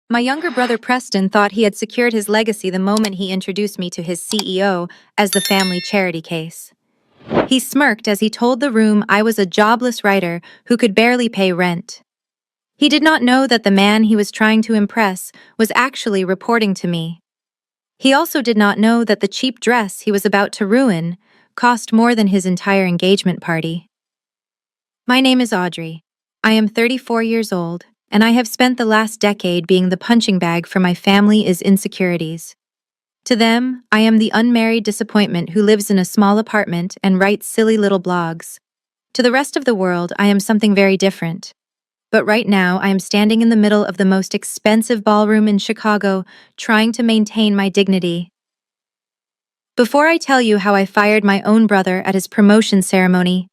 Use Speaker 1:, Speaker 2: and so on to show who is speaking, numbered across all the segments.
Speaker 1: My younger brother Preston thought he had secured his legacy the moment he introduced me to his CEO as the family charity case. He smirked as he told the room I was a jobless writer who could barely pay rent. He did not know that the man he was trying to impress was actually reporting to me. He also did not know that the cheap dress he was about to ruin cost more than his entire engagement party. My name is Audrey. I am 34 years old, and I have spent the last decade being the punching bag for my family's insecurities. To them, I am the unmarried disappointment who lives in a small apartment and writes silly little blogs. To the rest of the world, I am something very different. But right now, I am standing in the middle of the most expensive ballroom in Chicago, trying to maintain my dignity. Before I tell you how I fired my own brother at his promotion ceremony,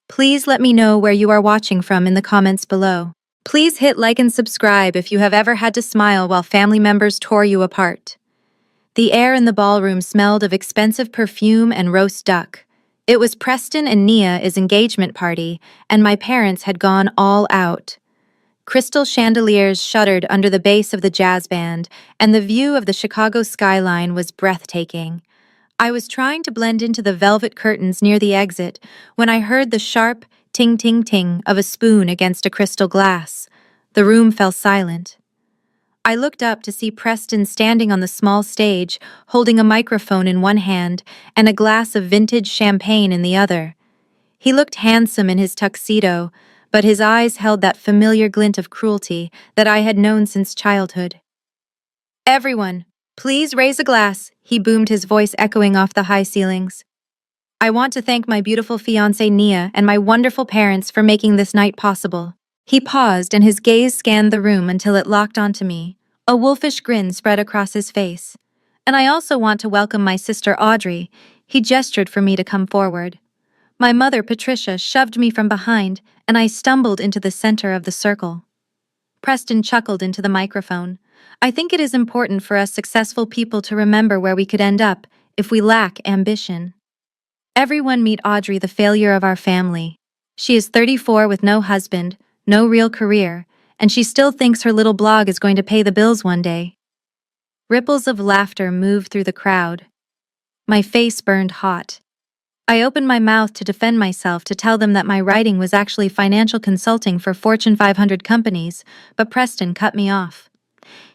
Speaker 1: please let me know where you are watching from in the comments below. Please hit like and subscribe if you have ever had to smile while family members tore you apart. The air in the ballroom smelled of expensive perfume and roast duck. It was Preston and Nia's engagement party, and my parents had gone all out. Crystal chandeliers shuddered under the bass of the jazz band, and the view of the Chicago skyline was breathtaking. I was trying to blend into the velvet curtains near the exit when I heard the sharp ting-ting-ting of a spoon against a crystal glass. The room fell silent. I looked up to see Preston standing on the small stage, holding a microphone in one hand and a glass of vintage champagne in the other. He looked handsome in his tuxedo, but his eyes held that familiar glint of cruelty that I had known since childhood. "Everyone, please raise a glass," he boomed, his voice echoing off the high ceilings. "I want to thank my beautiful fiancée Nia and my wonderful parents for making this night possible." He paused and his gaze scanned the room until it locked onto me. A wolfish grin spread across his face. "And I also want to welcome my sister Audrey." He gestured for me to come forward. My mother, Patricia, shoved me from behind, and I stumbled into the center of the circle. Preston chuckled into the microphone. "I think it is important for us successful people to remember where we could end up if we lack ambition. Everyone meet Audrey, the failure of our family. She is 34 with no husband, no real career, and she still thinks her little blog is going to pay the bills one day." Ripples of laughter moved through the crowd. My face burned hot. I opened my mouth to defend myself, to tell them that my writing was actually financial consulting for Fortune 500 companies, but Preston cut me off.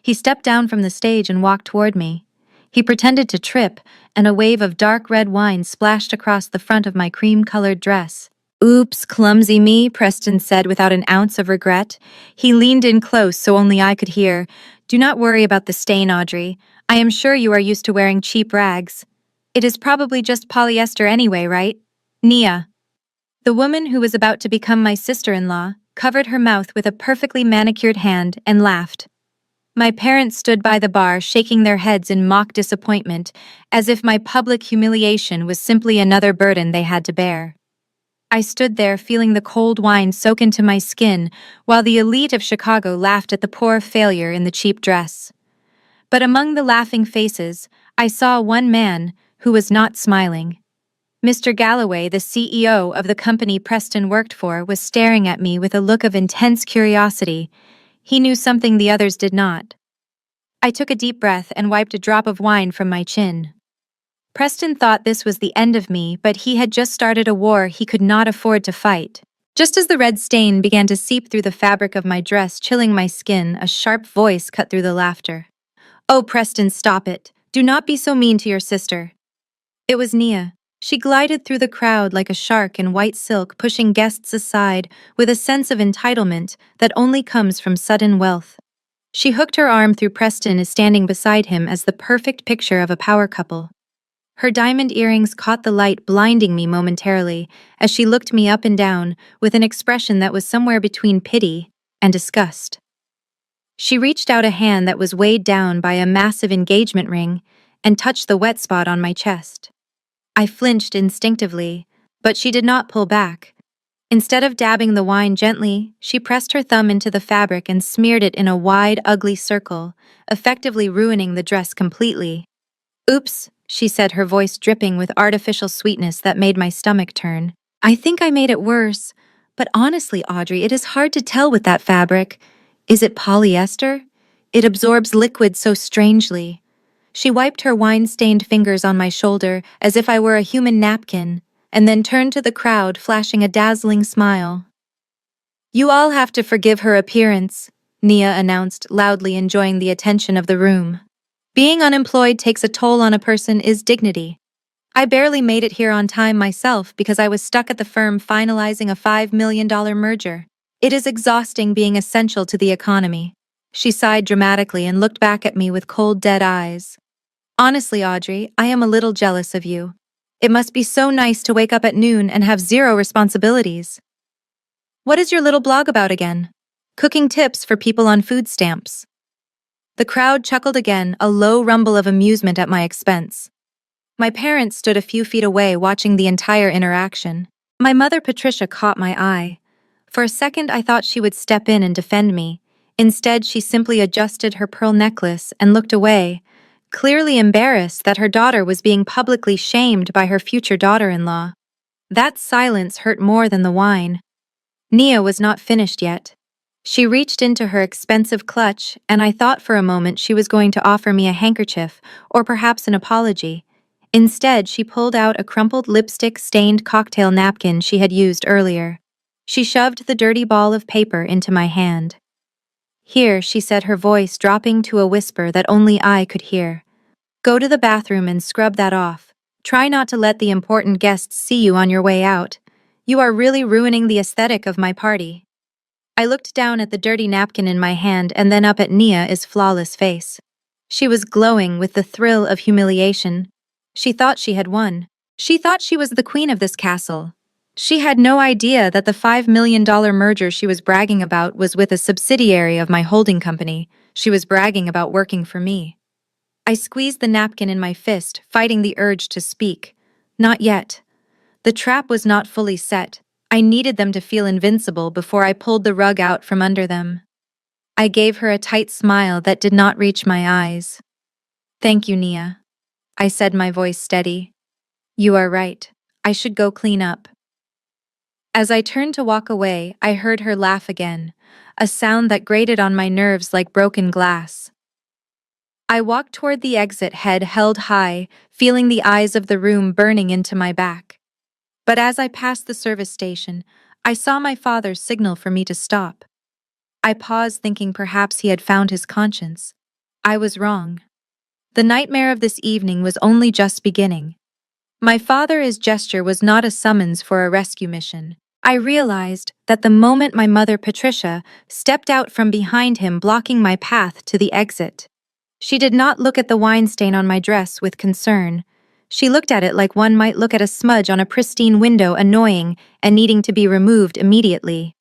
Speaker 1: He stepped down from the stage and walked toward me. He pretended to trip, and a wave of dark red wine splashed across the front of my cream-colored dress. "Oops, clumsy me," Preston said without an ounce of regret. He leaned in close so only I could hear. "Do not worry about the stain, Audrey. I am sure you are used to wearing cheap rags. It is probably just polyester anyway, right?" Nia, the woman who was about to become my sister-in-law, covered her mouth with a perfectly manicured hand and laughed. My parents stood by the bar, shaking their heads in mock disappointment, as if my public humiliation was simply another burden they had to bear. I stood there feeling the cold wine soak into my skin while the elite of Chicago laughed at the poor failure in the cheap dress. But among the laughing faces, I saw one man who was not smiling. Mr. Galloway, the CEO of the company Preston worked for, was staring at me with a look of intense curiosity. He knew something the others did not. I took a deep breath and wiped a drop of wine from my chin. Preston thought this was the end of me, but he had just started a war he could not afford to fight. Just as the red stain began to seep through the fabric of my dress, chilling my skin, a sharp voice cut through the laughter. "Oh, Preston, stop it. Do not be so mean to your sister." It was Nia. She glided through the crowd like a shark in white silk, pushing guests aside with a sense of entitlement that only comes from sudden wealth. She hooked her arm through Preston, standing beside him as the perfect picture of a power couple. Her diamond earrings caught the light, blinding me momentarily as she looked me up and down with an expression that was somewhere between pity and disgust. She reached out a hand that was weighed down by a massive engagement ring and touched the wet spot on my chest. I flinched instinctively, but she did not pull back. Instead of dabbing the wine gently, she pressed her thumb into the fabric and smeared it in a wide, ugly circle, effectively ruining the dress completely. "Oops," she said, her voice dripping with artificial sweetness that made my stomach turn. "I think I made it worse. But honestly, Audrey, it is hard to tell with that fabric. Is it polyester? It absorbs liquid so strangely. She wiped her wine-stained fingers on my shoulder as if I were a human napkin, and then turned to the crowd, flashing a dazzling smile. "You all have to forgive her appearance," Nia announced, loudly enjoying the attention of the room. "Being unemployed takes a toll on a person's dignity. I barely made it here on time myself because I was stuck at the firm finalizing a $5 million merger. It is exhausting being essential to the economy." She sighed dramatically and looked back at me with cold, dead eyes. "Honestly, Audrey, I am a little jealous of you. It must be so nice to wake up at noon and have zero responsibilities. What is your little blog about again?" "Cooking tips for people on food stamps." The crowd chuckled again, a low rumble of amusement at my expense. My parents stood a few feet away watching the entire interaction. My mother Patricia caught my eye. For a second I thought she would step in and defend me. Instead, she simply adjusted her pearl necklace and looked away, clearly embarrassed that her daughter was being publicly shamed by her future daughter-in-law. That silence hurt more than the wine. Nia was not finished yet. She reached into her expensive clutch, and I thought for a moment she was going to offer me a handkerchief or perhaps an apology. Instead, she pulled out a crumpled lipstick-stained cocktail napkin she had used earlier. She shoved the dirty ball of paper into my hand. "Here," she said, her voice dropping to a whisper that only I could hear. "Go to the bathroom and scrub that off. Try not to let the important guests see you on your way out. You are really ruining the aesthetic of my party." I looked down at the dirty napkin in my hand and then up at Nia's flawless face. She was glowing with the thrill of humiliation. She thought she had won. She thought she was the queen of this castle. She had no idea that the $5 million merger she was bragging about was with a subsidiary of my holding company. She was bragging about working for me. I squeezed the napkin in my fist, fighting the urge to speak. Not yet. The trap was not fully set. I needed them to feel invincible before I pulled the rug out from under them. I gave her a tight smile that did not reach my eyes. "Thank you, Nia," I said, my voice steady. "You are right. I should go clean up." As I turned to walk away, I heard her laugh again, a sound that grated on my nerves like broken glass. I walked toward the exit, head held high, feeling the eyes of the room burning into my back. But as I passed the service station, I saw my father signal for me to stop. I paused, thinking perhaps he had found his conscience. I was wrong. The nightmare of this evening was only just beginning. My father's gesture was not a summons for a rescue mission. I realized that the moment my mother Patricia stepped out from behind him, blocking my path to the exit. She did not look at the wine stain on my dress with concern. She looked at it like one might look at a smudge on a pristine window, annoying and needing to be removed immediately.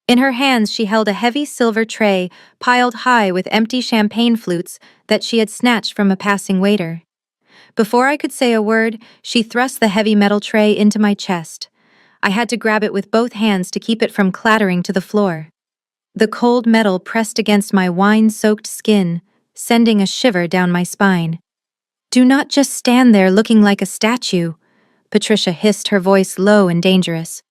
Speaker 1: In her hands she held a heavy silver tray piled high with empty champagne flutes that she had snatched from a passing waiter. Before I could say a word, she thrust the heavy metal tray into my chest. I had to grab it with both hands to keep it from clattering to the floor. The cold metal pressed against my wine-soaked skin, sending a shiver down my spine. "Do not just stand there looking like a statue," Patricia hissed, her voice low and dangerous.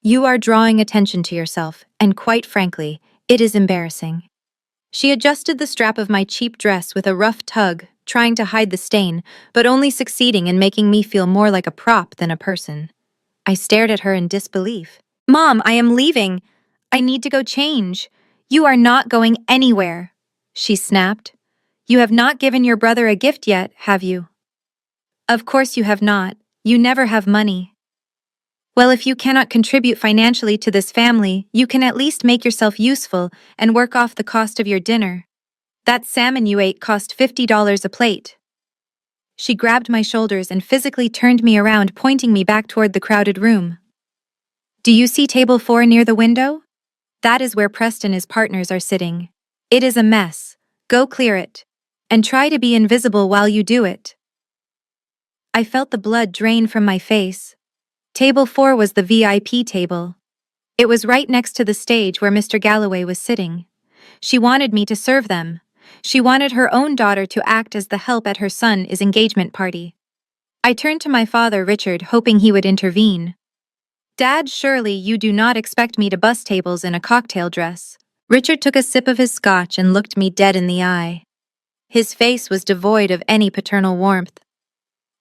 Speaker 1: "You are drawing attention to yourself, and quite frankly, it is embarrassing." She adjusted the strap of my cheap dress with a rough tug, trying to hide the stain, but only succeeding in making me feel more like a prop than a person. I stared at her in disbelief. "Mom, I am leaving. I need to go change." "You are not going anywhere," she snapped. "You have not given your brother a gift yet, have you?" "Of course you have not. You never have money." "Well, if you cannot contribute financially to this family, you can at least make yourself useful and work off the cost of your dinner. That salmon you ate cost $50 a plate." She grabbed my shoulders and physically turned me around, pointing me back toward the crowded room. "Do you see table 4 near the window? That is where Preston and his partners are sitting. It is a mess. Go clear it. And try to be invisible while you do it." I felt the blood drain from my face. Table 4 was the VIP table. It was right next to the stage where Mr. Galloway was sitting. She wanted me to serve them. She wanted her own daughter to act as the help at her son's engagement party. I turned to my father, Richard, hoping he would intervene. "Dad, surely you do not expect me to bus tables in a cocktail dress. Richard took a sip of his scotch and looked me dead in the eye. His face was devoid of any paternal warmth.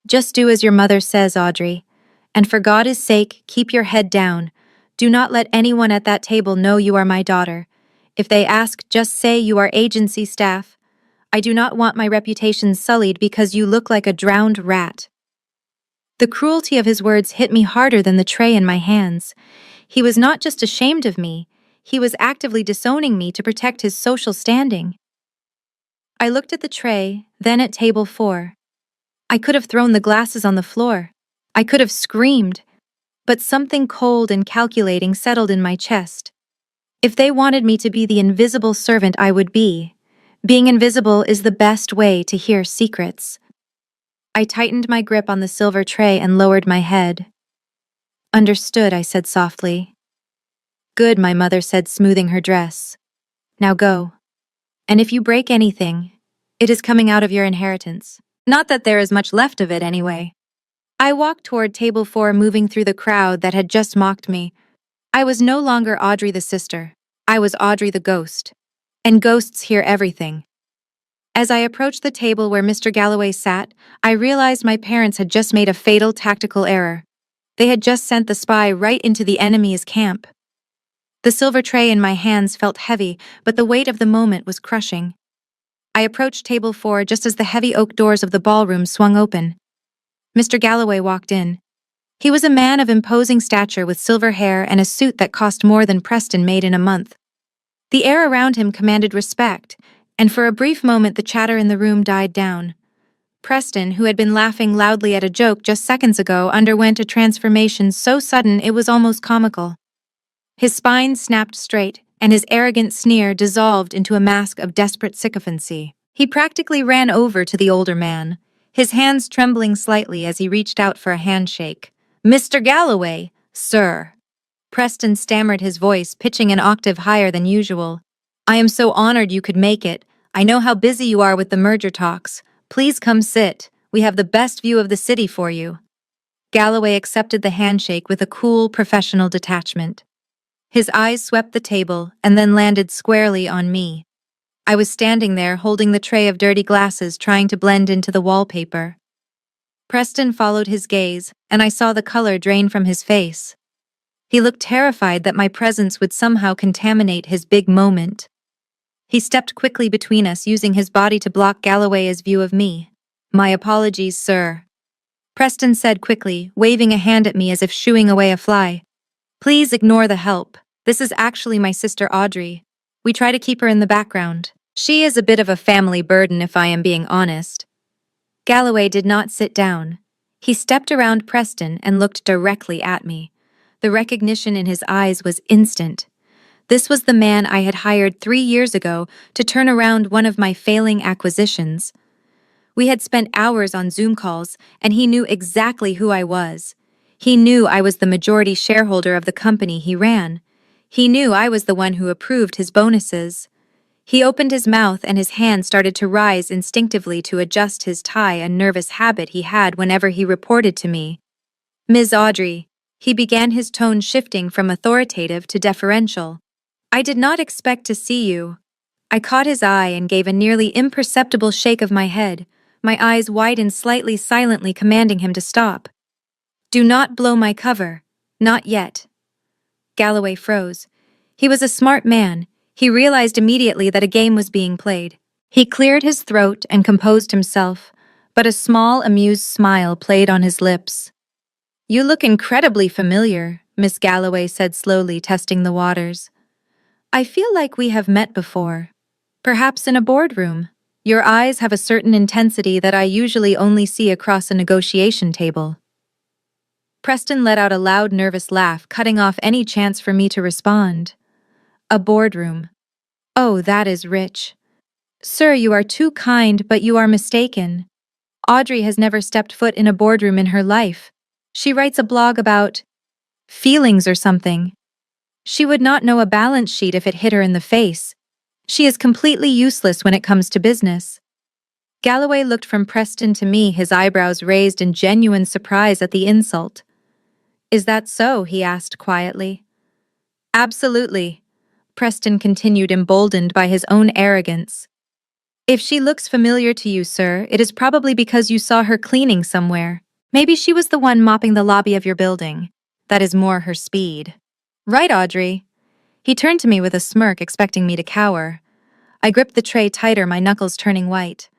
Speaker 1: Just do as your mother says, Audrey. And for God's sake, keep your head down. Do not let anyone at that table know you are my daughter. If they ask, just say you are agency staff. I do not want my reputation sullied because you look like a drowned rat. The cruelty of his words hit me harder than the tray in my hands. He was not just ashamed of me, he was actively disowning me to protect his social standing. I looked at the tray, then at table 4. I could have thrown the glasses on the floor. I could have screamed. But something cold and calculating settled in my chest. If they wanted me to be the invisible servant I would be, being invisible is the best way to hear secrets. I tightened my grip on the silver tray and lowered my head. Understood, I said softly. Good, my mother said, smoothing her dress. Now go. And if you break anything, it is coming out of your inheritance. Not that there is much left of it anyway. I walked toward table 4, moving through the crowd that had just mocked me. I was no longer Audrey the sister. I was Audrey the ghost. And ghosts hear everything. As I approached the table where Mr. Galloway sat, I realized my parents had just made a fatal tactical error. They had just sent the spy right into the enemy's camp. The silver tray in my hands felt heavy, but the weight of the moment was crushing. I approached table 4 just as the heavy oak doors of the ballroom swung open. Mr. Galloway walked in. He was a man of imposing stature with silver hair and a suit that cost more than Preston made in a month. The air around him commanded respect, and for a brief moment the chatter in the room died down. Preston, who had been laughing loudly at a joke just seconds ago, underwent a transformation so sudden it was almost comical. His spine snapped straight, and his arrogant sneer dissolved into a mask of desperate sycophancy. He practically ran over to the older man, his hands trembling slightly as he reached out for a handshake. "Mr. Galloway, sir." Preston stammered, his voice pitching an octave higher than usual. "I am so honored you could make it. I know how busy you are with the merger talks. Please come sit. We have the best view of the city for you." Galloway accepted the handshake with a cool, professional detachment. His eyes swept the table and then landed squarely on me. I was standing there holding the tray of dirty glasses, trying to blend into the wallpaper. Preston followed his gaze, and I saw the color drain from his face. He looked terrified that my presence would somehow contaminate his big moment. He stepped quickly between us, using his body to block Galloway's view of me. "My apologies, sir," Preston said quickly, waving a hand at me as if shooing away a fly. "Please ignore the help. This is actually my sister Audrey. We try to keep her in the background. She is a bit of a family burden, if I am being honest." Galloway did not sit down. He stepped around Preston and looked directly at me. The recognition in his eyes was instant. This was the man I had hired 3 years ago to turn around one of my failing acquisitions. We had spent hours on Zoom calls, and he knew exactly who I was. He knew I was the majority shareholder of the company he ran. He knew I was the one who approved his bonuses. He opened his mouth and his hand started to rise instinctively to adjust his tie, a nervous habit he had whenever he reported to me. "Ms. Audrey," he began, his tone shifting from authoritative to deferential. "I did not expect to see you." I caught his eye and gave a nearly imperceptible shake of my head. My eyes widened slightly, silently commanding him to stop. "Do not blow my cover. Not yet." Galloway froze. He was a smart man. He realized immediately that a game was being played. He cleared his throat and composed himself, but a small, amused smile played on his lips. "You look incredibly familiar," Miss Galloway said slowly, testing the waters. "I feel like we have met before. Perhaps in a boardroom. Your eyes have a certain intensity that I usually only see across a negotiation table." Preston let out a loud, nervous laugh, cutting off any chance for me to respond. "A boardroom. Oh, that is rich. Sir, you are too kind, but you are mistaken. Audrey has never stepped foot in a boardroom in her life. She writes a blog about feelings or something. She would not know a balance sheet if it hit her in the face. She is completely useless when it comes to business." Galloway looked from Preston to me, his eyebrows raised in genuine surprise at the insult. "Is that so?" he asked quietly. "Absolutely. Preston continued, emboldened by his own arrogance. If she looks familiar to you, sir, it is probably because you saw her cleaning somewhere. Maybe she was the one mopping the lobby of your building. That is more her speed. Right, Audrey. He turned to me with a smirk, expecting me to cower. I gripped the tray tighter, my knuckles turning white.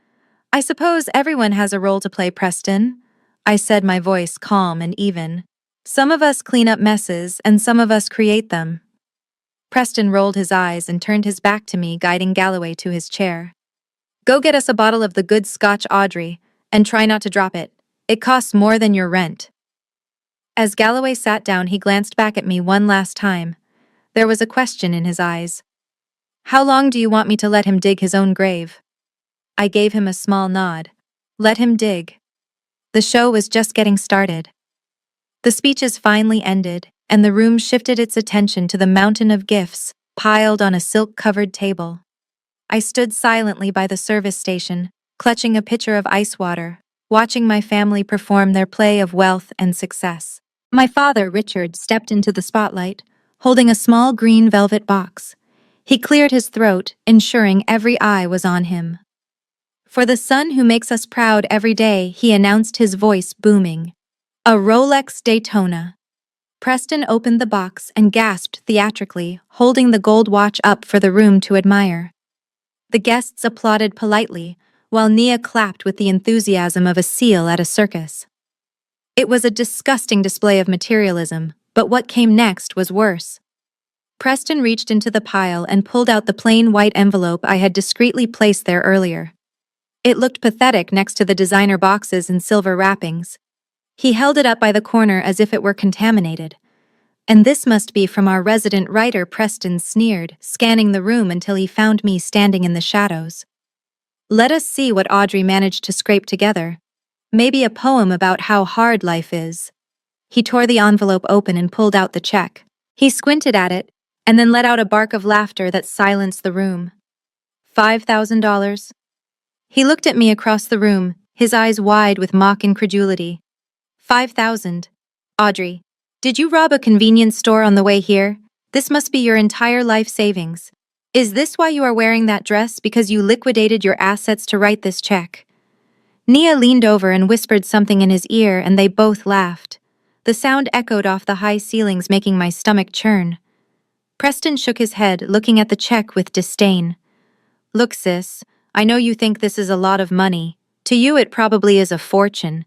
Speaker 1: I suppose everyone has a role to play, Preston, I said, my voice calm and even. Some of us clean up messes, and some of us create them. Preston rolled his eyes and turned his back to me, guiding Galloway to his chair. Go get us a bottle of the good Scotch, Audrey, and try not to drop it. It costs more than your rent. As Galloway sat down, he glanced back at me one last time. There was a question in his eyes. How long do you want me to let him dig his own grave? I gave him a small nod. Let him dig. The show was just getting started. The speeches finally ended, and the room shifted its attention to the mountain of gifts piled on a silk-covered table. I stood silently by the service station, clutching a pitcher of ice water, watching my family perform their play of wealth and success. My father, Richard, stepped into the spotlight, holding a small green velvet box. He cleared his throat, ensuring every eye was on him. For the son who makes us proud every day, he announced, his voice booming. A Rolex Daytona. Preston opened the box and gasped theatrically, holding the gold watch up for the room to admire. The guests applauded politely, while Nia clapped with the enthusiasm of a seal at a circus. It was a disgusting display of materialism, but what came next was worse. Preston reached into the pile and pulled out the plain white envelope I had discreetly placed there earlier. It looked pathetic next to the designer boxes and silver wrappings. He held it up by the corner as if it were contaminated. And this must be from our resident writer, Preston sneered, scanning the room until he found me standing in the shadows. Let us see what Audrey managed to scrape together. Maybe a poem about how hard life is. He tore the envelope open and pulled out the check. He squinted at it, and then let out a bark of laughter that silenced the room. $5,000. He looked at me across the room, his eyes wide with mock incredulity. 5,000. Audrey, did you rob a convenience store on the way here? This must be your entire life savings. Is this why you are wearing that dress, because you liquidated your assets to write this check? Nia leaned over and whispered something in his ear, and they both laughed. The sound echoed off the high ceilings, making my stomach churn. Preston shook his head, looking at the check with disdain. Look, sis, I know you think this is a lot of money. To you it probably is a fortune.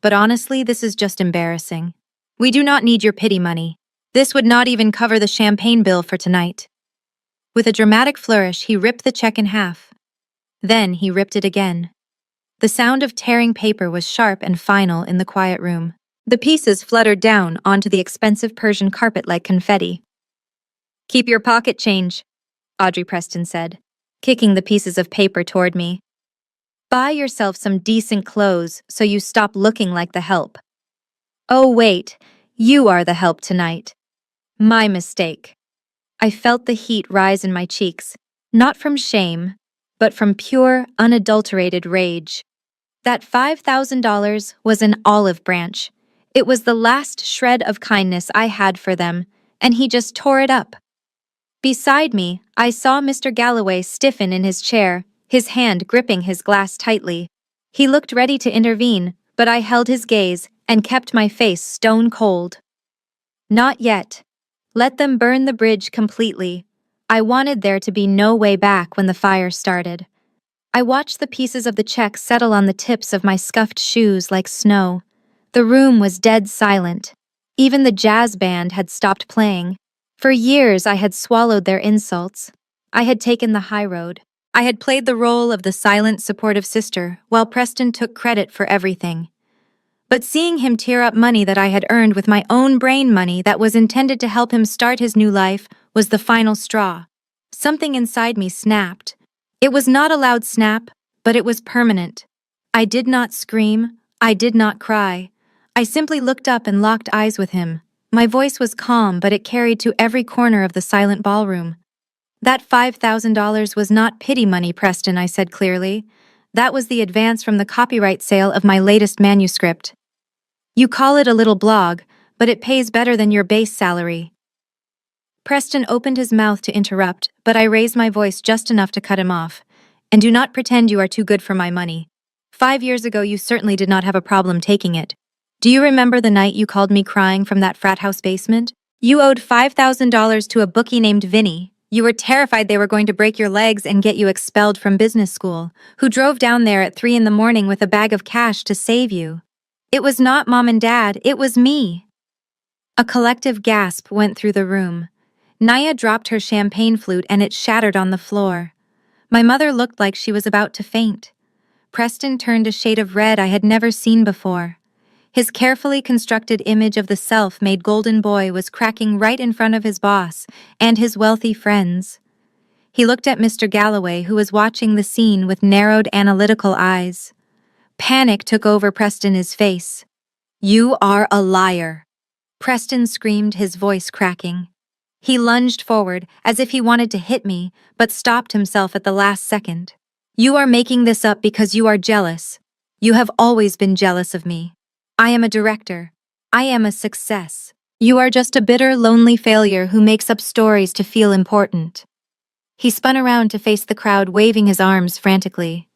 Speaker 1: But honestly, this is just embarrassing. We do not need your pity money. This would not even cover the champagne bill for tonight. With a dramatic flourish, he ripped the check in half. Then he ripped it again. The sound of tearing paper was sharp and final in the quiet room. The pieces fluttered down onto the expensive Persian carpet like confetti. Keep your pocket change, Audrey Preston said, kicking the pieces of paper toward me. Buy yourself some decent clothes so you stop looking like the help. Oh wait, you are the help tonight. My mistake. I felt the heat rise in my cheeks, not from shame, but from pure, unadulterated rage. That $5,000 was an olive branch. It was the last shred of kindness I had for them, and he just tore it up. Beside me, I saw Mr. Galloway stiffen in his chair, his hand gripping his glass tightly. He looked ready to intervene, but I held his gaze and kept my face stone cold. Not yet. Let them burn the bridge completely. I wanted there to be no way back when the fire started. I watched the pieces of the check settle on the tips of my scuffed shoes like snow. The room was dead silent. Even the jazz band had stopped playing. For years I had swallowed their insults. I had taken the high road. I had played the role of the silent, supportive sister, while Preston took credit for everything. But seeing him tear up money that I had earned with my own brain money that was intended to help him start his new life was the final straw. Something inside me snapped. It was not a loud snap, but it was permanent. I did not scream. I did not cry. I simply looked up and locked eyes with him. My voice was calm, but it carried to every corner of the silent ballroom. That $5,000 was not pity money, Preston, I said clearly. That was the advance from the copyright sale of my latest manuscript. You call it a little blog, but it pays better than your base salary. Preston opened his mouth to interrupt, but I raised my voice just enough to cut him off. And do not pretend you are too good for my money. 5 years ago, you certainly did not have a problem taking it. Do you remember the night you called me crying from that frat house basement? You owed $5,000 to a bookie named Vinny. You were terrified they were going to break your legs and get you expelled from business school, who drove down there at 3 in the morning with a bag of cash to save you. It was not Mom and Dad, it was me. A collective gasp went through the room. Naya dropped her champagne flute and it shattered on the floor. My mother looked like she was about to faint. Preston turned a shade of red I had never seen before. His carefully constructed image of the self-made golden boy was cracking right in front of his boss and his wealthy friends. He looked at Mr. Galloway, who was watching the scene with narrowed, analytical eyes. Panic took over Preston's face. "You are a liar," Preston screamed, his voice cracking. He lunged forward, as if he wanted to hit me, but stopped himself at the last second. "You are making this up because you are jealous. You have always been jealous of me. I am a director. I am a success. You are just a bitter, lonely failure who makes up stories to feel important." He spun around to face the crowd, waving his arms frantically.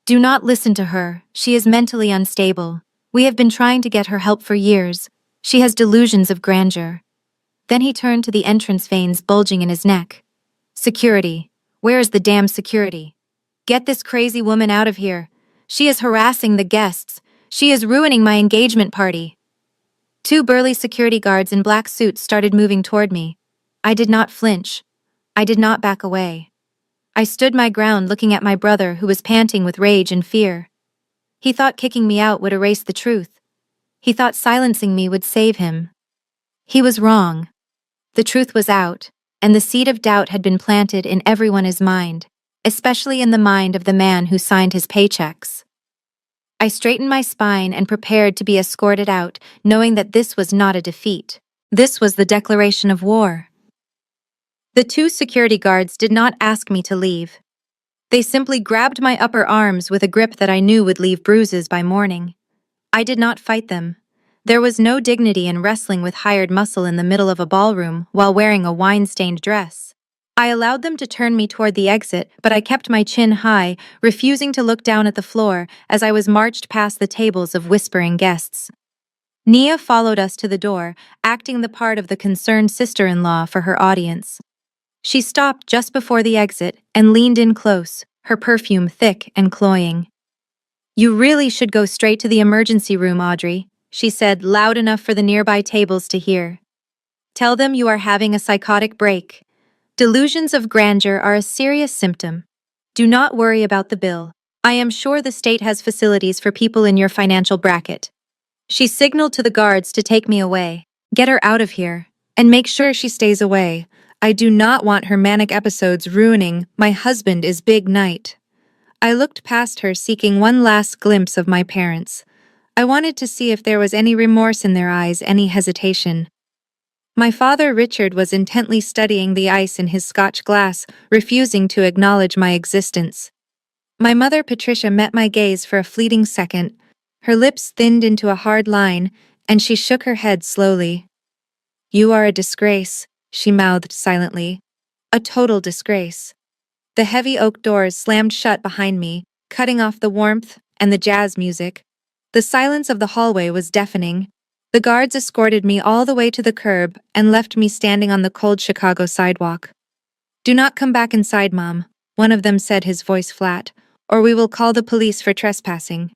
Speaker 1: "Do not listen to her. She is mentally unstable. We have been trying to get her help for years. She has delusions of grandeur." Then he turned to the entrance veins bulging in his neck. "Security. Where is the damn security? Get this crazy woman out of here. She is harassing the guests. She is ruining my engagement party." 2 burly security guards in black suits started moving toward me. I did not flinch. I did not back away. I stood my ground, looking at my brother, who was panting with rage and fear. He thought kicking me out would erase the truth. He thought silencing me would save him. He was wrong. The truth was out, and the seed of doubt had been planted in everyone's mind, especially in the mind of the man who signed his paychecks. I straightened my spine and prepared to be escorted out, knowing that this was not a defeat. This was the declaration of war. The 2 security guards did not ask me to leave. They simply grabbed my upper arms with a grip that I knew would leave bruises by morning. I did not fight them. There was no dignity in wrestling with hired muscle in the middle of a ballroom while wearing a wine-stained dress. I allowed them to turn me toward the exit, but I kept my chin high, refusing to look down at the floor as I was marched past the tables of whispering guests. Nia followed us to the door, acting the part of the concerned sister-in-law for her audience. She stopped just before the exit and leaned in close, her perfume thick and cloying. "You really should go straight to the emergency room, Audrey," she said, loud enough for the nearby tables to hear. "Tell them you are having a psychotic break. Delusions of grandeur are a serious symptom. Do not worry about the bill. I am sure the state has facilities for people in your financial bracket." She signaled to the guards to take me away. "Get her out of here, and make sure she stays away. I do not want her manic episodes ruining my husband is big night." I looked past her, seeking one last glimpse of my parents. I wanted to see if there was any remorse in their eyes, any hesitation. My father, Richard, was intently studying the ice in his Scotch glass, refusing to acknowledge my existence. My mother, Patricia, met my gaze for a fleeting second. Her lips thinned into a hard line, and she shook her head slowly. "You are a disgrace," she mouthed silently. "A total disgrace." The heavy oak doors slammed shut behind me, cutting off the warmth and the jazz music. The silence of the hallway was deafening. The guards escorted me all the way to the curb and left me standing on the cold Chicago sidewalk. "Do not come back inside, Mom," one of them said, his voice flat, "or we will call the police for trespassing."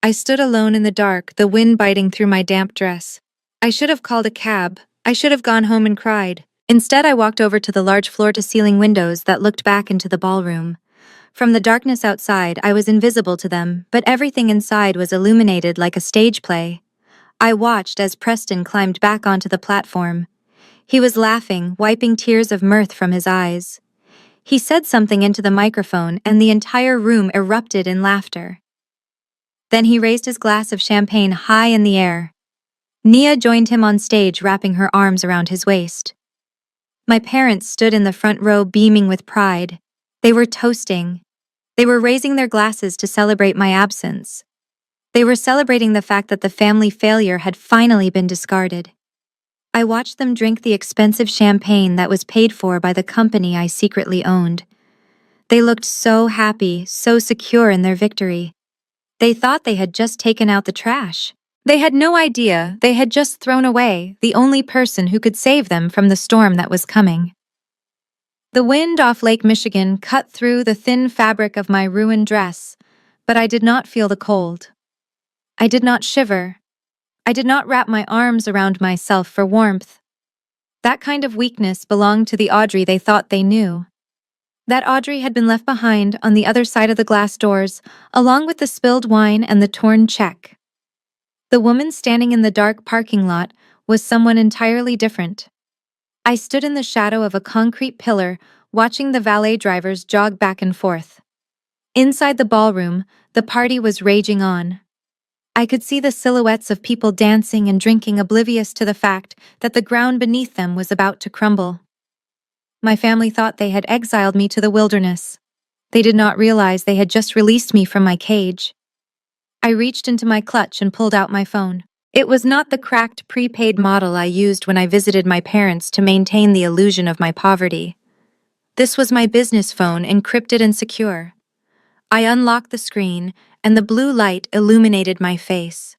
Speaker 1: I stood alone in the dark, the wind biting through my damp dress. I should have called a cab. I should have gone home and cried. Instead, I walked over to the large floor-to-ceiling windows that looked back into the ballroom. From the darkness outside, I was invisible to them, but everything inside was illuminated like a stage play. I watched as Preston climbed back onto the platform. He was laughing, wiping tears of mirth from his eyes. He said something into the microphone, and the entire room erupted in laughter. Then he raised his glass of champagne high in the air. Nia joined him on stage, wrapping her arms around his waist. My parents stood in the front row, beaming with pride. They were toasting. They were raising their glasses to celebrate my absence. They were celebrating the fact that the family failure had finally been discarded. I watched them drink the expensive champagne that was paid for by the company I secretly owned. They looked so happy, so secure in their victory. They thought they had just taken out the trash. They had no idea they had just thrown away the only person who could save them from the storm that was coming. The wind off Lake Michigan cut through the thin fabric of my ruined dress, but I did not feel the cold. I did not shiver. I did not wrap my arms around myself for warmth. That kind of weakness belonged to the Audrey they thought they knew. That Audrey had been left behind on the other side of the glass doors, along with the spilled wine and the torn check. The woman standing in the dark parking lot was someone entirely different. I stood in the shadow of a concrete pillar, watching the valet drivers jog back and forth. Inside the ballroom, the party was raging on. I could see the silhouettes of people dancing and drinking, oblivious to the fact that the ground beneath them was about to crumble. My family thought they had exiled me to the wilderness. They did not realize they had just released me from my cage. I reached into my clutch and pulled out my phone. It was not the cracked prepaid model I used when I visited my parents to maintain the illusion of my poverty. This was my business phone, encrypted and secure. I unlocked the screen, and the blue light illuminated my face.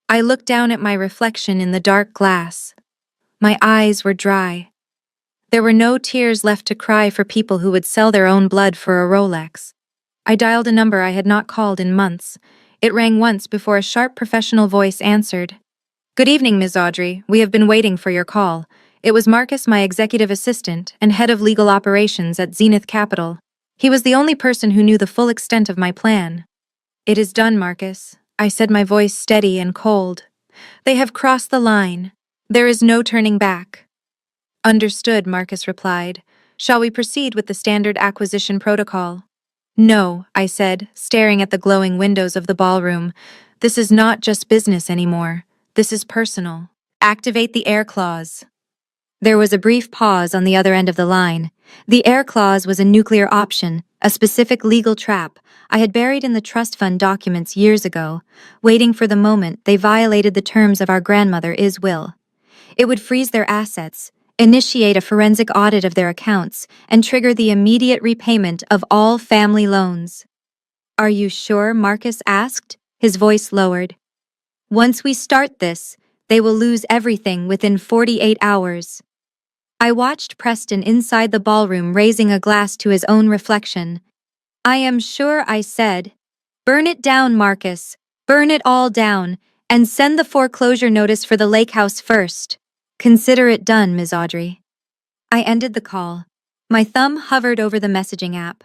Speaker 1: I looked down at my reflection in the dark glass. My eyes were dry. There were no tears left to cry for people who would sell their own blood for a Rolex. I dialed a number I had not called in months. It rang once before a sharp professional voice answered. "Good evening, Ms. Audrey. We have been waiting for your call." It was Marcus, my executive assistant and head of legal operations at Zenith Capital. He was the only person who knew the full extent of my plan. "It is done, Marcus," I said, my voice steady and cold. "They have crossed the line. There is no turning back." "Understood," Marcus replied. "Shall we proceed with the standard acquisition protocol?" "No," I said, staring at the glowing windows of the ballroom. "This is not just business anymore. This is personal. Activate the air clause." There was a brief pause on the other end of the line. The air clause was a nuclear option, a specific legal trap I had buried in the trust fund documents years ago, waiting for the moment they violated the terms of our grandmother Is will. It would freeze their assets, initiate a forensic audit of their accounts, and trigger the immediate repayment of all family loans. "Are you sure?" Marcus asked, his voice lowered. "Once we start this, they will lose everything within 48 hours. I watched Preston inside the ballroom raising a glass to his own reflection. "I am sure," I said. "Burn it down, Marcus. Burn it all down, and send the foreclosure notice for the lake house first. Consider it done, Ms. Audrey." I ended the call. My thumb hovered over the messaging app.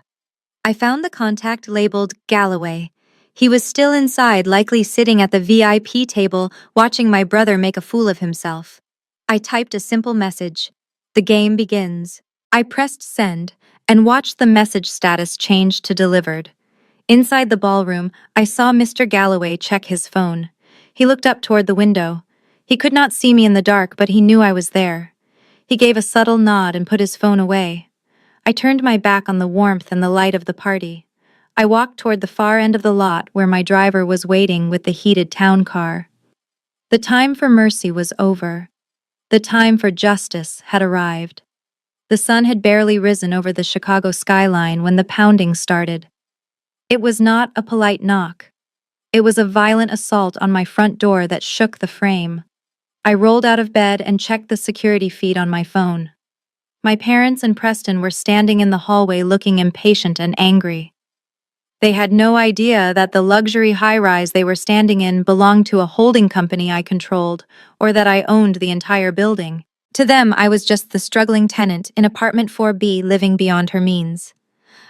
Speaker 1: I found the contact labeled Galloway. He was still inside, likely sitting at the VIP table, watching my brother make a fool of himself. I typed a simple message. "The game begins." I pressed send and watched the message status change to delivered. Inside the ballroom, I saw Mr. Galloway check his phone. He looked up toward the window. He could not see me in the dark, but he knew I was there. He gave a subtle nod and put his phone away. I turned my back on the warmth and the light of the party. I walked toward the far end of the lot where my driver was waiting with the heated town car. The time for mercy was over. The time for justice had arrived. The sun had barely risen over the Chicago skyline when the pounding started. It was not a polite knock. It was a violent assault on my front door that shook the frame. I rolled out of bed and checked the security feed on my phone. My parents and Preston were standing in the hallway looking impatient and angry. They had no idea that the luxury high-rise they were standing in belonged to a holding company I controlled, or that I owned the entire building. To them, I was just the struggling tenant in apartment 4B living beyond her means.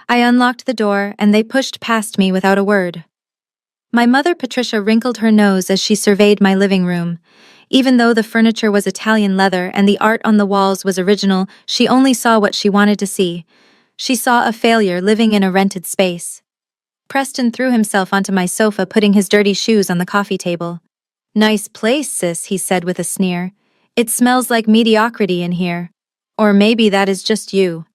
Speaker 1: I unlocked the door, and they pushed past me without a word. My mother, Patricia, wrinkled her nose as she surveyed my living room. Even though the furniture was Italian leather and the art on the walls was original, she only saw what she wanted to see. She saw a failure living in a rented space. Preston threw himself onto my sofa, putting his dirty shoes on the coffee table. "Nice place, sis," he said with a sneer. "It smells like mediocrity in here. Or maybe that is just you."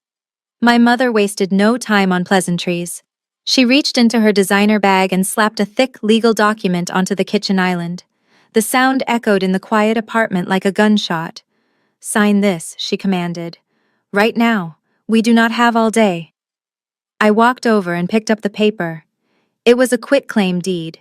Speaker 1: My mother wasted no time on pleasantries. She reached into her designer bag and slapped a thick legal document onto the kitchen island. The sound echoed in the quiet apartment like a gunshot. Sign this, she commanded. Right now. We do not have all day. I walked over and picked up the paper. It was a quitclaim deed.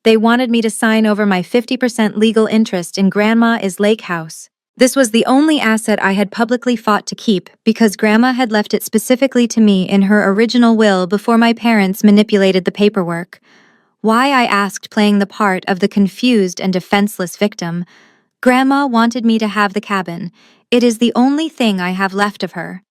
Speaker 1: They wanted me to sign over my 50% legal interest in Grandma's lake house. This was the only asset I had publicly fought to keep because Grandma had left it specifically to me in her original will before my parents manipulated the paperwork. Why, I asked, playing the part of the confused and defenseless victim. Grandma wanted me to have the cabin. It is the only thing I have left of her.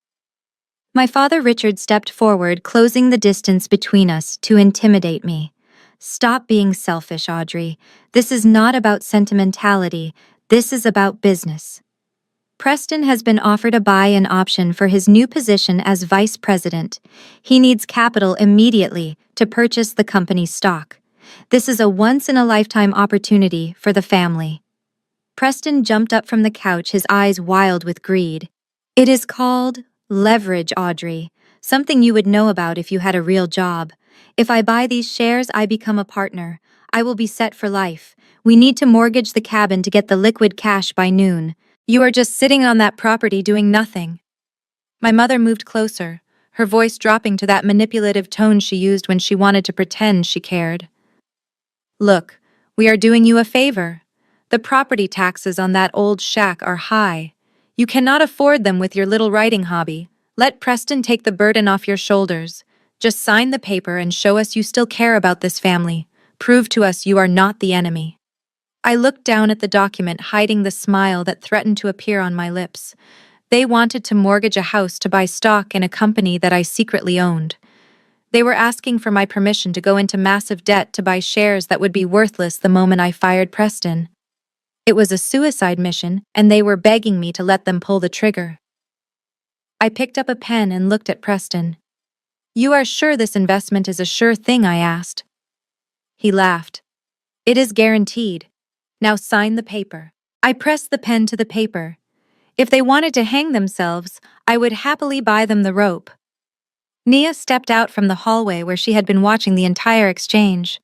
Speaker 1: My father Richard stepped forward, closing the distance between us to intimidate me. Stop being selfish, Audrey. This is not about sentimentality. This is about business. Preston has been offered a buy-in option for his new position as vice president. He needs capital immediately to purchase the company's stock. This is a once-in-a-lifetime opportunity for the family. Preston jumped up from the couch, his eyes wild with greed. It is called leverage, Audrey. Something you would know about if you had a real job. If I buy these shares, I become a partner. I will be set for life. We need to mortgage the cabin to get the liquid cash by noon. You are just sitting on that property doing nothing. My mother moved closer, her voice dropping to that manipulative tone she used when she wanted to pretend she cared. Look, we are doing you a favor. The property taxes on that old shack are high. You cannot afford them with your little writing hobby. Let Preston take the burden off your shoulders. Just sign the paper and show us you still care about this family. Prove to us you are not the enemy. I looked down at the document, hiding the smile that threatened to appear on my lips. They wanted to mortgage a house to buy stock in a company that I secretly owned. They were asking for my permission to go into massive debt to buy shares that would be worthless the moment I fired Preston. It was a suicide mission, and they were begging me to let them pull the trigger. I picked up a pen and looked at Preston. You are sure this investment is a sure thing? I asked. He laughed. It is guaranteed. Now sign the paper. I pressed the pen to the paper. If they wanted to hang themselves, I would happily buy them the rope. Nia stepped out from the hallway where she had been watching the entire exchange.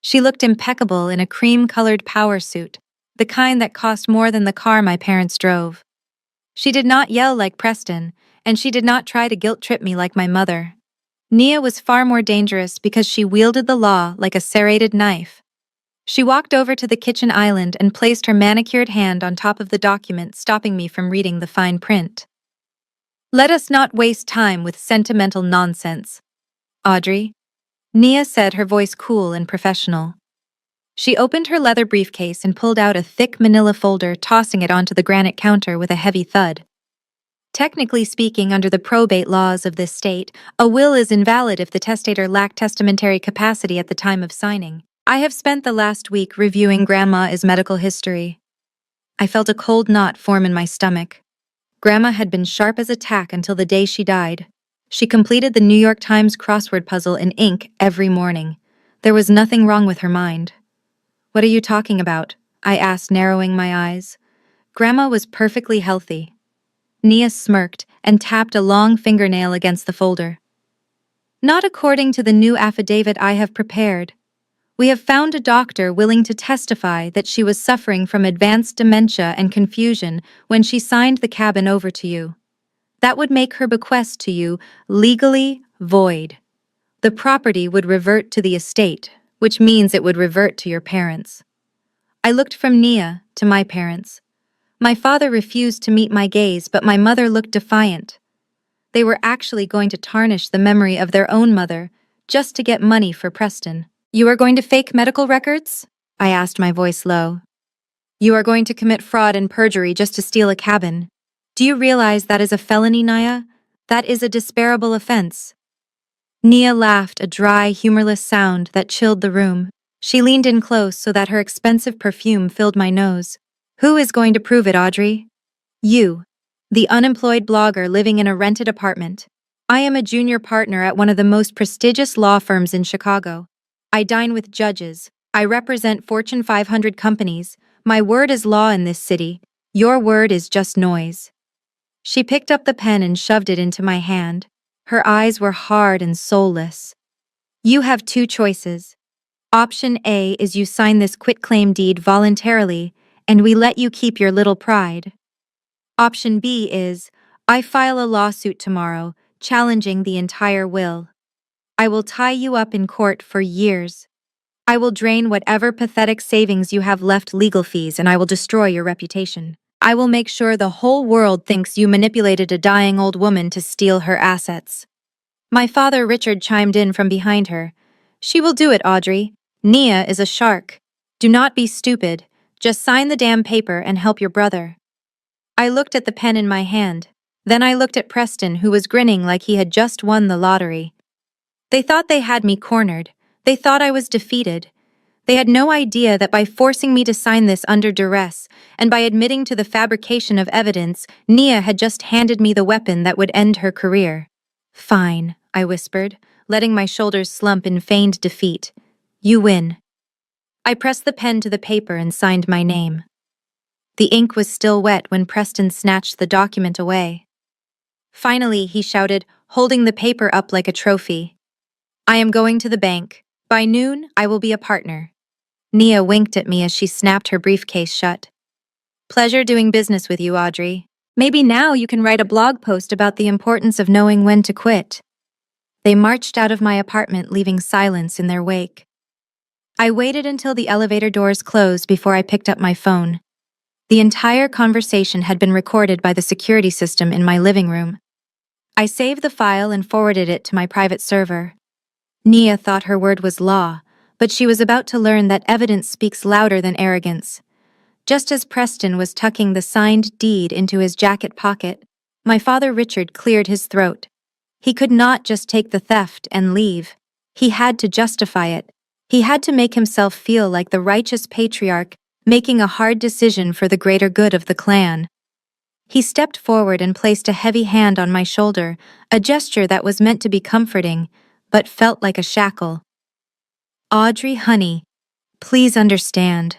Speaker 1: She looked impeccable in a cream-colored power suit, the kind that cost more than the car my parents drove. She did not yell like Preston, and she did not try to guilt-trip me like my mother. Nia was far more dangerous because she wielded the law like a serrated knife. She walked over to the kitchen island and placed her manicured hand on top of the document, stopping me from reading the fine print. Let us not waste time with sentimental nonsense. Audrey, Nia said, her voice cool and professional. She opened her leather briefcase and pulled out a thick manila folder, tossing it onto the granite counter with a heavy thud. Technically speaking, under the probate laws of this state, a will is invalid if the testator lacked testamentary capacity at the time of signing. I have spent the last week reviewing Grandma's medical history. I felt a cold knot form in my stomach. Grandma had been sharp as a tack until the day she died. She completed the New York Times crossword puzzle in ink every morning. There was nothing wrong with her mind. What are you talking about? I asked, narrowing my eyes. Grandma was perfectly healthy. Nia smirked and tapped a long fingernail against the folder. Not according to the new affidavit I have prepared. We have found a doctor willing to testify that she was suffering from advanced dementia and confusion when she signed the cabin over to you. That would make her bequest to you legally void. The property would revert to the estate, which means it would revert to your parents. I looked from Nia to my parents. My father refused to meet my gaze, but my mother looked defiant. They were actually going to tarnish the memory of their own mother just to get money for Preston. You are going to fake medical records? I asked, my voice low. You are going to commit fraud and perjury just to steal a cabin. Do you realize that is a felony, Nia? That is a disparable offense. Nia laughed, a dry, humorless sound that chilled the room. She leaned in close so that her expensive perfume filled my nose. Who is going to prove it, Audrey? You, the unemployed blogger living in a rented apartment. I am a junior partner at one of the most prestigious law firms in Chicago. I dine with judges. I represent Fortune 500 companies. My word is law in this city. Your word is just noise. She picked up the pen and shoved it into my hand. Her eyes were hard and soulless. You have two choices. Option A is you sign this quitclaim deed voluntarily, and we let you keep your little pride. Option B is, I file a lawsuit tomorrow, challenging the entire will. I will tie you up in court for years. I will drain whatever pathetic savings you have left legal fees and I will destroy your reputation. I will make sure the whole world thinks you manipulated a dying old woman to steal her assets. My father Richard chimed in from behind her. She will do it, Audrey. Nia is a shark. Do not be stupid. Just sign the damn paper and help your brother. I looked at the pen in my hand. Then I looked at Preston, who was grinning like he had just won the lottery. They thought they had me cornered. They thought I was defeated. They had no idea that by forcing me to sign this under duress, and by admitting to the fabrication of evidence, Nia had just handed me the weapon that would end her career. Fine, I whispered, letting my shoulders slump in feigned defeat. You win. I pressed the pen to the paper and signed my name. The ink was still wet when Preston snatched the document away. Finally, he shouted, holding the paper up like a trophy. I am going to the bank. By noon, I will be a partner. Nia winked at me as she snapped her briefcase shut. Pleasure doing business with you, Audrey. Maybe now you can write a blog post about the importance of knowing when to quit. They marched out of my apartment, leaving silence in their wake. I waited until the elevator doors closed before I picked up my phone. The entire conversation had been recorded by the security system in my living room. I saved the file and forwarded it to my private server. Nia thought her word was law, but she was about to learn that evidence speaks louder than arrogance. Just as Preston was tucking the signed deed into his jacket pocket, my father Richard cleared his throat. He could not just take the theft and leave. He had to justify it. He had to make himself feel like the righteous patriarch, making a hard decision for the greater good of the clan. He stepped forward and placed a heavy hand on my shoulder, a gesture that was meant to be comforting, but felt like a shackle. Audrey, honey, please understand,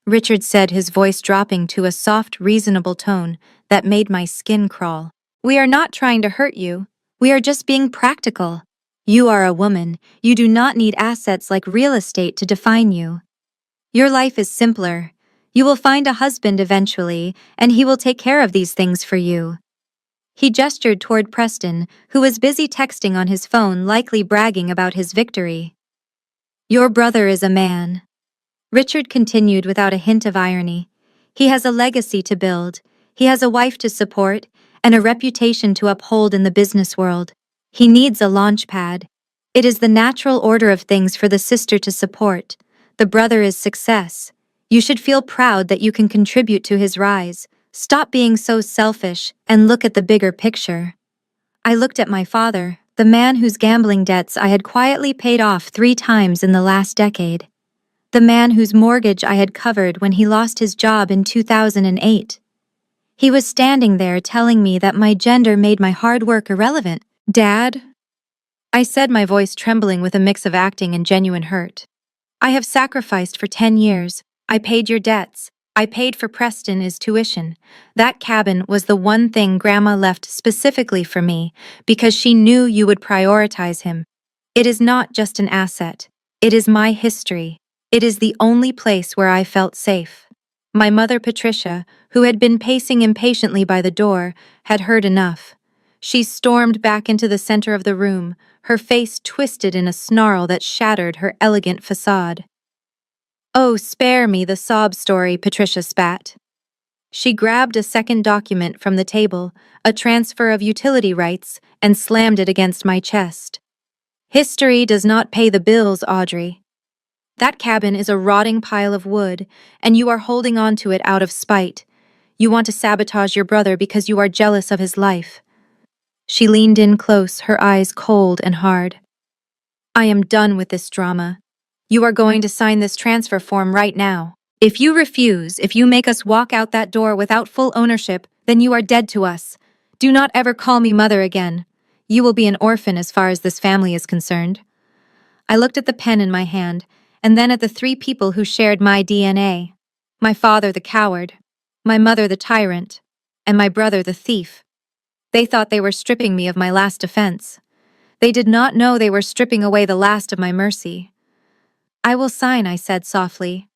Speaker 1: Richard said, his voice dropping to a soft, reasonable tone that made my skin crawl. We are not trying to hurt you. We are just being practical. You are a woman. You do not need assets like real estate to define you. Your life is simpler. You will find a husband eventually, and he will take care of these things for you. He gestured toward Preston, who was busy texting on his phone, likely bragging about his victory. Your brother is a man. Richard continued without a hint of irony. He has a legacy to build. He has a wife to support, and a reputation to uphold in the business world. He needs a launch pad. It is the natural order of things for the sister to support. The brother is success. You should feel proud that you can contribute to his rise. Stop being so selfish and look at the bigger picture. I looked at my father, the man whose gambling debts I had quietly paid off 3 times in the last decade. The man whose mortgage I had covered when he lost his job in 2008. He was standing there telling me that my gender made my hard work irrelevant. Dad? I said, my voice trembling with a mix of acting and genuine hurt. I have sacrificed for 10 years. I paid your debts. I paid for Preston's tuition. That cabin was the one thing Grandma left specifically for me because she knew you would prioritize him. It is not just an asset. It is my history. It is the only place where I felt safe. My mother Patricia, who had been pacing impatiently by the door, had heard enough. She stormed back into the center of the room, her face twisted in a snarl that shattered her elegant facade. Oh, spare me the sob story, Patricia spat. She grabbed a second document from the table, a transfer of utility rights, and slammed it against my chest. History does not pay the bills, Audrey. That cabin is a rotting pile of wood, and you are holding on to it out of spite. You want to sabotage your brother because you are jealous of his life. She leaned in close, her eyes cold and hard. I am done with this drama. You are going to sign this transfer form right now. If you refuse, if you make us walk out that door without full ownership, then you are dead to us. Do not ever call me mother again. You will be an orphan as far as this family is concerned. I looked at the pen in my hand, and then at the 3 people who shared my DNA. My father the coward, my mother the tyrant, and my brother the thief. They thought they were stripping me of my last defense. They did not know they were stripping away the last of my mercy. I will sign, I said softly.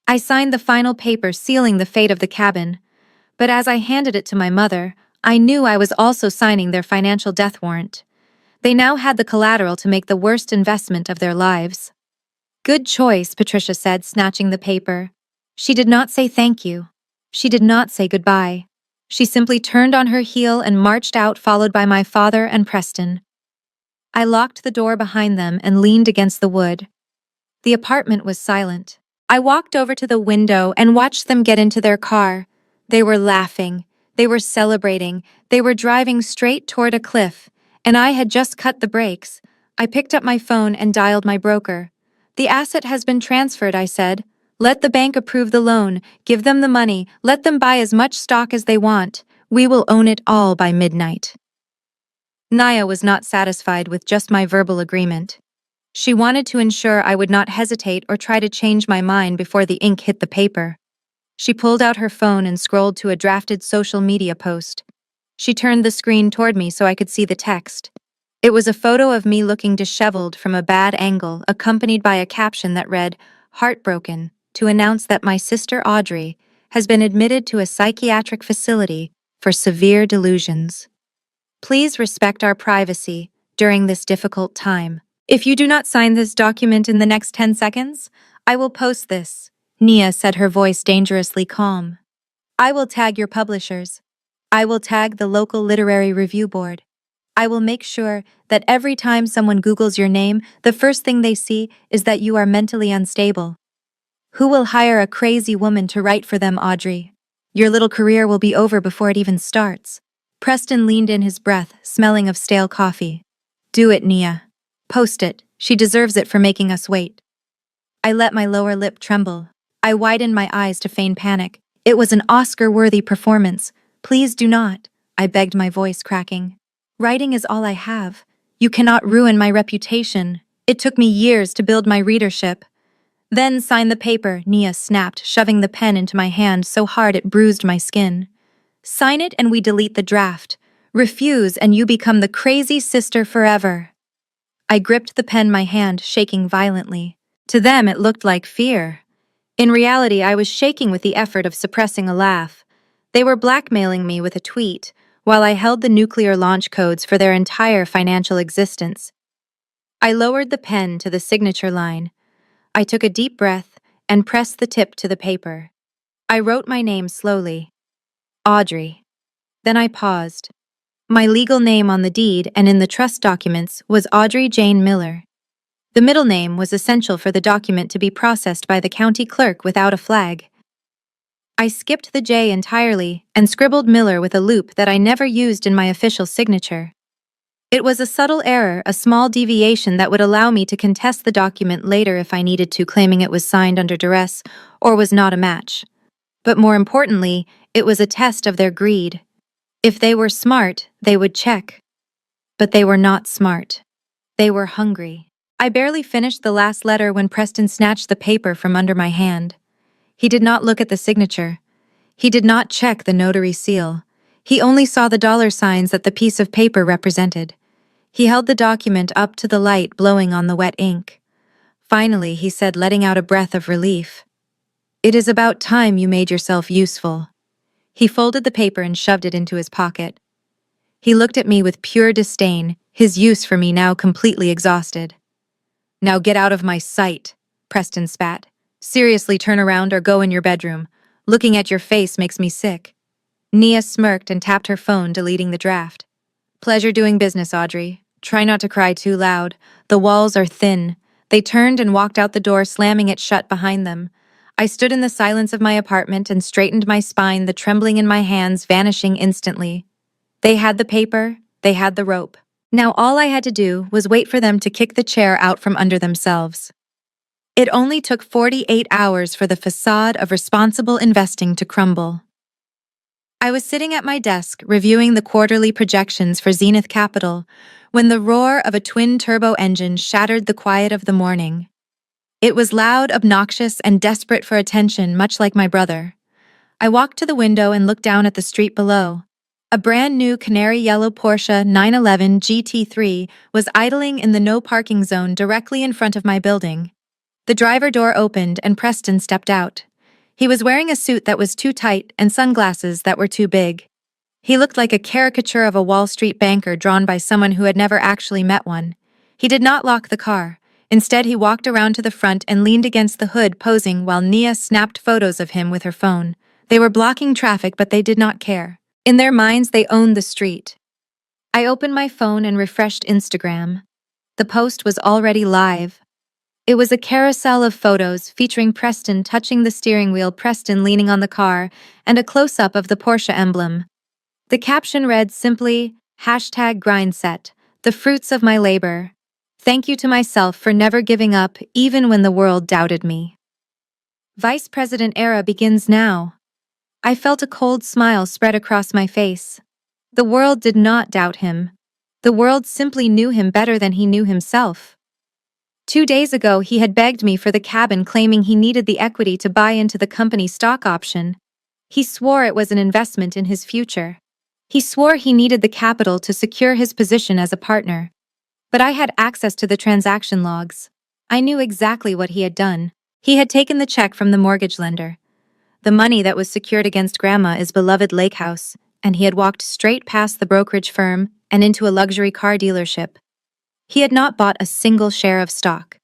Speaker 1: I signed the final paper sealing the fate of the cabin. But as I handed it to my mother, I knew I was also signing their financial death warrant. They now had the collateral to make the worst investment of their lives. Good choice, Patricia said, snatching the paper. She did not say thank you. She did not say goodbye. She simply turned on her heel and marched out, followed by my father and Preston. I locked the door behind them and leaned against the wood. The apartment was silent. I walked over to the window and watched them get into their car. They were laughing. They were celebrating. They were driving straight toward a cliff, and I had just cut the brakes. I picked up my phone and dialed my broker. The asset has been transferred, I said. Let the bank approve the loan. Give them the money. Let them buy as much stock as they want. We will own it all by midnight. Naya was not satisfied with just my verbal agreement. She wanted to ensure I would not hesitate or try to change my mind before the ink hit the paper. She pulled out her phone and scrolled to a drafted social media post. She turned the screen toward me so I could see the text. It was a photo of me looking disheveled from a bad angle, accompanied by a caption that read, "Heartbroken, to announce that my sister Audrey has been admitted to a psychiatric facility for severe delusions. Please respect our privacy during this difficult time. If you do not sign this document in the next 10 seconds, I will post this." Nia said, her voice dangerously calm. "I will tag your publishers. I will tag the local literary review board. I will make sure that every time someone Googles your name, the first thing they see is that you are mentally unstable. Who will hire a crazy woman to write for them, Audrey? Your little career will be over before it even starts." Preston leaned in, his breath smelling of stale coffee. "Do it, Nia. Post it. She deserves it for making us wait." I let my lower lip tremble. I widened my eyes to feign panic. It was an Oscar-worthy performance. "Please do not," I begged, my voice cracking. "Writing is all I have. You cannot ruin my reputation. It took me years to build my readership." "Then sign the paper," Nia snapped, shoving the pen into my hand so hard it bruised my skin. "Sign it and we delete the draft. Refuse and you become the crazy sister forever." I gripped the pen, my hand shaking violently. To them, it looked like fear. In reality, I was shaking with the effort of suppressing a laugh. They were blackmailing me with a tweet, while I held the nuclear launch codes for their entire financial existence. I lowered the pen to the signature line. I took a deep breath and pressed the tip to the paper. I wrote my name slowly. Audrey. Then I paused. My legal name on the deed and in the trust documents was Audrey Jane Miller. The middle name was essential for the document to be processed by the county clerk without a flag. I skipped the J entirely and scribbled Miller with a loop that I never used in my official signature. It was a subtle error, a small deviation that would allow me to contest the document later if I needed to, claiming it was signed under duress or was not a match. But more importantly, it was a test of their greed. If they were smart, they would check. But they were not smart. They were hungry. I barely finished the last letter when Preston snatched the paper from under my hand. He did not look at the signature. He did not check the notary seal. He only saw the dollar signs that the piece of paper represented. He held the document up to the light, blowing on the wet ink. Finally, he said, letting out a breath of relief, "It is about time you made yourself useful." He folded the paper and shoved it into his pocket. He looked at me with pure disdain, his use for me now completely exhausted. "Now get out of my sight," Preston spat. "Seriously, turn around or go in your bedroom. Looking at your face makes me sick." Nia smirked and tapped her phone, deleting the draft. "Pleasure doing business, Audrey. Try not to cry too loud. The walls are thin." They turned and walked out the door, slamming it shut behind them. I stood in the silence of my apartment and straightened my spine, the trembling in my hands vanishing instantly. They had the paper, they had the rope. Now all I had to do was wait for them to kick the chair out from under themselves. It only took 48 hours for the facade of responsible investing to crumble. I was sitting at my desk reviewing the quarterly projections for Zenith Capital when the roar of a twin-turbo engine shattered the quiet of the morning. It was loud, obnoxious, and desperate for attention, much like my brother. I walked to the window and looked down at the street below. A brand-new canary yellow Porsche 911 GT3 was idling in the no-parking zone directly in front of my building. The driver door opened and Preston stepped out. He was wearing a suit that was too tight and sunglasses that were too big. He looked like a caricature of a Wall Street banker drawn by someone who had never actually met one. He did not lock the car. Instead, he walked around to the front and leaned against the hood, posing while Nia snapped photos of him with her phone. They were blocking traffic, but they did not care. In their minds, they owned the street. I opened my phone and refreshed Instagram. The post was already live. It was a carousel of photos featuring Preston touching the steering wheel, Preston leaning on the car, and a close-up of the Porsche emblem. The caption read simply, #grindset, the fruits of my labor. Thank you to myself for never giving up even when the world doubted me. Vice President era begins now. I felt a cold smile spread across my face. The world did not doubt him. The world simply knew him better than he knew himself. 2 days ago, he had begged me for the cabin, claiming he needed the equity to buy into the company stock option. He swore it was an investment in his future. He swore he needed the capital to secure his position as a partner. But I had access to the transaction logs. I knew exactly what he had done. He had taken the check from the mortgage lender, the money that was secured against Grandma's beloved lake house, and he had walked straight past the brokerage firm and into a luxury car dealership. He had not bought a single share of stock.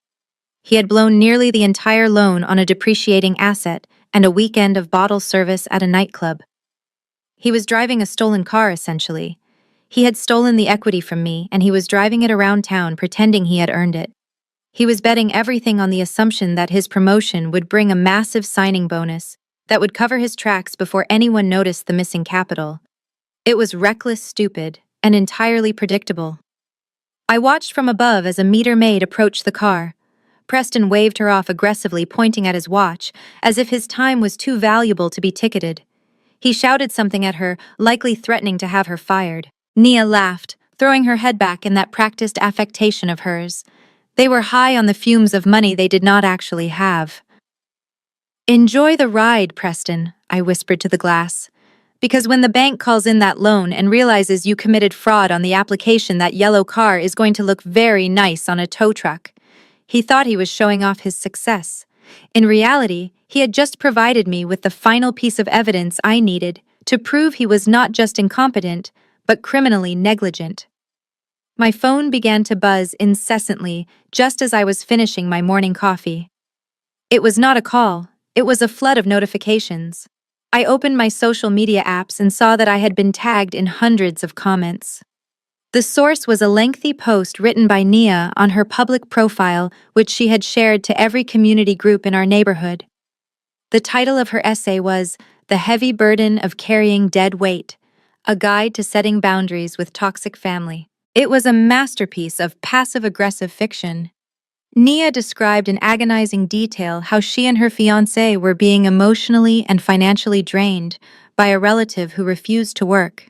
Speaker 1: He had blown nearly the entire loan on a depreciating asset and a weekend of bottle service at a nightclub. He was driving a stolen car, essentially. He had stolen the equity from me, and he was driving it around town pretending he had earned it. He was betting everything on the assumption that his promotion would bring a massive signing bonus that would cover his tracks before anyone noticed the missing capital. It was reckless, stupid, and entirely predictable. I watched from above as a meter maid approached the car. Preston waved her off aggressively, pointing at his watch, as if his time was too valuable to be ticketed. He shouted something at her, likely threatening to have her fired. Nia laughed, throwing her head back in that practiced affectation of hers. They were high on the fumes of money they did not actually have. "Enjoy the ride, Preston," I whispered to the glass. "Because when the bank calls in that loan and realizes you committed fraud on the application, that yellow car is going to look very nice on a tow truck." He thought he was showing off his success. In reality, he had just provided me with the final piece of evidence I needed to prove he was not just incompetent, but criminally negligent. My phone began to buzz incessantly just as I was finishing my morning coffee. It was not a call, it was a flood of notifications. I opened my social media apps and saw that I had been tagged in hundreds of comments. The source was a lengthy post written by Nia on her public profile, which she had shared to every community group in our neighborhood. The title of her essay was "The Heavy Burden of Carrying Dead Weight: A Guide to Setting Boundaries with Toxic Family." It was a masterpiece of passive-aggressive fiction. Nia described in agonizing detail how she and her fiancé were being emotionally and financially drained by a relative who refused to work.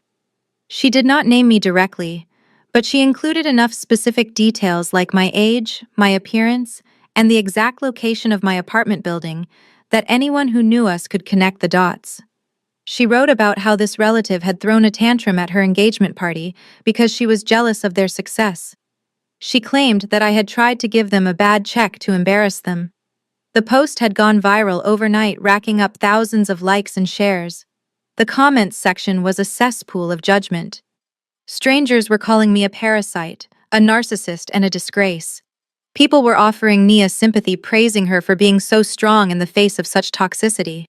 Speaker 1: She did not name me directly, but she included enough specific details like my age, my appearance, and the exact location of my apartment building that anyone who knew us could connect the dots. She wrote about how this relative had thrown a tantrum at her engagement party because she was jealous of their success. She claimed that I had tried to give them a bad check to embarrass them. The post had gone viral overnight, racking up thousands of likes and shares. The comments section was a cesspool of judgment. Strangers were calling me a parasite, a narcissist, and a disgrace. People were offering Nia sympathy, praising her for being so strong in the face of such toxicity.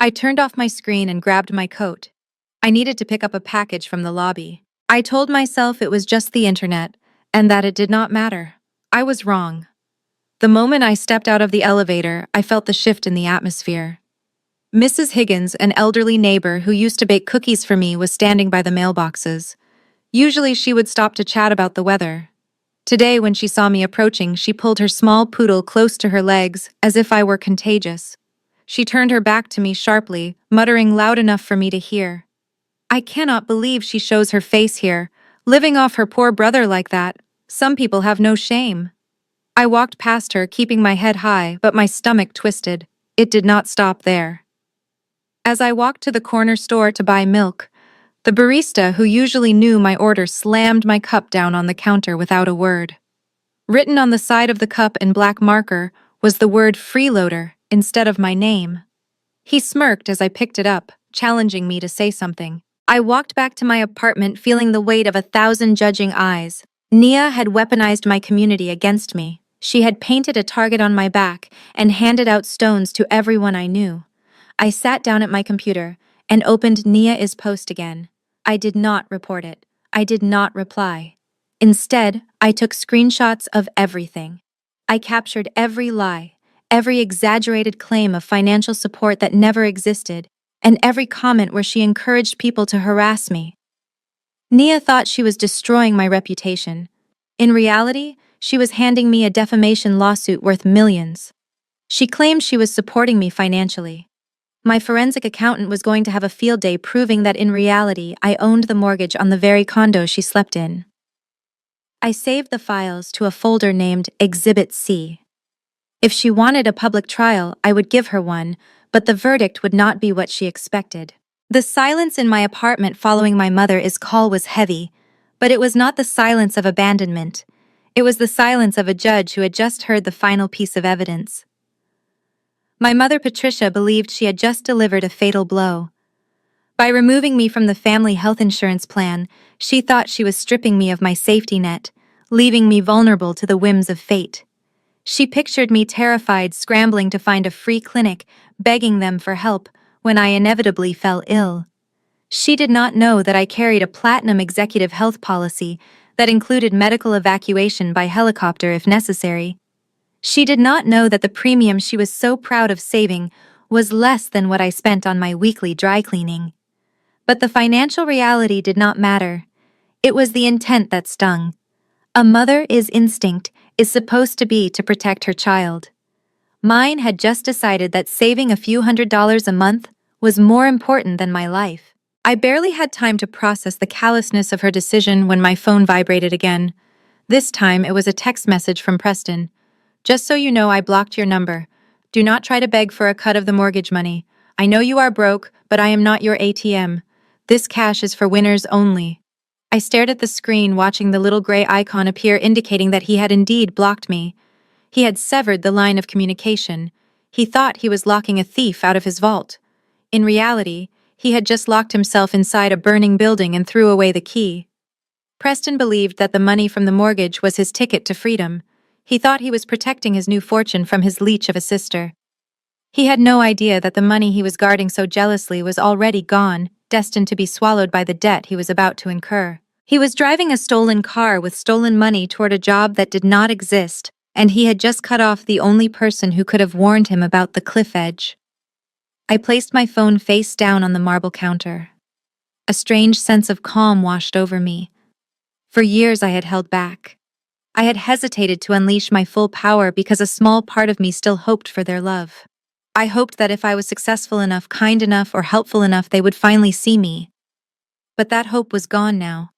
Speaker 1: I turned off my screen and grabbed my coat. I needed to pick up a package from the lobby. I told myself it was just the internet, and that it did not matter. I was wrong. The moment I stepped out of the elevator, I felt the shift in the atmosphere. Mrs. Higgins, an elderly neighbor who used to bake cookies for me, was standing by the mailboxes. Usually she would stop to chat about the weather. Today, when she saw me approaching, she pulled her small poodle close to her legs, as if I were contagious. She turned her back to me sharply, muttering loud enough for me to hear. "I cannot believe she shows her face here, living off her poor brother like that. Some people have no shame." I walked past her, keeping my head high, but my stomach twisted. It did not stop there. As I walked to the corner store to buy milk, the barista, who usually knew my order, slammed my cup down on the counter without a word. Written on the side of the cup in black marker was the word "freeloader" instead of my name. He smirked as I picked it up, challenging me to say something. I walked back to my apartment feeling the weight of 1,000 judging eyes. Nia had weaponized my community against me. She had painted a target on my back and handed out stones to everyone I knew. I sat down at my computer and opened Nia's post again. I did not report it. I did not reply. Instead, I took screenshots of everything. I captured every lie, every exaggerated claim of financial support that never existed, and every comment where she encouraged people to harass me. Nia thought she was destroying my reputation. In reality, she was handing me a defamation lawsuit worth millions. She claimed she was supporting me financially. My forensic accountant was going to have a field day proving that in reality I owned the mortgage on the very condo she slept in. I saved the files to a folder named Exhibit C. If she wanted a public trial, I would give her one, but the verdict would not be what she expected. The silence in my apartment following my mother's call was heavy, but it was not the silence of abandonment. It was the silence of a judge who had just heard the final piece of evidence. My mother, Patricia, believed she had just delivered a fatal blow. By removing me from the family health insurance plan, she thought she was stripping me of my safety net, leaving me vulnerable to the whims of fate. She pictured me terrified, scrambling to find a free clinic, begging them for help when I inevitably fell ill. She did not know that I carried a platinum executive health policy that included medical evacuation by helicopter if necessary. She did not know that the premium she was so proud of saving was less than what I spent on my weekly dry cleaning. But the financial reality did not matter. It was the intent that stung. A mother's instinct is supposed to be to protect her child. Mine had just decided that saving a few $100s a month was more important than my life. I barely had time to process the callousness of her decision when my phone vibrated again. This time it was a text message from Preston. Just so you know, I blocked your number. Do not try to beg for a cut of the mortgage money. I know you are broke, but I am not your ATM. This cash is for winners only. I stared at the screen, watching the little gray icon appear, indicating that he had indeed blocked me. He had severed the line of communication. He thought he was locking a thief out of his vault. In reality, he had just locked himself inside a burning building and threw away the key. Preston believed that the money from the mortgage was his ticket to freedom. He thought he was protecting his new fortune from his leech of a sister. He had no idea that the money he was guarding so jealously was already gone, destined to be swallowed by the debt he was about to incur. He was driving a stolen car with stolen money toward a job that did not exist, and he had just cut off the only person who could have warned him about the cliff edge. I placed my phone face down on the marble counter. A strange sense of calm washed over me. For years I had held back. I had hesitated to unleash my full power because a small part of me still hoped for their love. I hoped that if I was successful enough, kind enough, or helpful enough, they would finally see me. But that hope was gone now.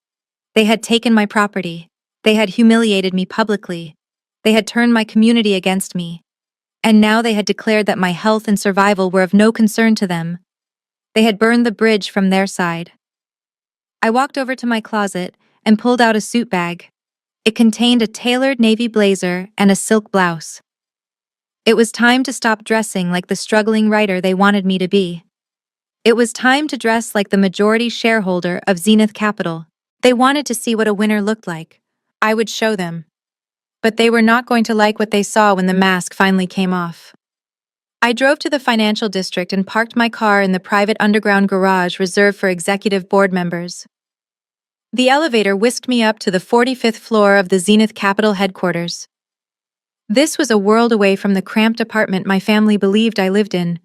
Speaker 1: They had taken my property. They had humiliated me publicly. They had turned my community against me. And now they had declared that my health and survival were of no concern to them. They had burned the bridge from their side. I walked over to my closet and pulled out a suit bag. It contained a tailored navy blazer and a silk blouse. It was time to stop dressing like the struggling writer they wanted me to be. It was time to dress like the majority shareholder of Zenith Capital. They wanted to see what a winner looked like. I would show them. But they were not going to like what they saw when the mask finally came off. I drove to the financial district and parked my car in the private underground garage reserved for executive board members. The elevator whisked me up to the 45th floor of the Zenith Capital headquarters. This was a world away from the cramped apartment my family believed I lived in.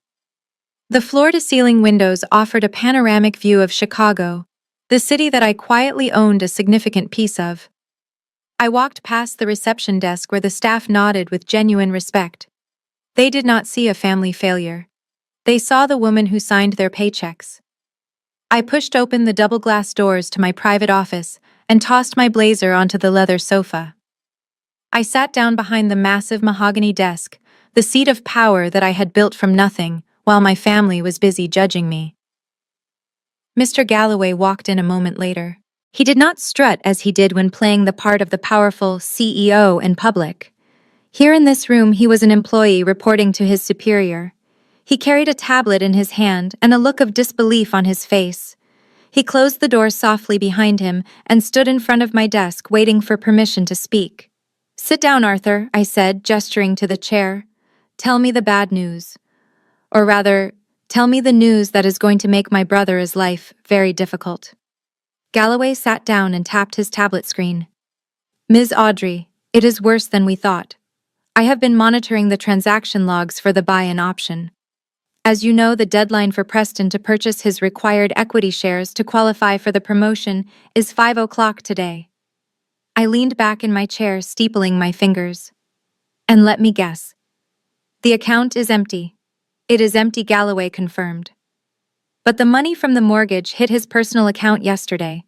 Speaker 1: The floor-to-ceiling windows offered a panoramic view of Chicago, the city that I quietly owned a significant piece of. I walked past the reception desk where the staff nodded with genuine respect. They did not see a family failure. They saw the woman who signed their paychecks. I pushed open the double-glass doors to my private office and tossed my blazer onto the leather sofa. I sat down behind the massive mahogany desk, the seat of power that I had built from nothing, while my family was busy judging me. Mr. Galloway walked in a moment later. He did not strut as he did when playing the part of the powerful CEO in public. Here in this room, he was an employee reporting to his superior. He carried a tablet in his hand and a look of disbelief on his face. He closed the door softly behind him and stood in front of my desk waiting for permission to speak. "Sit down, Arthur," I said, gesturing to the chair. "Tell me the bad news. Or rather, tell me the news that is going to make my brother's life very difficult." Galloway sat down and tapped his tablet screen. "Ms. Audrey, it is worse than we thought. I have been monitoring the transaction logs for the buy-in option. As you know, the deadline for Preston to purchase his required equity shares to qualify for the promotion is 5 o'clock today." I leaned back in my chair, steepling my fingers. "And let me guess. The account is empty." "It is empty," Galloway confirmed. "But the money from the mortgage hit his personal account yesterday.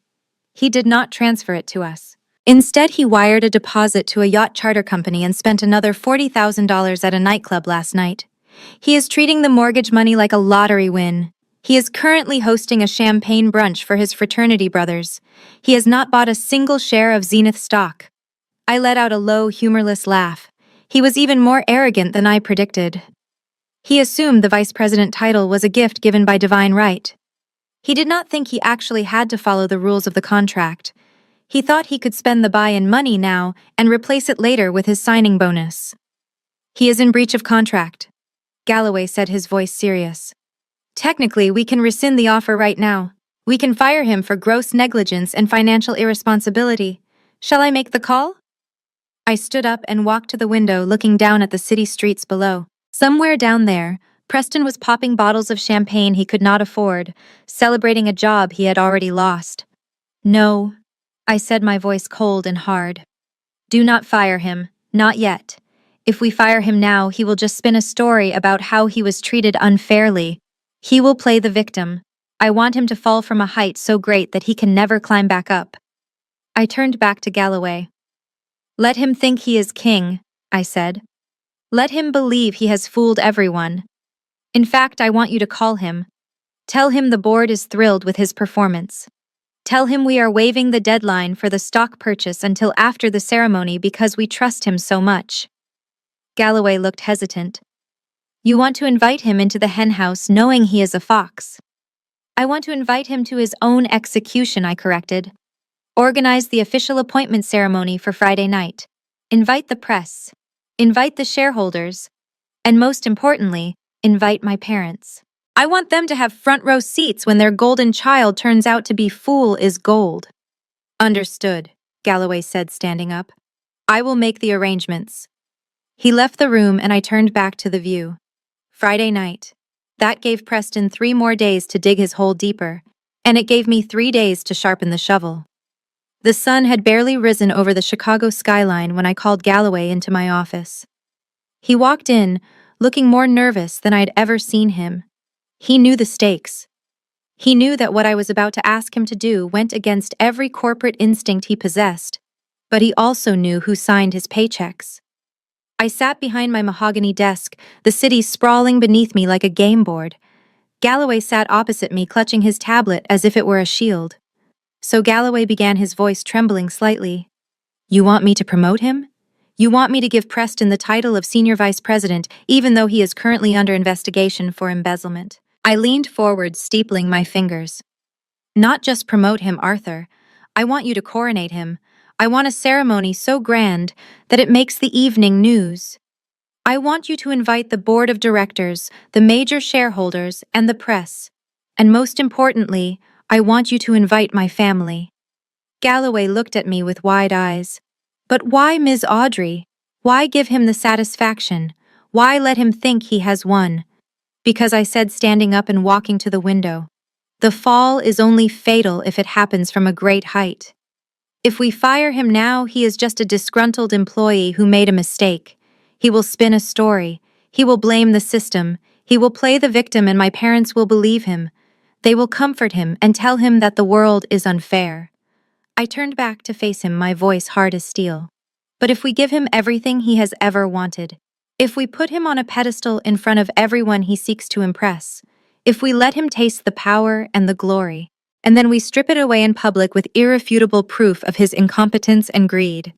Speaker 1: He did not transfer it to us. Instead, he wired a deposit to a yacht charter company and spent another $40,000 at a nightclub last night. He is treating the mortgage money like a lottery win. He is currently hosting a champagne brunch for his fraternity brothers. He has not bought a single share of Zenith stock." I let out a low, humorless laugh. He was even more arrogant than I predicted. He assumed the vice president title was a gift given by divine right. He did not think he actually had to follow the rules of the contract. He thought he could spend the buy-in money now and replace it later with his signing bonus. "He is in breach of contract," Galloway said, his voice serious. "Technically, we can rescind the offer right now. We can fire him for gross negligence and financial irresponsibility. Shall I make the call?" I stood up and walked to the window, looking down at the city streets below. Somewhere down there, Preston was popping bottles of champagne he could not afford, celebrating a job he had already lost. "No," I said, my voice cold and hard. "Do not fire him, not yet. If we fire him now, he will just spin a story about how he was treated unfairly. He will play the victim. I want him to fall from a height so great that he can never climb back up." I turned back to Galloway. "Let him think he is king," I said. "Let him believe he has fooled everyone. In fact, I want you to call him. Tell him the board is thrilled with his performance. Tell him we are waiving the deadline for the stock purchase until after the ceremony because we trust him so much." Galloway looked hesitant. "You want to invite him into the henhouse knowing he is a fox." "I want to invite him to his own execution," I corrected. "Organize the official appointment ceremony for Friday night. Invite the press. Invite the shareholders. And most importantly, invite my parents. I want them to have front row seats when their golden child turns out to be fool is gold." "Understood," Galloway said, standing up. "I will make the arrangements." He left the room and I turned back to the view. Friday night. That gave Preston 3 more days to dig his hole deeper, and it gave me 3 days to sharpen the shovel. The sun had barely risen over the Chicago skyline when I called Galloway into my office. He walked in, looking more nervous than I'd ever seen him. He knew the stakes. He knew that what I was about to ask him to do went against every corporate instinct he possessed, but he also knew who signed his paychecks. I sat behind my mahogany desk, the city sprawling beneath me like a game board. Galloway sat opposite me, clutching his tablet as if it were a shield. So Galloway began, his voice trembling slightly. "You want me to promote him? You want me to give Preston the title of senior vice president, even though he is currently under investigation for embezzlement?" I leaned forward, steepling my fingers. "Not just promote him, Arthur. I want you to coronate him. I want a ceremony so grand that it makes the evening news. I want you to invite the board of directors, the major shareholders, and the press. And most importantly, I want you to invite my family." Galloway looked at me with wide eyes. "But why, Ms. Audrey? Why give him the satisfaction? Why let him think he has won?" "Because," I said, standing up and walking to the window, "the fall is only fatal if it happens from a great height. If we fire him now, he is just a disgruntled employee who made a mistake. He will spin a story. He will blame the system. He will play the victim, and my parents will believe him. They will comfort him and tell him that the world is unfair." I turned back to face him, my voice hard as steel. "But if we give him everything he has ever wanted, if we put him on a pedestal in front of everyone he seeks to impress, if we let him taste the power and the glory, and then we strip it away in public with irrefutable proof of his incompetence and greed,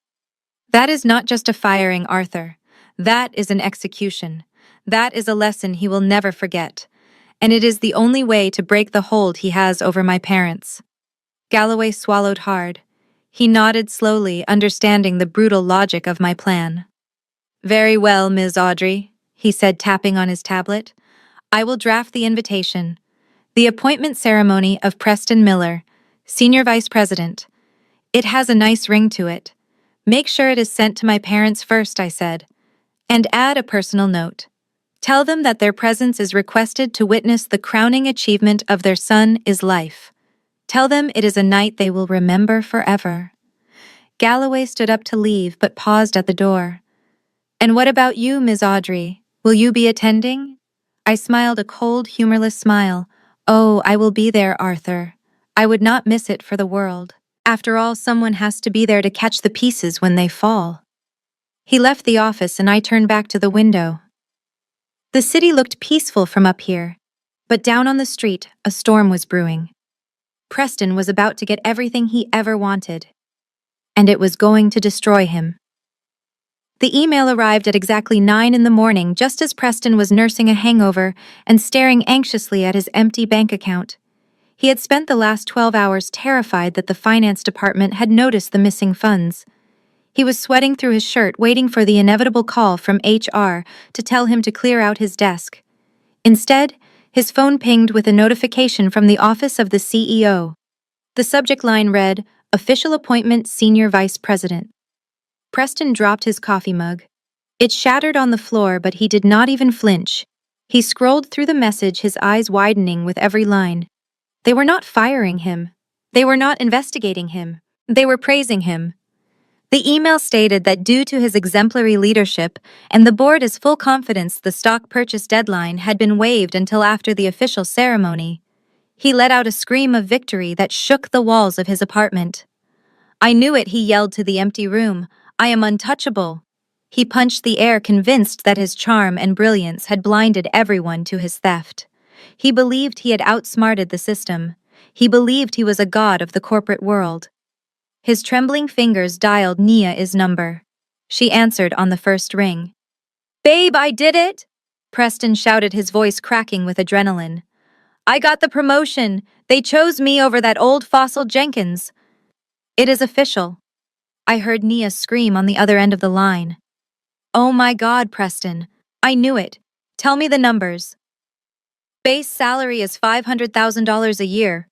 Speaker 1: that is not just a firing, Arthur. That is an execution. That is a lesson he will never forget, and it is the only way to break the hold he has over my parents. Galloway swallowed hard. He nodded slowly, understanding the brutal logic of my plan. Very well, Ms. Audrey, he said, tapping on his tablet. I will draft the invitation. The appointment ceremony of Preston Miller, Senior Vice President. It has a nice ring to it. Make sure it is sent to my parents first, I said. And add a personal note. Tell them that their presence is requested to witness the crowning achievement of their son is life. Tell them it is a night they will remember forever. Galloway stood up to leave, but paused at the door. And what about you, Ms. Audrey? Will you be attending? I smiled a cold, humorless smile. Oh, I will be there, Arthur. I would not miss it for the world. After all, someone has to be there to catch the pieces when they fall. He left the office and I turned back to the window. The city looked peaceful from up here, but down on the street, a storm was brewing. Preston was about to get everything he ever wanted, and it was going to destroy him. The email arrived at exactly 9 in the morning, just as Preston was nursing a hangover and staring anxiously at his empty bank account. He had spent the last 12 hours terrified that the finance department had noticed the missing funds. He was sweating through his shirt, waiting for the inevitable call from HR to tell him to clear out his desk. Instead, his phone pinged with a notification from the office of the CEO. The subject line read, Official Appointment Senior Vice President. Preston dropped his coffee mug. It shattered on the floor, but he did not even flinch. He scrolled through the message, his eyes widening with every line. They were not firing him. They were not investigating him. They were praising him. The email stated that due to his exemplary leadership and the board's full confidence, the stock purchase deadline had been waived until after the official ceremony. He let out a scream of victory that shook the walls of his apartment. I knew it, he yelled to the empty room. I am untouchable. He punched the air, convinced that his charm and brilliance had blinded everyone to his theft. He believed he had outsmarted the system. He believed he was a god of the corporate world. His trembling fingers dialed Nia's number. She answered on the first ring. Babe, I did it! Preston shouted, his voice cracking with adrenaline. I got the promotion. They chose me over that old fossil Jenkins. It is official. I heard Nia scream on the other end of the line. Oh my God, Preston. I knew it. Tell me the numbers. Base salary is $500,000 a year.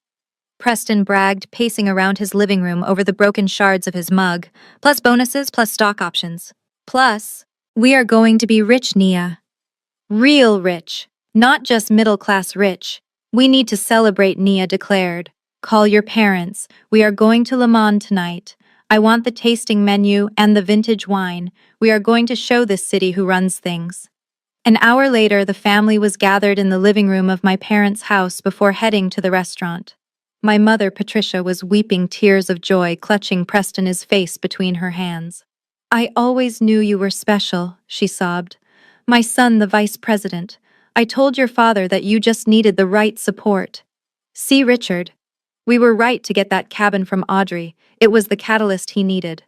Speaker 1: Preston bragged, pacing around his living room over the broken shards of his mug, plus bonuses, plus stock options. Plus, we are going to be rich, Nia. Real rich, not just middle-class rich. We need to celebrate, Nia declared. Call your parents. We are going to Le Mans tonight. I want the tasting menu and the vintage wine. We are going to show this city who runs things. An hour later, the family was gathered in the living room of my parents' house before heading to the restaurant. My mother, Patricia, was weeping tears of joy, clutching Preston's face between her hands. I always knew you were special, she sobbed. My son, the vice president. I told your father that you just needed the right support. See, Richard. We were right to get that cabin from Audrey. It was the catalyst he needed.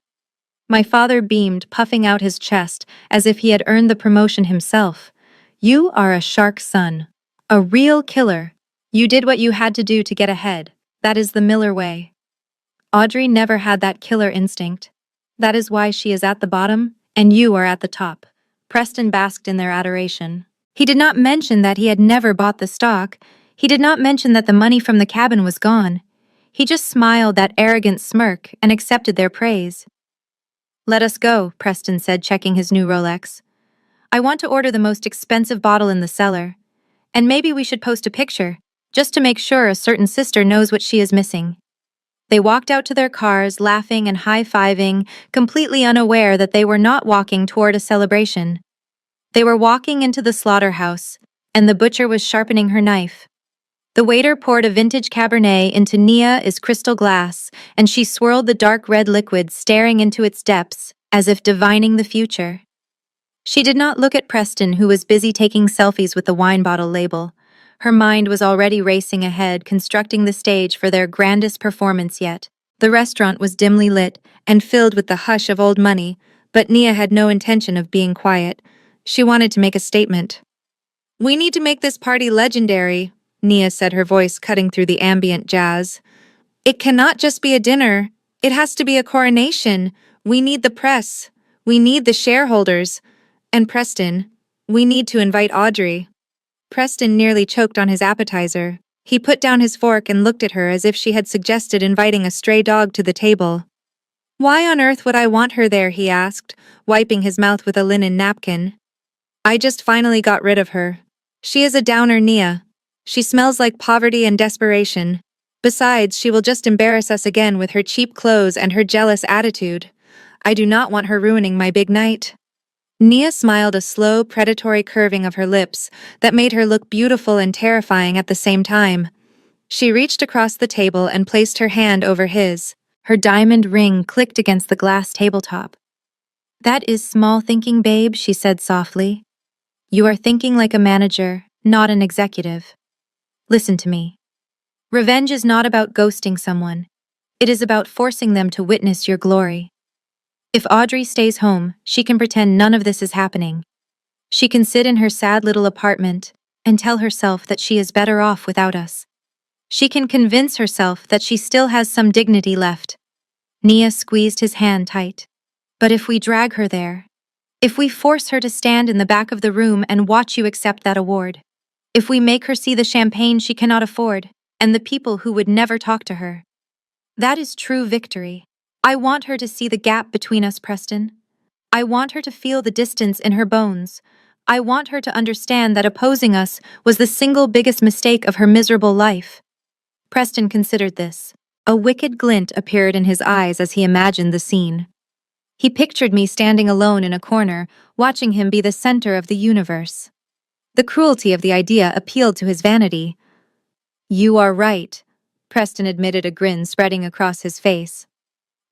Speaker 1: My father beamed, puffing out his chest, as if he had earned the promotion himself. You are a shark son. A real killer. You did what you had to do to get ahead. That is the Miller way. Audrey never had that killer instinct. That is why she is at the bottom, and you are at the top. Preston basked in their adoration. He did not mention that he had never bought the stock. He did not mention that the money from the cabin was gone. He just smiled that arrogant smirk and accepted their praise. Let us go, Preston said, checking his new Rolex. I want to order the most expensive bottle in the cellar. And maybe we should post a picture, just to make sure a certain sister knows what she is missing. They walked out to their cars, laughing and high-fiving, completely unaware that they were not walking toward a celebration. They were walking into the slaughterhouse, and the butcher was sharpening her knife. The waiter poured a vintage Cabernet into Nia's crystal glass, and she swirled the dark red liquid, staring into its depths, as if divining the future. She did not look at Preston, who was busy taking selfies with the wine bottle label. Her mind was already racing ahead, constructing the stage for their grandest performance yet. The restaurant was dimly lit and filled with the hush of old money, but Nia had no intention of being quiet. She wanted to make a statement. "We need to make this party legendary," Nia said, her voice cutting through the ambient jazz. "It cannot just be a dinner. It has to be a coronation. We need the press. We need the shareholders. And Preston, we need to invite Audrey." Preston nearly choked on his appetizer. He put down his fork and looked at her as if she had suggested inviting a stray dog to the table. "Why on earth would I want her there?" he asked, wiping his mouth with a linen napkin. "I just finally got rid of her. She is a downer, Nia. She smells like poverty and desperation. Besides, she will just embarrass us again with her cheap clothes and her jealous attitude. I do not want her ruining my big night." Nia smiled, a slow, predatory curving of her lips that made her look beautiful and terrifying at the same time. She reached across the table and placed her hand over his. Her diamond ring clicked against the glass tabletop. "That is small thinking, babe," she said softly. "You are thinking like a manager, not an executive. Listen to me. Revenge is not about ghosting someone. It is about forcing them to witness your glory. If Audrey stays home, she can pretend none of this is happening. She can sit in her sad little apartment and tell herself that she is better off without us. She can convince herself that she still has some dignity left." Nia squeezed his hand tight. "But if we drag her there, if we force her to stand in the back of the room and watch you accept that award, if we make her see the champagne she cannot afford and the people who would never talk to her, that is true victory. I want her to see the gap between us, Preston. I want her to feel the distance in her bones. I want her to understand that opposing us was the single biggest mistake of her miserable life." Preston considered this. A wicked glint appeared in his eyes as he imagined the scene. He pictured me standing alone in a corner, watching him be the center of the universe. The cruelty of the idea appealed to his vanity. "You are right," Preston admitted, a grin spreading across his face.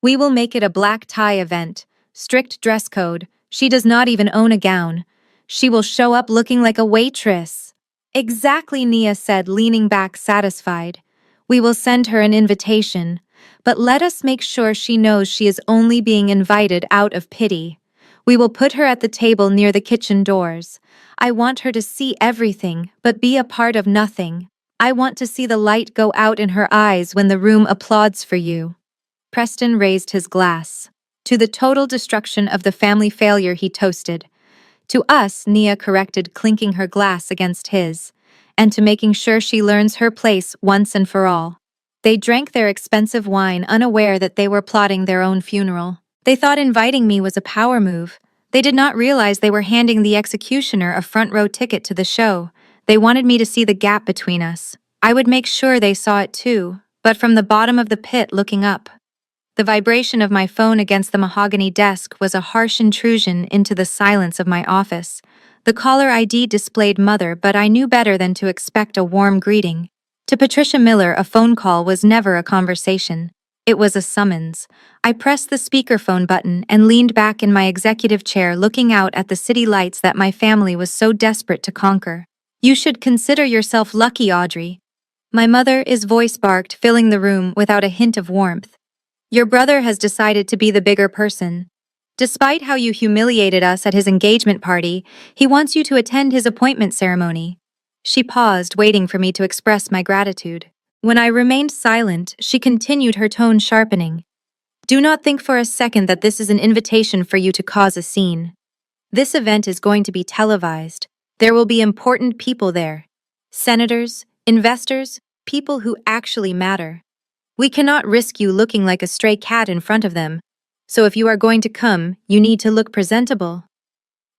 Speaker 1: "We will make it a black tie event, strict dress code. She does not even own a gown. She will show up looking like a waitress." "Exactly," Nia said, leaning back satisfied. "We will send her an invitation, but let us make sure she knows she is only being invited out of pity. We will put her at the table near the kitchen doors. I want her to see everything, but be a part of nothing. I want to see the light go out in her eyes when the room applauds for you." Preston raised his glass. "To the total destruction of the family failure," he toasted. "To us," Nia corrected, clinking her glass against his. "And to making sure she learns her place once and for all." They drank their expensive wine, unaware that they were plotting their own funeral. They thought inviting me was a power move. They did not realize they were handing the executioner a front-row ticket to the show. They wanted me to see the gap between us. I would make sure they saw it too, but from the bottom of the pit looking up. The vibration of my phone against the mahogany desk was a harsh intrusion into the silence of my office. The caller ID displayed Mother, but I knew better than to expect a warm greeting. To Patricia Miller, a phone call was never a conversation. It was a summons. I pressed the speakerphone button and leaned back in my executive chair, looking out at the city lights that my family was so desperate to conquer. "You should consider yourself lucky, Audrey." My mother's voice barked, filling the room without a hint of warmth. "Your brother has decided to be the bigger person. Despite how you humiliated us at his engagement party, he wants you to attend his appointment ceremony." She paused, waiting for me to express my gratitude. When I remained silent, she continued, her tone sharpening. "Do not think for a second that this is an invitation for you to cause a scene. This event is going to be televised. There will be important people there. Senators, investors, people who actually matter. We cannot risk you looking like a stray cat in front of them. So if you are going to come, you need to look presentable."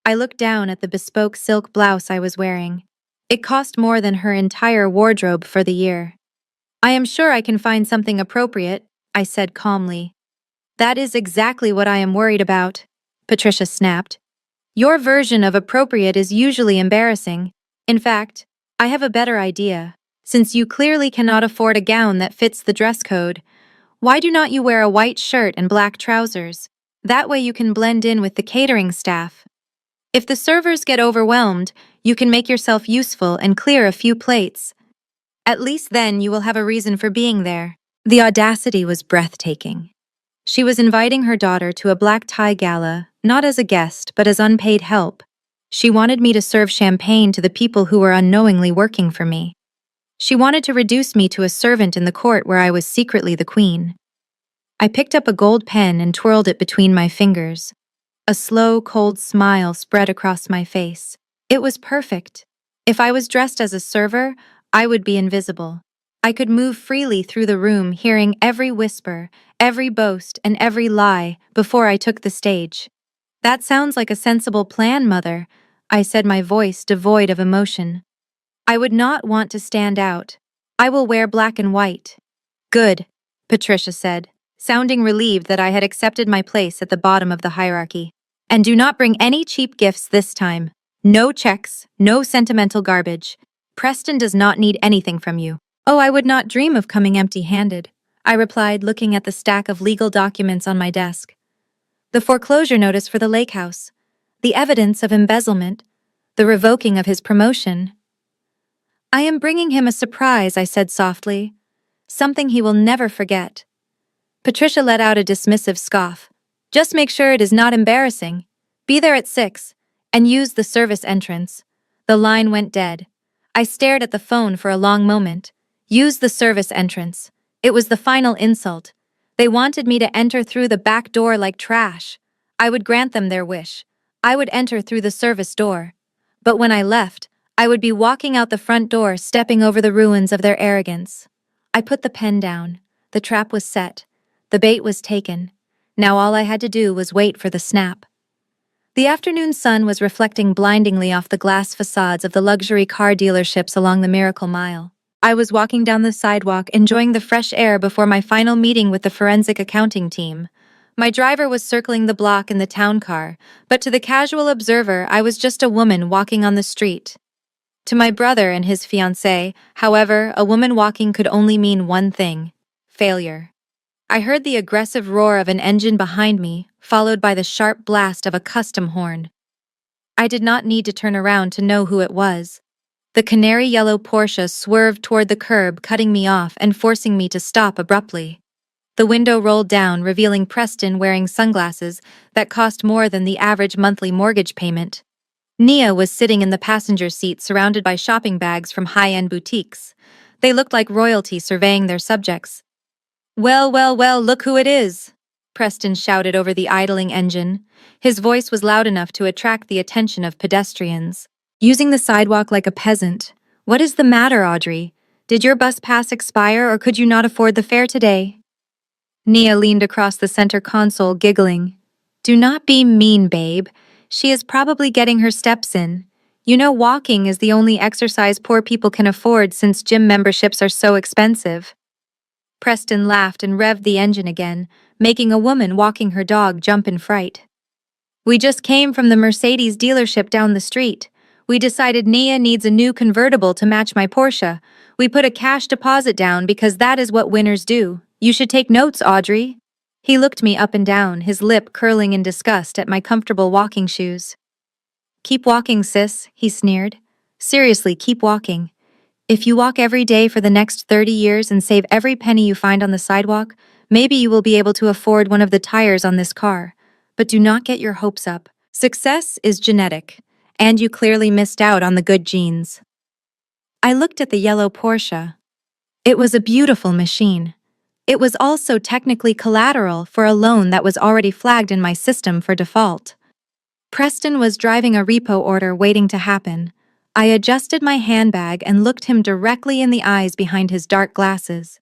Speaker 1: I looked down at the bespoke silk blouse I was wearing. It cost more than her entire wardrobe for the year. "I am sure I can find something appropriate," I said calmly. "That is exactly what I am worried about," Patricia snapped. "Your version of appropriate is usually embarrassing. In fact, I have a better idea. Since you clearly cannot afford a gown that fits the dress code, why do not you wear a white shirt and black trousers? That way you can blend in with the catering staff. If the servers get overwhelmed, you can make yourself useful and clear a few plates. At least then you will have a reason for being there." The audacity was breathtaking. She was inviting her daughter to a black tie gala, not as a guest but as unpaid help. She wanted me to serve champagne to the people who were unknowingly working for me. She wanted to reduce me to a servant in the court where I was secretly the queen. I picked up a gold pen and twirled it between my fingers. A slow, cold smile spread across my face. It was perfect. If I was dressed as a server, I would be invisible. I could move freely through the room, hearing every whisper, every boast, and every lie before I took the stage. That sounds like a sensible plan, Mother, I said, my voice devoid of emotion. I would not want to stand out. I will wear black and white. Good, Patricia said, sounding relieved that I had accepted my place at the bottom of the hierarchy. And do not bring any cheap gifts this time. No checks, no sentimental garbage. Preston does not need anything from you. Oh, I would not dream of coming empty-handed, I replied, looking at the stack of legal documents on my desk. The foreclosure notice for the lake house, the evidence of embezzlement, the revoking of his promotion. I am bringing him a surprise, I said softly. Something he will never forget. Patricia let out a dismissive scoff. Just make sure it is not embarrassing. Be there at 6, and use the service entrance. The line went dead. I stared at the phone for a long moment. Use the service entrance. It was the final insult. They wanted me to enter through the back door like trash. I would grant them their wish. I would enter through the service door. But when I left, I would be walking out the front door, stepping over the ruins of their arrogance. I put the pen down. The trap was set. The bait was taken. Now all I had to do was wait for the snap. The afternoon sun was reflecting blindingly off the glass facades of the luxury car dealerships along the Miracle Mile. I was walking down the sidewalk, enjoying the fresh air before my final meeting with the forensic accounting team. My driver was circling the block in the town car, but to the casual observer, I was just a woman walking on the street. To my brother and his fiancée, however, a woman walking could only mean one thing: failure. I heard the aggressive roar of an engine behind me, followed by the sharp blast of a custom horn. I did not need to turn around to know who it was. The canary-yellow Porsche swerved toward the curb, cutting me off and forcing me to stop abruptly. The window rolled down, revealing Preston wearing sunglasses that cost more than the average monthly mortgage payment. Nia was sitting in the passenger seat, surrounded by shopping bags from high-end boutiques. They looked like royalty surveying their subjects. "Well, well, well, look who it is!" Preston shouted over the idling engine. His voice was loud enough to attract the attention of pedestrians. Using the sidewalk like a peasant. What is the matter, Audrey? Did your bus pass expire, or could you not afford the fare today? Nia leaned across the center console, giggling. Do not be mean, babe. She is probably getting her steps in. You know, walking is the only exercise poor people can afford since gym memberships are so expensive. Preston laughed and revved the engine again, making a woman walking her dog jump in fright. We just came from the Mercedes dealership down the street. We decided Nia needs a new convertible to match my Porsche. We put a cash deposit down because that is what winners do. You should take notes, Audrey. He looked me up and down, his lip curling in disgust at my comfortable walking shoes. Keep walking, sis, he sneered. Seriously, keep walking. If you walk every day for the next 30 years and save every penny you find on the sidewalk, maybe you will be able to afford one of the tires on this car. But do not get your hopes up. Success is genetic, and you clearly missed out on the good genes. I looked at the yellow Porsche. It was a beautiful machine. It was also technically collateral for a loan that was already flagged in my system for default. Preston was driving a repo order waiting to happen. I adjusted my handbag and looked him directly in the eyes behind his dark glasses.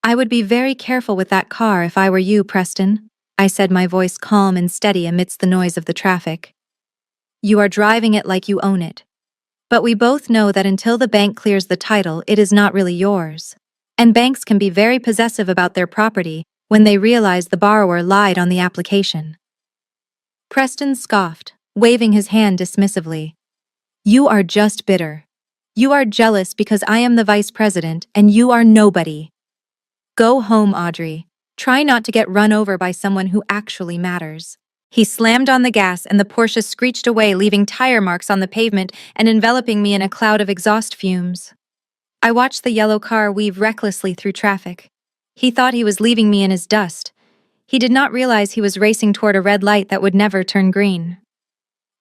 Speaker 1: I would be very careful with that car if I were you, Preston, I said, my voice calm and steady amidst the noise of the traffic. You are driving it like you own it. But we both know that until the bank clears the title, it is not really yours. And banks can be very possessive about their property when they realize the borrower lied on the application. Preston scoffed, waving his hand dismissively. You are just bitter. You are jealous because I am the vice president and you are nobody. Go home, Audrey. Try not to get run over by someone who actually matters. He slammed on the gas and the Porsche screeched away, leaving tire marks on the pavement and enveloping me in a cloud of exhaust fumes. I watched the yellow car weave recklessly through traffic. He thought he was leaving me in his dust. He did not realize he was racing toward a red light that would never turn green.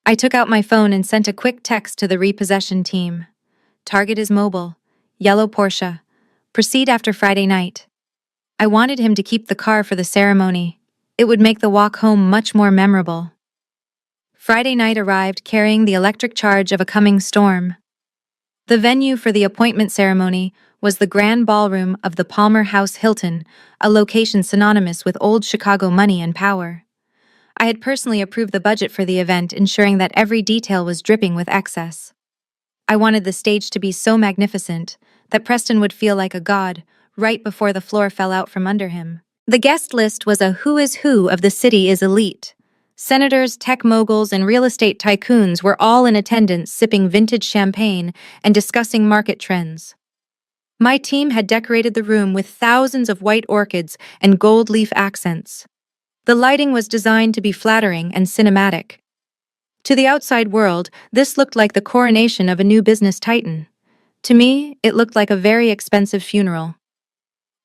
Speaker 1: I took out my phone and sent a quick text to the repossession team. Target is mobile. Yellow Porsche. Proceed after Friday night. I wanted him to keep the car for the ceremony. It would make the walk home much more memorable. Friday night arrived carrying the electric charge of a coming storm. The venue for the appointment ceremony was the Grand Ballroom of the Palmer House Hilton, a location synonymous with old Chicago money and power. I had personally approved the budget for the event, ensuring that every detail was dripping with excess. I wanted the stage to be so magnificent that Preston would feel like a god right before the floor fell out from under him. The guest list was a who is who of the city is elite. Senators, tech moguls, and real estate tycoons were all in attendance, sipping vintage champagne and discussing market trends. My team had decorated the room with thousands of white orchids and gold leaf accents. The lighting was designed to be flattering and cinematic. To the outside world, this looked like the coronation of a new business titan. To me, it looked like a very expensive funeral.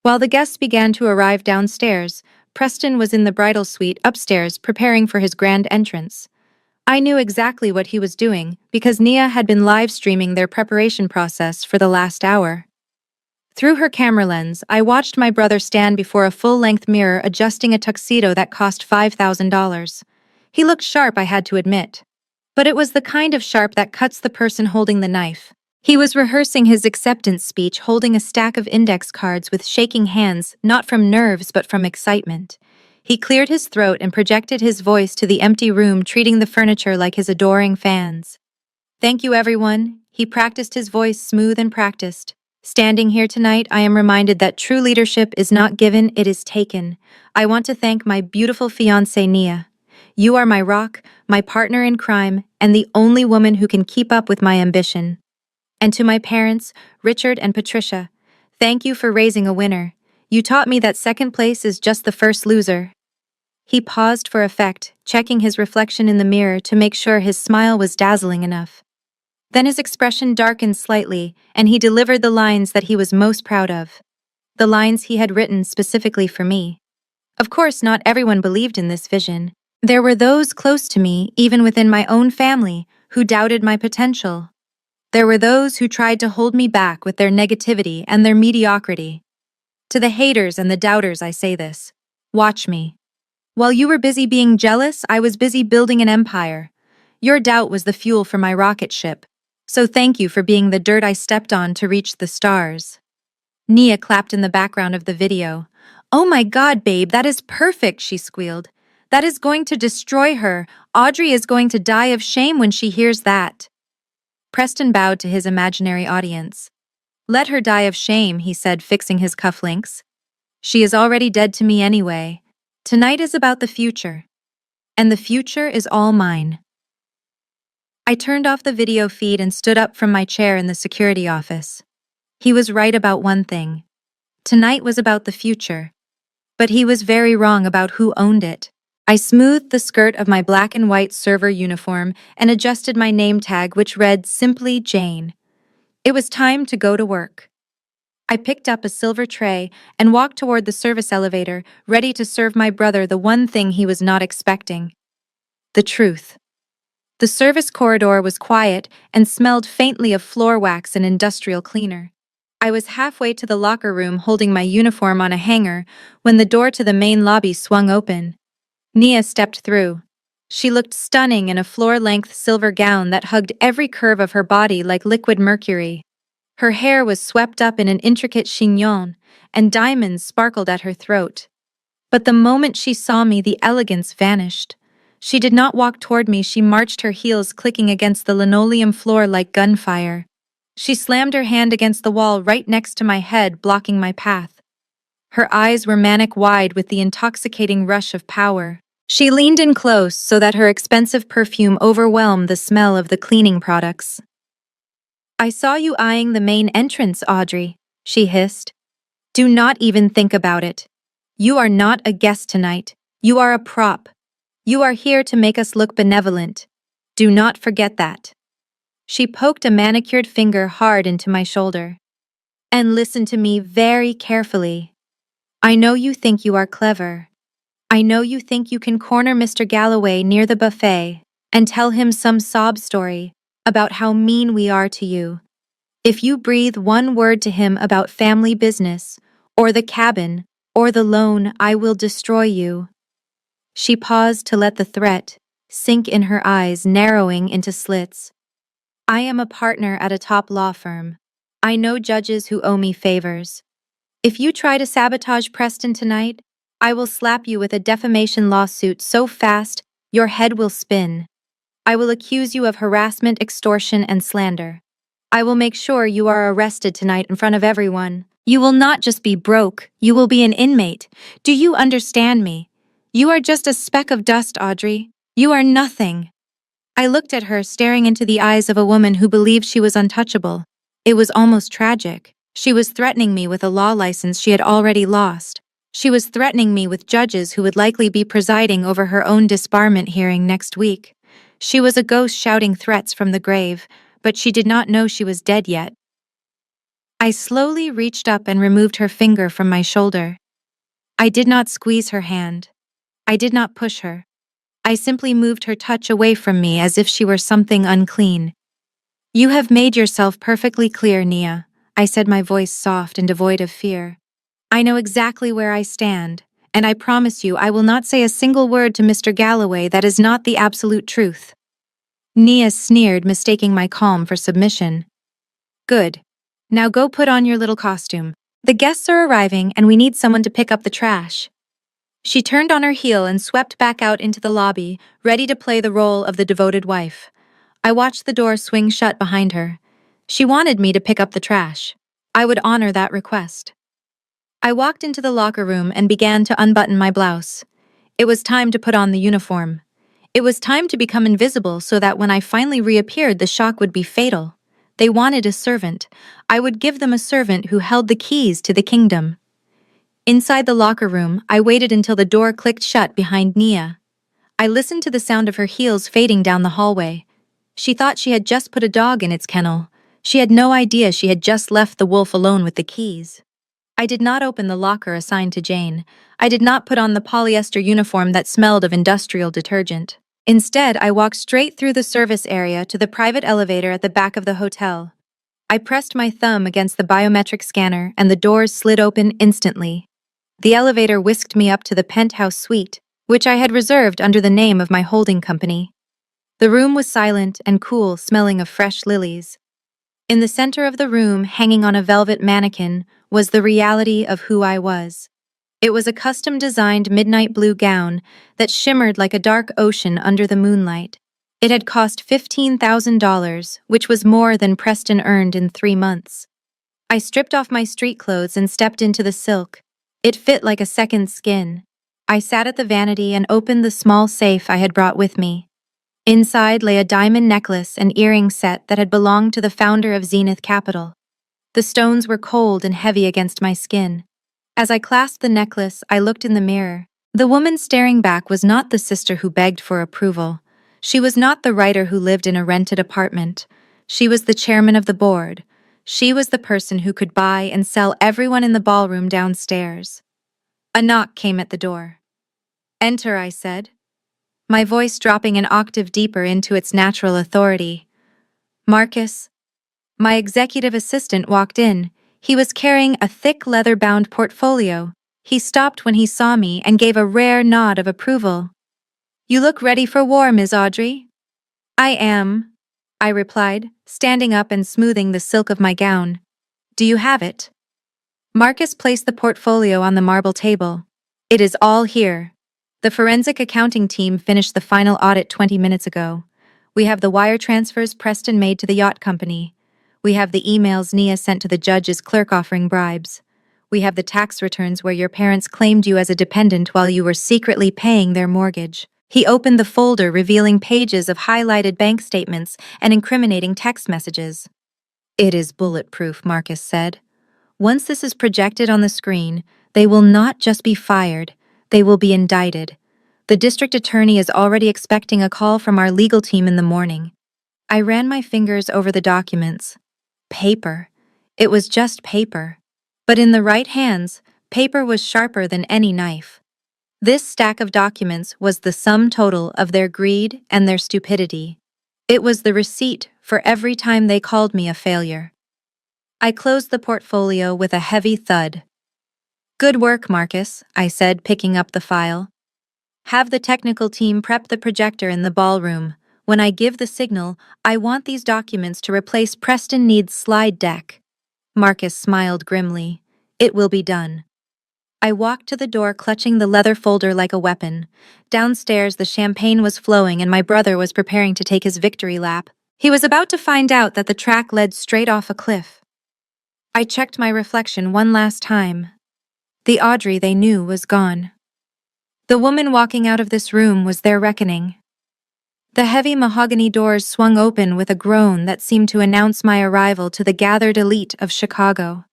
Speaker 1: While the guests began to arrive downstairs, Preston was in the bridal suite upstairs preparing for his grand entrance. I knew exactly what he was doing because Nia had been live streaming their preparation process for the last hour. Through her camera lens, I watched my brother stand before a full-length mirror adjusting a tuxedo that cost $5,000. He looked sharp, I had to admit. But it was the kind of sharp that cuts the person holding the knife. He was rehearsing his acceptance speech, holding a stack of index cards with shaking hands, not from nerves but from excitement. He cleared his throat and projected his voice to the empty room, treating the furniture like his adoring fans. Thank you, everyone. He practiced his voice, smooth and practiced. Standing here tonight, I am reminded that true leadership is not given, it is taken. I want to thank my beautiful fiancée, Nia. You are my rock, my partner in crime, and the only woman who can keep up with my ambition. And to my parents, Richard and Patricia, thank you for raising a winner. You taught me that second place is just the first loser. He paused for effect, checking his reflection in the mirror to make sure his smile was dazzling enough. Then his expression darkened slightly, and he delivered the lines that he was most proud of. The lines he had written specifically for me. Of course, not everyone believed in this vision. There were those close to me, even within my own family, who doubted my potential. There were those who tried to hold me back with their negativity and their mediocrity. To the haters and the doubters I say this. Watch me. While you were busy being jealous, I was busy building an empire. Your doubt was the fuel for my rocket ship. So thank you for being the dirt I stepped on to reach the stars. Nia clapped in the background of the video. Oh my God, babe, that is perfect, she squealed. That is going to destroy her. Audrey is going to die of shame when she hears that. Preston bowed to his imaginary audience. Let her die of shame, he said, fixing his cufflinks. She is already dead to me anyway. Tonight is about the future. And the future is all mine. I turned off the video feed and stood up from my chair in the security office. He was right about one thing. Tonight was about the future. But he was very wrong about who owned it. I smoothed the skirt of my black and white server uniform and adjusted my name tag, which read simply Jane. It was time to go to work. I picked up a silver tray and walked toward the service elevator, ready to serve my brother the one thing he was not expecting. The truth. The service corridor was quiet and smelled faintly of floor wax and industrial cleaner. I was halfway to the locker room holding my uniform on a hanger when the door to the main lobby swung open. Nia stepped through. She looked stunning in a floor-length silver gown that hugged every curve of her body like liquid mercury. Her hair was swept up in an intricate chignon, and diamonds sparkled at her throat. But the moment she saw me, the elegance vanished. She did not walk toward me, she marched, her heels clicking against the linoleum floor like gunfire. She slammed her hand against the wall right next to my head, blocking my path. Her eyes were manic-wide with the intoxicating rush of power. She leaned in close so that her expensive perfume overwhelmed the smell of the cleaning products. I saw you eyeing the main entrance, Audrey, she hissed. Do not even think about it. You are not a guest tonight. You are a prop. You are here to make us look benevolent. Do not forget that. She poked a manicured finger hard into my shoulder. And listen to me very carefully. I know you think you are clever. I know you think you can corner Mr. Galloway near the buffet. and tell him some sob story about how mean we are to you. If you breathe one word to him about family business, or the cabin, or the loan, I will destroy you." She paused to let the threat sink in her eyes, narrowing into slits. "I am a partner at a top law firm. I know judges who owe me favors. If you try to sabotage Preston tonight, I will slap you with a defamation lawsuit so fast your head will spin. I will accuse you of harassment, extortion, and slander. I will make sure you are arrested tonight in front of everyone. You will not just be broke, you will be an inmate. Do you understand me? You are just a speck of dust, Audrey. You are nothing." I looked at her, staring into the eyes of a woman who believed she was untouchable. It was almost tragic. She was threatening me with a law license she had already lost. She was threatening me with judges who would likely be presiding over her own disbarment hearing next week. She was a ghost shouting threats from the grave, but she did not know she was dead yet. I slowly reached up and removed her finger from my shoulder. I did not squeeze her hand. I did not push her. I simply moved her touch away from me as if she were something unclean. "You have made yourself perfectly clear, Nia," I said, my voice soft and devoid of fear. "I know exactly where I stand, and I promise you I will not say a single word to Mr. Galloway that is not the absolute truth." Nia sneered, mistaking my calm for submission. "Good. Now go put on your little costume. The guests are arriving and we need someone to pick up the trash." She turned on her heel and swept back out into the lobby, ready to play the role of the devoted wife. I watched the door swing shut behind her. She wanted me to pick up the trash. I would honor that request. I walked into the locker room and began to unbutton my blouse. It was time to put on the uniform. It was time to become invisible so that when I finally reappeared, the shock would be fatal. They wanted a servant. I would give them a servant who held the keys to the kingdom. Inside the locker room, I waited until the door clicked shut behind Nia. I listened to the sound of her heels fading down the hallway. She thought she had just put a dog in its kennel. She had no idea she had just left the wolf alone with the keys. I did not open the locker assigned to Jane. I did not put on the polyester uniform that smelled of industrial detergent. Instead, I walked straight through the service area to the private elevator at the back of the hotel. I pressed my thumb against the biometric scanner and the doors slid open instantly. The elevator whisked me up to the penthouse suite, which I had reserved under the name of my holding company. The room was silent and cool, smelling of fresh lilies. In the center of the room, hanging on a velvet mannequin, was the reality of who I was. It was a custom-designed midnight blue gown that shimmered like a dark ocean under the moonlight. It had cost $15,000, which was more than Preston earned in 3 months. I stripped off my street clothes and stepped into the silk. It fit like a second skin. I sat at the vanity and opened the small safe I had brought with me. Inside lay a diamond necklace and earring set that had belonged to the founder of Zenith Capital. The stones were cold and heavy against my skin. As I clasped the necklace, I looked in the mirror. The woman staring back was not the sister who begged for approval. She was not the writer who lived in a rented apartment. She was the chairman of the board. She was the person who could buy and sell everyone in the ballroom downstairs. A knock came at the door. "Enter," I said, my voice dropping an octave deeper into its natural authority. "Marcus." My executive assistant walked in. He was carrying a thick leather-bound portfolio. He stopped when he saw me and gave a rare nod of approval. "You look ready for war, Ms. Audrey." "I am," I replied, standing up and smoothing the silk of my gown. "Do you have it?" Marcus placed the portfolio on the marble table. "It is all here. The forensic accounting team finished the final audit 20 minutes ago. We have the wire transfers Preston made to the yacht company. We have the emails Nia sent to the judge's clerk offering bribes. We have the tax returns where your parents claimed you as a dependent while you were secretly paying their mortgage." He opened the folder, revealing pages of highlighted bank statements and incriminating text messages. "It is bulletproof," Marcus said. "Once this is projected on the screen, they will not just be fired, they will be indicted. The district attorney is already expecting a call from our legal team in the morning." I ran my fingers over the documents. Paper. It was just paper. But in the right hands, paper was sharper than any knife. This stack of documents was the sum total of their greed and their stupidity. It was the receipt for every time they called me a failure. I closed the portfolio with a heavy thud. "Good work, Marcus," I said, picking up the file. "Have the technical team prep the projector in the ballroom. When I give the signal, I want these documents to replace Preston Need's slide deck." Marcus smiled grimly. "It will be done." I walked to the door, clutching the leather folder like a weapon. Downstairs, the champagne was flowing and my brother was preparing to take his victory lap. He was about to find out that the track led straight off a cliff. I checked my reflection one last time. The Audrey they knew was gone. The woman walking out of this room was their reckoning. The heavy mahogany doors swung open with a groan that seemed to announce my arrival to the gathered elite of Chicago.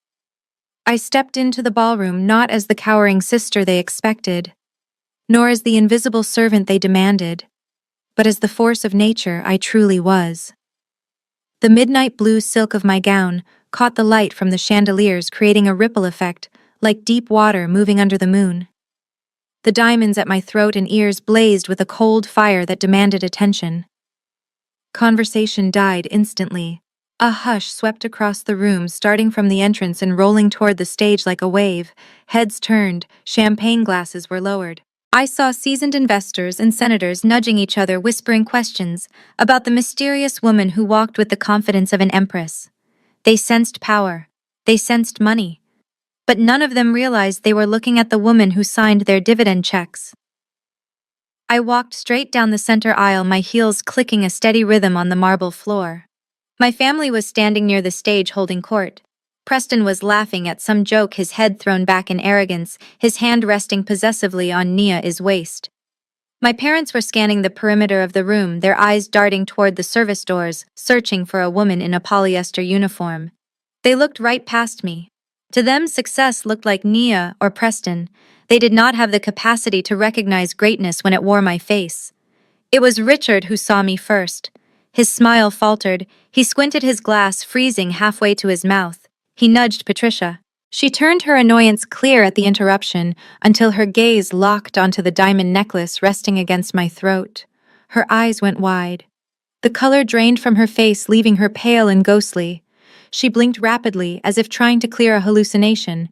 Speaker 1: I stepped into the ballroom not as the cowering sister they expected, nor as the invisible servant they demanded, but as the force of nature I truly was. The midnight blue silk of my gown caught the light from the chandeliers, creating a ripple effect, like deep water moving under the moon. The diamonds at my throat and ears blazed with a cold fire that demanded attention. Conversation died instantly. A hush swept across the room, starting from the entrance and rolling toward the stage like a wave. Heads turned, champagne glasses were lowered. I saw seasoned investors and senators nudging each other, whispering questions about the mysterious woman who walked with the confidence of an empress. They sensed power. They sensed money. But none of them realized they were looking at the woman who signed their dividend checks. I walked straight down the center aisle, my heels clicking a steady rhythm on the marble floor. My family was standing near the stage holding court. Preston was laughing at some joke, his head thrown back in arrogance, his hand resting possessively on Nia's waist. My parents were scanning the perimeter of the room, their eyes darting toward the service doors, searching for a woman in a polyester uniform. They looked right past me. To them, success looked like Nia or Preston. They did not have the capacity to recognize greatness when it wore my face. It was Richard who saw me first. His smile faltered. He squinted his glass, freezing halfway to his mouth. He nudged Patricia. She turned her annoyance clear at the interruption until her gaze locked onto the diamond necklace resting against my throat. Her eyes went wide. The color drained from her face, leaving her pale and ghostly. She blinked rapidly, as if trying to clear a hallucination.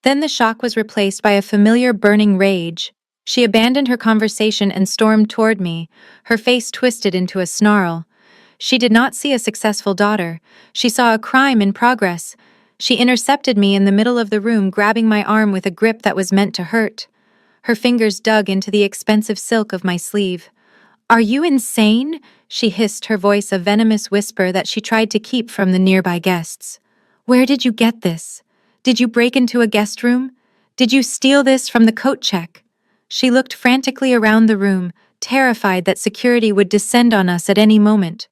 Speaker 1: Then the shock was replaced by a familiar burning rage. She abandoned her conversation and stormed toward me, her face twisted into a snarl. She did not see a successful daughter. She saw a crime in progress. She intercepted me in the middle of the room, grabbing my arm with a grip that was meant to hurt. Her fingers dug into the expensive silk of my sleeve. "Are you insane?" she hissed, her voice a venomous whisper that she tried to keep from the nearby guests. "Where did you get this? Did you break into a guest room? Did you steal this from the coat check?" She looked frantically around the room, terrified that security would descend on us at any moment.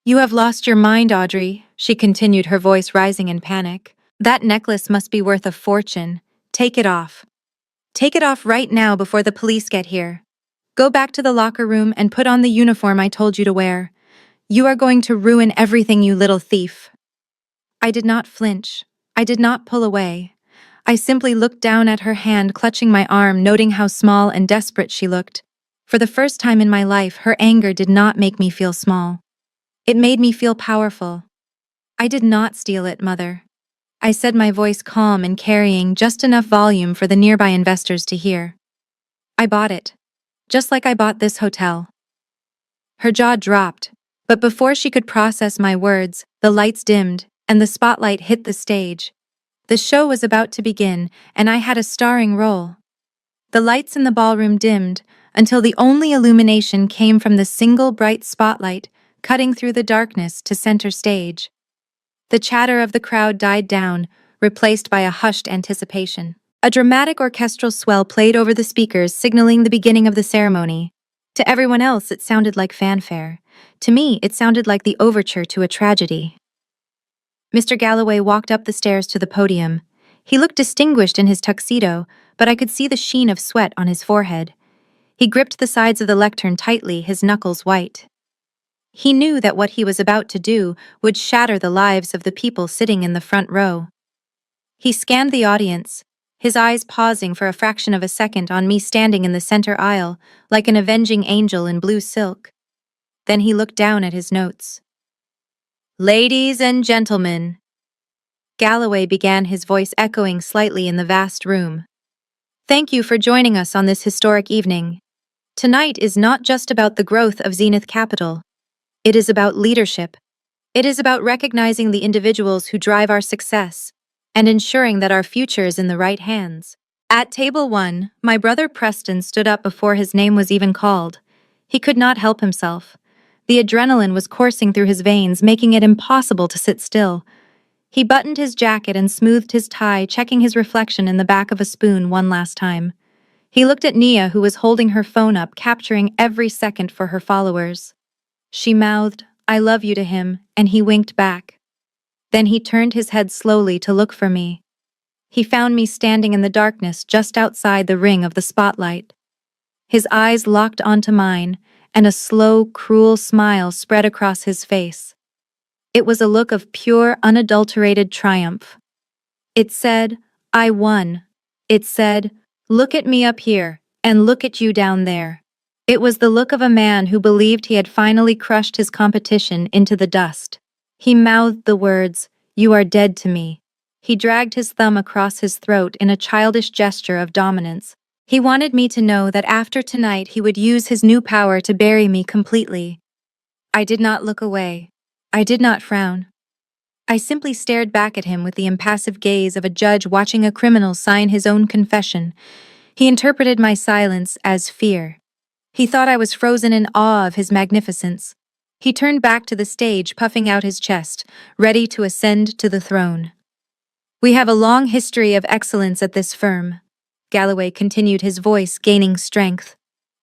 Speaker 1: "You have lost your mind, Audrey," she continued, her voice rising in panic. "That necklace must be worth a fortune. Take it off. Take it off right now before the police get here. Go back to the locker room and put on the uniform I told you to wear. You are going to ruin everything, you little thief." I did not flinch. I did not pull away. I simply looked down at her hand, clutching my arm, noting how small and desperate she looked. For the first time in my life, her anger did not make me feel small. It made me feel powerful. "I did not steal it, Mother," I said, my voice calm and carrying just enough volume for the nearby investors to hear. "I bought it. Just like I bought this hotel." Her jaw dropped, but before she could process my words, the lights dimmed and the spotlight hit the stage. The show was about to begin, and I had a starring role. The lights in the ballroom dimmed until the only illumination came from the single bright spotlight cutting through the darkness to center stage. The chatter of the crowd died down, replaced by a hushed anticipation. A dramatic orchestral swell played over the speakers, signaling the beginning of the ceremony. To everyone else, it sounded like fanfare. To me, it sounded like the overture to a tragedy. Mr. Galloway walked up the stairs to the podium. He looked distinguished in his tuxedo, but I could see the sheen of sweat on his forehead. He gripped the sides of the lectern tightly, his knuckles white. He knew that what he was about to do would shatter the lives of the people sitting in the front row. He scanned the audience, his eyes pausing for a fraction of a second on me standing in the center aisle, like an avenging angel in blue silk. Then he looked down at his notes. "Ladies and gentlemen," Galloway began, his voice echoing slightly in the vast room. "Thank you for joining us on this historic evening. Tonight is not just about the growth of Zenith Capital. It is about leadership. It is about recognizing the individuals who drive our success and ensuring that our future is in the right hands." At table 1, my brother Preston stood up before his name was even called. He could not help himself. The adrenaline was coursing through his veins, making it impossible to sit still. He buttoned his jacket and smoothed his tie, checking his reflection in the back of a spoon one last time. He looked at Nia, who was holding her phone up, capturing every second for her followers. She mouthed, "I love you," to him, and he winked back. Then he turned his head slowly to look for me. He found me standing in the darkness just outside the ring of the spotlight. His eyes locked onto mine, and a slow, cruel smile spread across his face. It was a look of pure, unadulterated triumph. It said, "I won." It said, "Look at me up here, and look at you down there." It was the look of a man who believed he had finally crushed his competition into the dust. He mouthed the words, "You are dead to me." He dragged his thumb across his throat in a childish gesture of dominance. He wanted me to know that after tonight he would use his new power to bury me completely. I did not look away. I did not frown. I simply stared back at him with the impassive gaze of a judge watching a criminal sign his own confession. He interpreted my silence as fear. He thought I was frozen in awe of his magnificence. He turned back to the stage, puffing out his chest, ready to ascend to the throne. "We have a long history of excellence at this firm," Galloway continued, his voice gaining strength.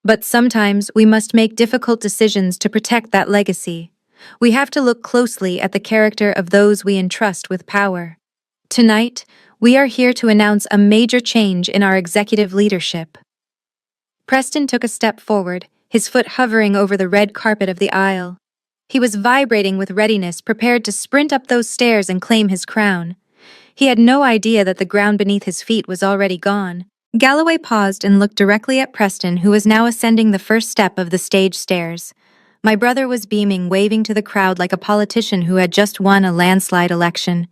Speaker 1: "But sometimes we must make difficult decisions to protect that legacy. We have to look closely at the character of those we entrust with power. Tonight, we are here to announce a major change in our executive leadership." Preston took a step forward, his foot hovering over the red carpet of the aisle. He was vibrating with readiness, prepared to sprint up those stairs and claim his crown. He had no idea that the ground beneath his feet was already gone. Galloway paused and looked directly at Preston, who was now ascending the first step of the stage stairs. My brother was beaming, waving to the crowd like a politician who had just won a landslide election.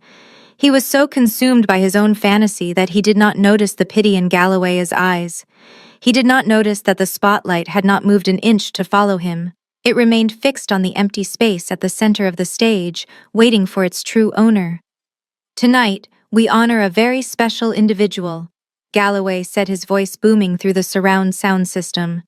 Speaker 1: He was so consumed by his own fantasy that he did not notice the pity in Galloway's eyes. He did not notice that the spotlight had not moved an inch to follow him. It remained fixed on the empty space at the center of the stage, waiting for its true owner. "Tonight, we honor a very special individual," Galloway said, his voice booming through the surround sound system.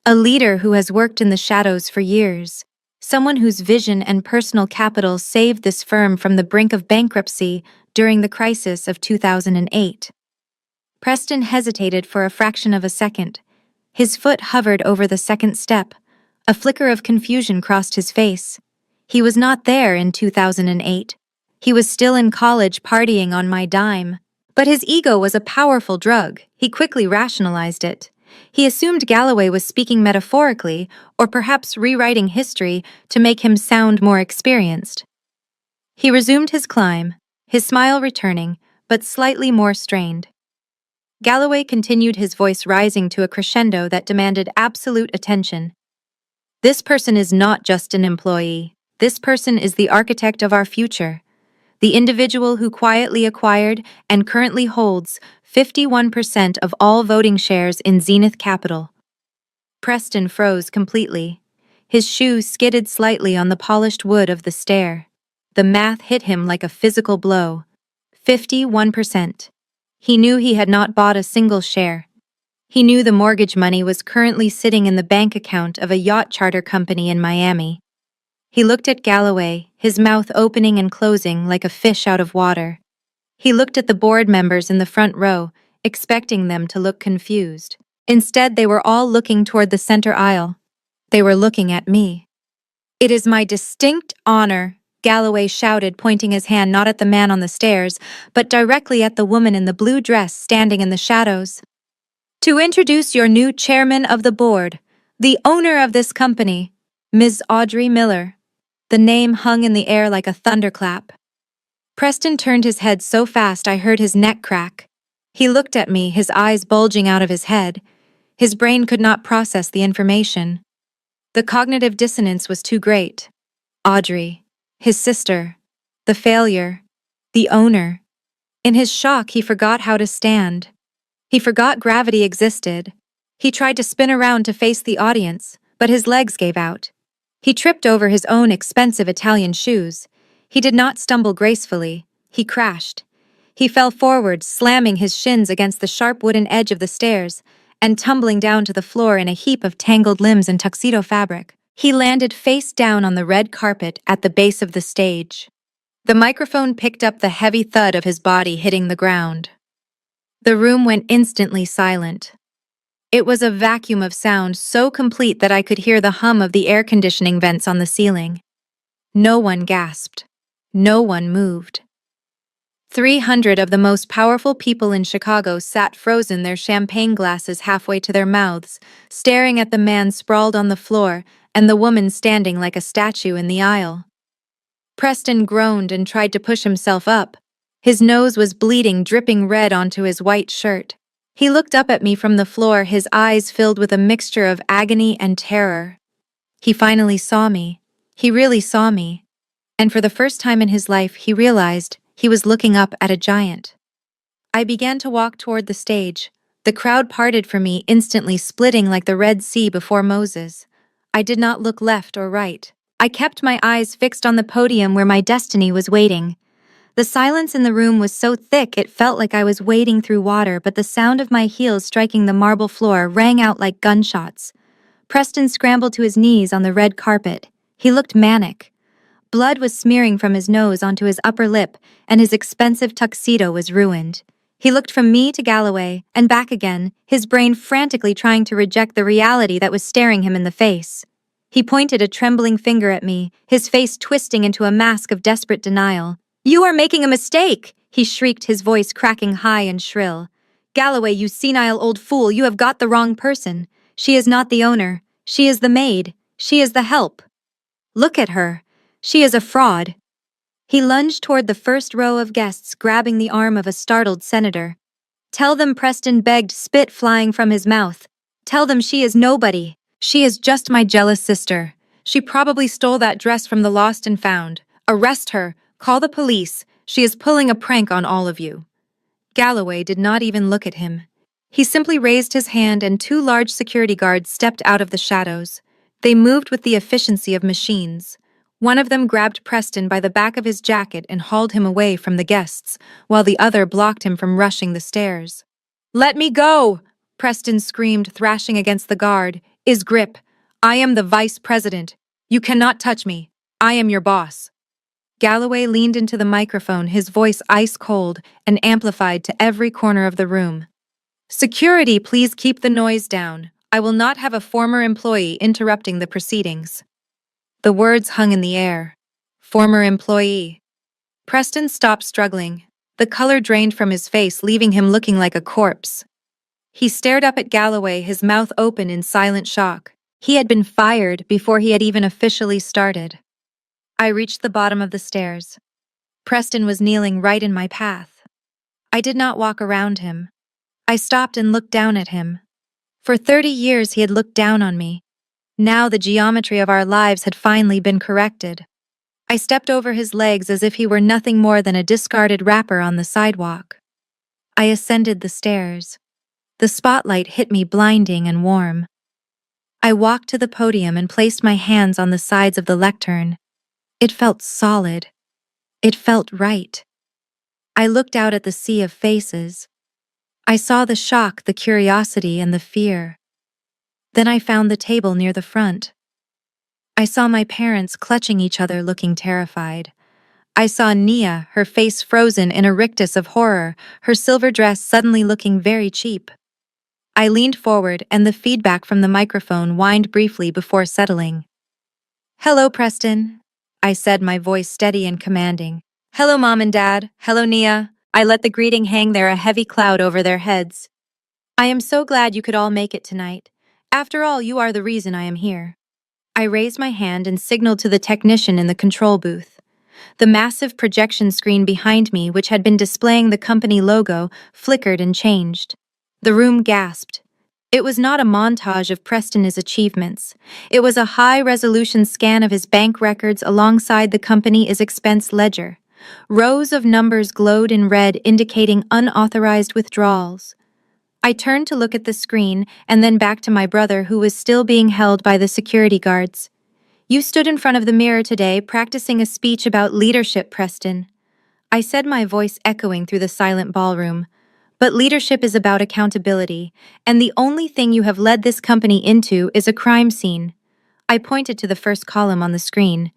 Speaker 1: "A leader who has worked in the shadows for years. Someone whose vision and personal capital saved this firm from the brink of bankruptcy during the crisis of 2008. Preston hesitated for a fraction of a second. His foot hovered over the second step. A flicker of confusion crossed his face. He was not there in 2008. He was still in college, partying on my dime. But his ego was a powerful drug. He quickly rationalized it. He assumed Galloway was speaking metaphorically, or perhaps rewriting history to make him sound more experienced. He resumed his climb, his smile returning, but slightly more strained. Galloway continued, his voice rising to a crescendo that demanded absolute attention. "This person is not just an employee. This person is the architect of our future. The individual who quietly acquired and currently holds 51% of all voting shares in Zenith Capital." Preston froze completely. His shoe skidded slightly on the polished wood of the stair. The math hit him like a physical blow. 51%. He knew he had not bought a single share. He knew the mortgage money was currently sitting in the bank account of a yacht charter company in Miami. He looked at Galloway, his mouth opening and closing like a fish out of water. He looked at the board members in the front row, expecting them to look confused. Instead, they were all looking toward the center aisle. They were looking at me. "It is my distinct honor," Galloway shouted, pointing his hand not at the man on the stairs, but directly at the woman in the blue dress standing in the shadows, "to introduce your new chairman of the board, the owner of this company, Ms. Audrey Miller." The name hung in the air like a thunderclap. Preston turned his head so fast I heard his neck crack. He looked at me, his eyes bulging out of his head. His brain could not process the information. The cognitive dissonance was too great. Audrey, his sister, the failure, the owner. In his shock, he forgot how to stand. He forgot gravity existed. He tried to spin around to face the audience, but his legs gave out. He tripped over his own expensive Italian shoes. He did not stumble gracefully. He crashed. He fell forward, slamming his shins against the sharp wooden edge of the stairs, and tumbling down to the floor in a heap of tangled limbs and tuxedo fabric. He landed face down on the red carpet at the base of the stage. The microphone picked up the heavy thud of his body hitting the ground. The room went instantly silent. It was a vacuum of sound so complete that I could hear the hum of the air conditioning vents on the ceiling. No one gasped. No one moved. 300 of the most powerful people in Chicago sat frozen, their champagne glasses halfway to their mouths, staring at the man sprawled on the floor and the woman standing like a statue in the aisle. Preston groaned and tried to push himself up. His nose was bleeding, dripping red onto his white shirt. He looked up at me from the floor, his eyes filled with a mixture of agony and terror. He finally saw me. He really saw me. And for the first time in his life, he realized he was looking up at a giant. I began to walk toward the stage. The crowd parted for me, instantly splitting like the Red Sea before Moses. I did not look left or right. I kept my eyes fixed on the podium where my destiny was waiting. The silence in the room was so thick it felt like I was wading through water, but the sound of my heels striking the marble floor rang out like gunshots. Preston scrambled to his knees on the red carpet. He looked manic. Blood was smearing from his nose onto his upper lip, and his expensive tuxedo was ruined. He looked from me to Galloway, and back again, his brain frantically trying to reject the reality that was staring him in the face. He pointed a trembling finger at me, his face twisting into a mask of desperate denial. "You are making a mistake!" he shrieked, his voice cracking high and shrill. "Galloway, you senile old fool, you have got the wrong person. She is not the owner. She is the maid. She is the help. Look at her. She is a fraud." He lunged toward the first row of guests, grabbing the arm of a startled senator. "Tell them," Preston begged, spit flying from his mouth. "Tell them she is nobody. She is just my jealous sister. She probably stole that dress from the lost and found. Arrest her. Call the police. She is pulling a prank on all of you." Galloway did not even look at him. He simply raised his hand and two large security guards stepped out of the shadows. They moved with the efficiency of machines. One of them grabbed Preston by the back of his jacket and hauled him away from the guests, while the other blocked him from rushing the stairs. "Let me go!" Preston screamed, thrashing against the guard. "Is grip. I am the vice president. You cannot touch me. I am your boss." Galloway leaned into the microphone, his voice ice cold and amplified to every corner of the room. "Security, please keep the noise down. I will not have a former employee interrupting the proceedings." The words hung in the air. Former employee. Preston stopped struggling. The color drained from his face, leaving him looking like a corpse. He stared up at Galloway, his mouth open in silent shock. He had been fired before he had even officially started. I reached the bottom of the stairs. Preston was kneeling right in my path. I did not walk around him. I stopped and looked down at him. For 30 years he had looked down on me. Now the geometry of our lives had finally been corrected. I stepped over his legs as if he were nothing more than a discarded wrapper on the sidewalk. I ascended the stairs. The spotlight hit me blinding and warm. I walked to the podium and placed my hands on the sides of the lectern. It felt solid. It felt right. I looked out at the sea of faces. I saw the shock, the curiosity, and the fear. Then I found the table near the front. I saw my parents clutching each other, looking terrified. I saw Nia, her face frozen in a rictus of horror, her silver dress suddenly looking very cheap. I leaned forward and the feedback from the microphone whined briefly before settling. "Hello, Preston," I said, my voice steady and commanding. "Hello, Mom and Dad. Hello, Nia." I let the greeting hang there, a heavy cloud over their heads. "I am so glad you could all make it tonight. After all, you are the reason I am here." I raised my hand and signaled to the technician in the control booth. The massive projection screen behind me, which had been displaying the company logo, flickered and changed. The room gasped. It was not a montage of Preston's achievements. It was a high-resolution scan of his bank records alongside the company's expense ledger. Rows of numbers glowed in red, indicating unauthorized withdrawals. I turned to look at the screen and then back to my brother, who was still being held by the security guards. "You stood in front of the mirror today, practicing a speech about leadership, Preston," I said, my voice echoing through the silent ballroom. "But leadership is about accountability, and the only thing you have led this company into is a crime scene." I pointed to the first column on the screen.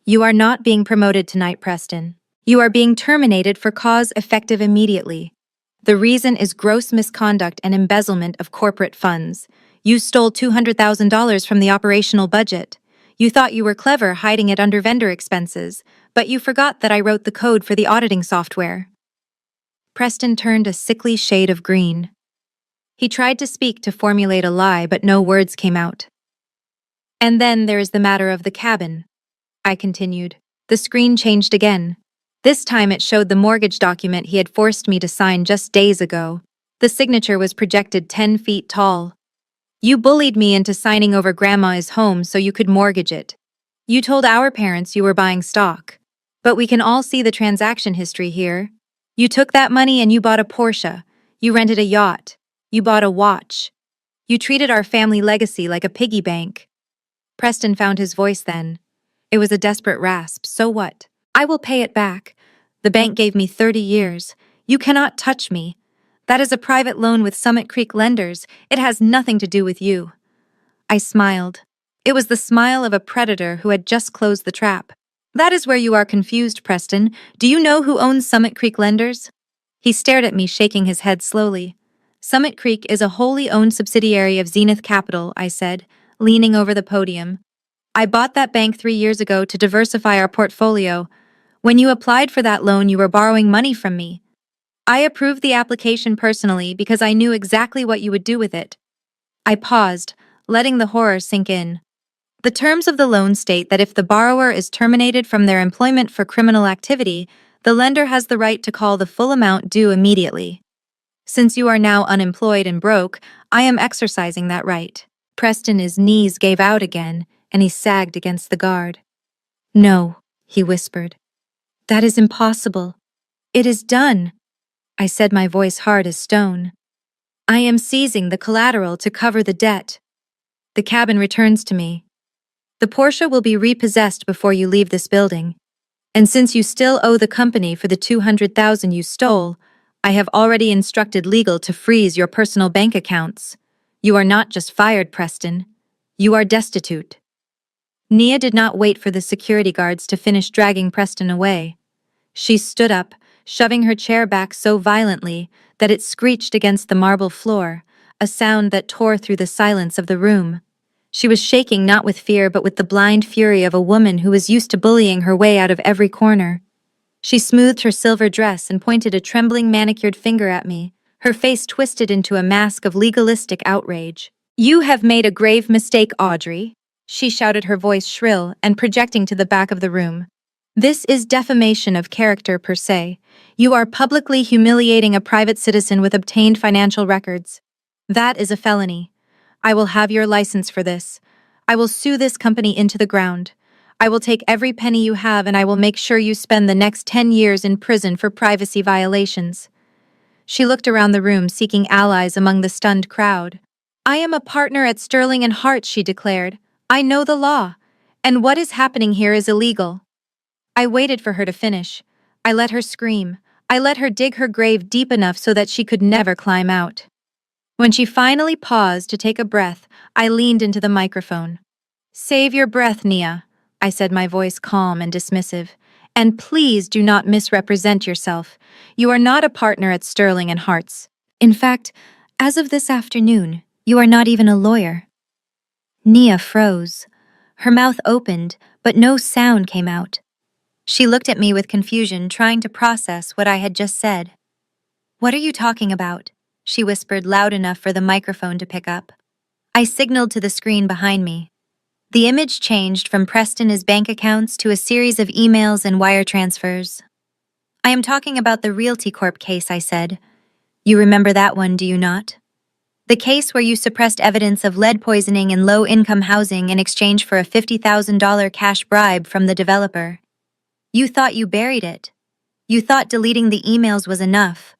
Speaker 1: "You are not being promoted tonight, Preston. You are being terminated for cause effective immediately. The reason is gross misconduct and embezzlement of corporate funds. You stole $200,000 from the operational budget. You thought you were clever hiding it under vendor expenses, but you forgot that I wrote the code for the auditing software." Preston turned a sickly shade of green. He tried to speak to formulate a lie, but no words came out. "And then there is the matter of the cabin," I continued. The screen changed again. This time it showed the mortgage document he had forced me to sign just days ago. The signature was projected 10 feet tall. "You bullied me into signing over Grandma's home so you could mortgage it. You told our parents you were buying stock. But we can all see the transaction history here. You took that money and you bought a Porsche. You rented a yacht. You bought a watch. You treated our family legacy like a piggy bank." Preston found his voice then. It was a desperate rasp. "So what? I will pay it back. The bank gave me 30 years. You cannot touch me. That is a private loan with Summit Creek lenders. It has nothing to do with you." I smiled. It was the smile of a predator who had just closed the trap. "That is where you are confused, Preston. Do you know who owns Summit Creek lenders?" He stared at me, shaking his head slowly. "Summit Creek is a wholly owned subsidiary of Zenith Capital," I said, leaning over the podium. "I bought that bank 3 years ago to diversify our portfolio. When you applied for that loan, you were borrowing money from me. I approved the application personally because I knew exactly what you would do with it." I paused, letting the horror sink in. "The terms of the loan state that if the borrower is terminated from their employment for criminal activity, the lender has the right to call the full amount due immediately. Since you are now unemployed and broke, I am exercising that right." Preston's knees gave out again, and he sagged against the guard. "No," he whispered. "That is impossible. It is done." I said, my voice hard as stone. "I am seizing the collateral to cover the debt. The cabin returns to me. The Porsche will be repossessed before you leave this building. And since you still owe the company for the $200,000 you stole, I have already instructed legal to freeze your personal bank accounts. You are not just fired, Preston. You are destitute." Nia did not wait for the security guards to finish dragging Preston away. She stood up, shoving her chair back so violently that it screeched against the marble floor, a sound that tore through the silence of the room. She was shaking not with fear but with the blind fury of a woman who was used to bullying her way out of every corner. She smoothed her silver dress and pointed a trembling manicured finger at me, her face twisted into a mask of legalistic outrage. "You have made a grave mistake, Audrey," she shouted, her voice shrill and projecting to the back of the room. "This is defamation of character per se. You are publicly humiliating a private citizen with obtained financial records. That is a felony. I will have your license for this. I will sue this company into the ground. I will take every penny you have and I will make sure you spend the next 10 years in prison for privacy violations." She looked around the room, seeking allies among the stunned crowd. "I am a partner at Sterling and Hart," she declared. "I know the law, and what is happening here is illegal." I waited for her to finish. I let her scream. I let her dig her grave deep enough so that she could never climb out. When she finally paused to take a breath, I leaned into the microphone. "Save your breath, Nia," I said, my voice calm and dismissive. "And please do not misrepresent yourself. You are not a partner at Sterling and Hart's. In fact, as of this afternoon, you are not even a lawyer." Nia froze. Her mouth opened, but no sound came out. She looked at me with confusion, trying to process what I had just said. "What are you talking about?" she whispered loud enough for the microphone to pick up. I signaled to the screen behind me. The image changed from Preston's bank accounts to a series of emails and wire transfers. I am talking about the Realty Corp case, I said. You remember that one, do you not? The case where you suppressed evidence of lead poisoning in low-income housing in exchange for a $50,000 cash bribe from the developer. You thought you buried it. You thought deleting the emails was enough.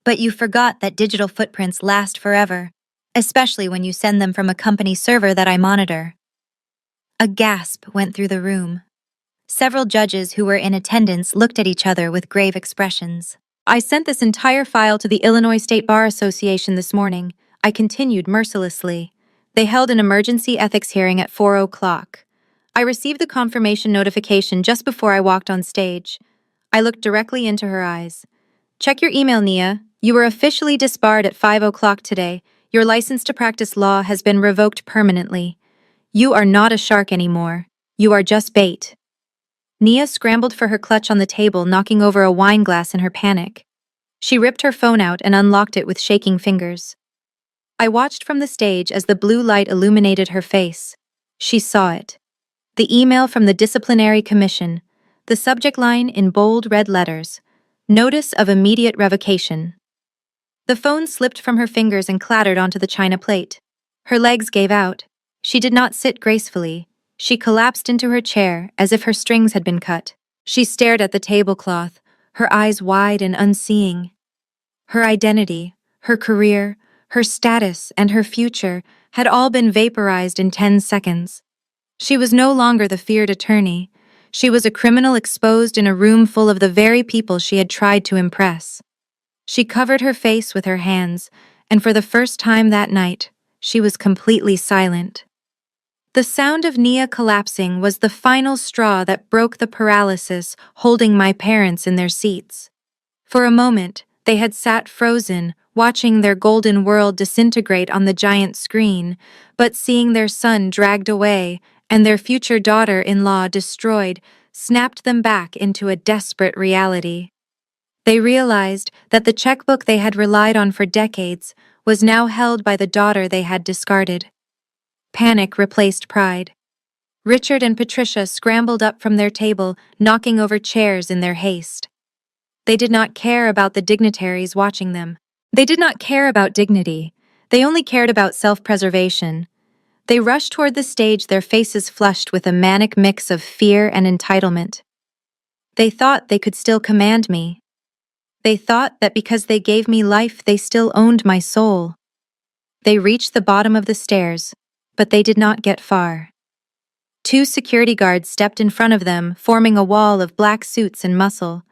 Speaker 1: But you forgot that digital footprints last forever, especially when you send them from a company server that I monitor. A gasp went through the room. Several judges who were in attendance looked at each other with grave expressions. I sent this entire file to the Illinois State Bar Association this morning. I continued mercilessly. They held an emergency ethics hearing at 4 o'clock. I received the confirmation notification just before I walked on stage. I looked directly into her eyes. Check your email, Nia. You were officially disbarred at 5 o'clock today. Your license to practice law has been revoked permanently. You are not a shark anymore. You are just bait. Nia scrambled for her clutch on the table, knocking over a wine glass in her panic. She ripped her phone out and unlocked it with shaking fingers. I watched from the stage as the blue light illuminated her face. She saw it. The email from the Disciplinary Commission. The subject line in bold red letters. Notice of immediate revocation. The phone slipped from her fingers and clattered onto the china plate. Her legs gave out. She did not sit gracefully. She collapsed into her chair as if her strings had been cut. She stared at the tablecloth, her eyes wide and unseeing. Her identity, her career, her status, and her future had all been vaporized in 10 seconds. She was no longer the feared attorney. She was a criminal exposed in a room full of the very people she had tried to impress. She covered her face with her hands, and for the first time that night, she was completely silent. The sound of Nia collapsing was the final straw that broke the paralysis holding my parents in their seats. For a moment, they had sat frozen, watching their golden world disintegrate on the giant screen, but seeing their son dragged away and their future daughter-in-law destroyed snapped them back into a desperate reality. They realized that the checkbook they had relied on for decades was now held by the daughter they had discarded. Panic replaced pride. Richard and Patricia scrambled up from their table, knocking over chairs in their haste. They did not care about the dignitaries watching them. They did not care about dignity. They only cared about self-preservation. They rushed toward the stage, their faces flushed with a manic mix of fear and entitlement. They thought they could still command me. They thought that because they gave me life, they still owned my soul. They reached the bottom of the stairs, but they did not get far. 2 security guards stepped in front of them, forming a wall of black suits and muscle.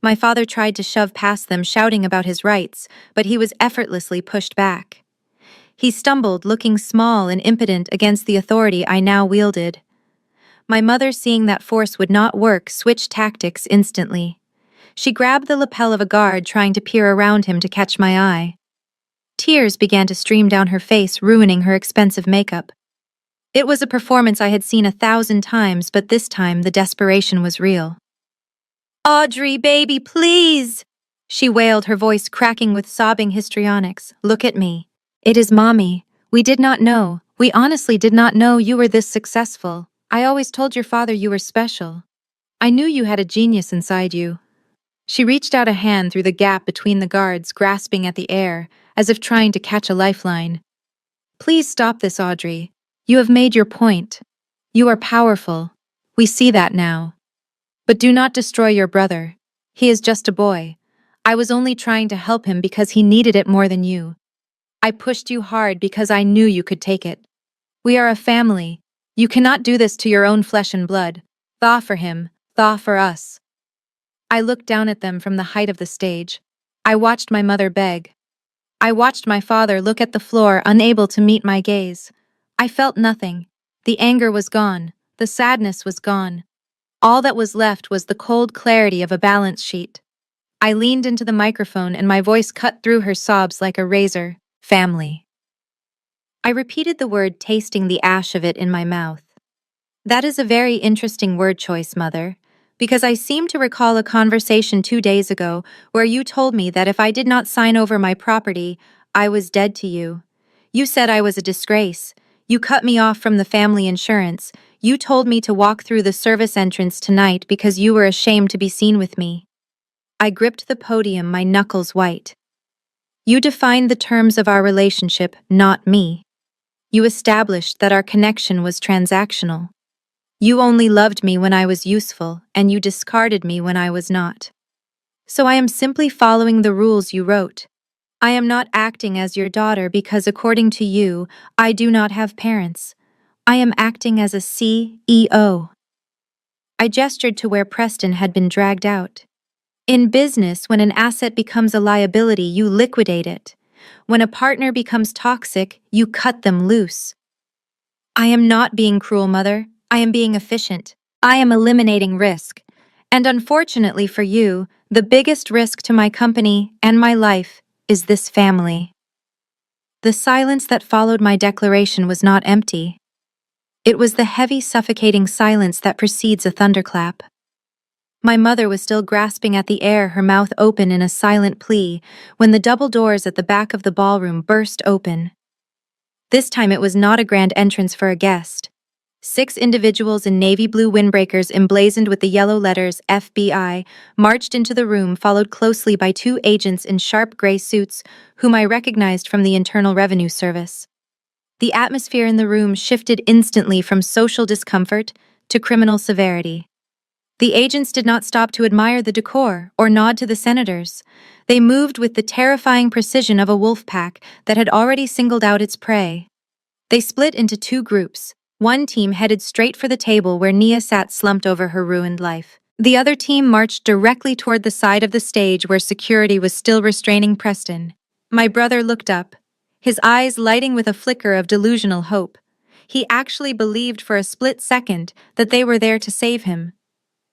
Speaker 1: My father tried to shove past them, shouting about his rights, but he was effortlessly pushed back. He stumbled, looking small and impotent against the authority I now wielded. My mother, seeing that force would not work, switched tactics instantly. She grabbed the lapel of a guard, trying to peer around him to catch my eye. Tears began to stream down her face, ruining her expensive makeup. It was a performance I had seen 1,000 times, but this time the desperation was real. "Audrey, baby, please!" she wailed, her voice cracking with sobbing histrionics. "Look at me. It is Mommy. We did not know. We honestly did not know you were this successful. I always told your father you were special. I knew you had a genius inside you." She reached out a hand through the gap between the guards, grasping at the air, as if trying to catch a lifeline. "Please stop this, Audrey. You have made your point. You are powerful. We see that now. But do not destroy your brother. He is just a boy. I was only trying to help him because he needed it more than you. I pushed you hard because I knew you could take it. We are a family. You cannot do this to your own flesh and blood. Thaw for him. Thaw for us." I looked down at them from the height of the stage. I watched my mother beg. I watched my father look at the floor, unable to meet my gaze. I felt nothing. The anger was gone. The sadness was gone. All that was left was the cold clarity of a balance sheet. I leaned into the microphone and my voice cut through her sobs like a razor. Family. I repeated the word, tasting the ash of it in my mouth. That is a very interesting word choice, Mother, because I seem to recall a conversation 2 days ago where you told me that if I did not sign over my property, I was dead to you. You said I was a disgrace. You cut me off from the family insurance. You told me to walk through the service entrance tonight because you were ashamed to be seen with me. I gripped the podium, my knuckles white. You defined the terms of our relationship, not me. You established that our connection was transactional. You only loved me when I was useful, and you discarded me when I was not. So I am simply following the rules you wrote. I am not acting as your daughter because, according to you, I do not have parents. I am acting as a CEO. I gestured to where Preston had been dragged out. In business, when an asset becomes a liability, you liquidate it. When a partner becomes toxic, you cut them loose. I am not being cruel, Mother. I am being efficient. I am eliminating risk. And unfortunately for you, the biggest risk to my company and my life is this family. The silence that followed my declaration was not empty. It was the heavy, suffocating silence that precedes a thunderclap. My mother was still grasping at the air, her mouth open in a silent plea, when the double doors at the back of the ballroom burst open. This time it was not a grand entrance for a guest. 6 individuals in navy blue windbreakers emblazoned with the yellow letters FBI marched into the room, followed closely by 2 agents in sharp gray suits whom I recognized from the Internal Revenue Service. The atmosphere in the room shifted instantly from social discomfort to criminal severity. The agents did not stop to admire the decor or nod to the senators. They moved with the terrifying precision of a wolf pack that had already singled out its prey. They split into 2 groups. One team headed straight for the table where Nia sat slumped over her ruined life. The other team marched directly toward the side of the stage where security was still restraining Preston. My brother looked up, his eyes lighting with a flicker of delusional hope. He actually believed for a split second that they were there to save him.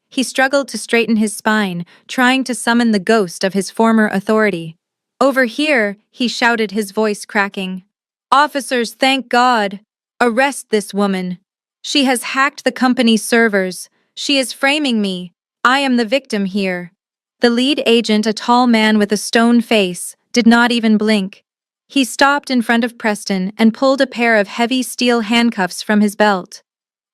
Speaker 1: He struggled to straighten his spine, trying to summon the ghost of his former authority. "Over here," he shouted, his voice cracking. "Officers, thank God! Arrest this woman. She has hacked the company's servers. She is framing me. I am the victim here." The lead agent, a tall man with a stone face, did not even blink. He stopped in front of Preston and pulled a pair of heavy steel handcuffs from his belt.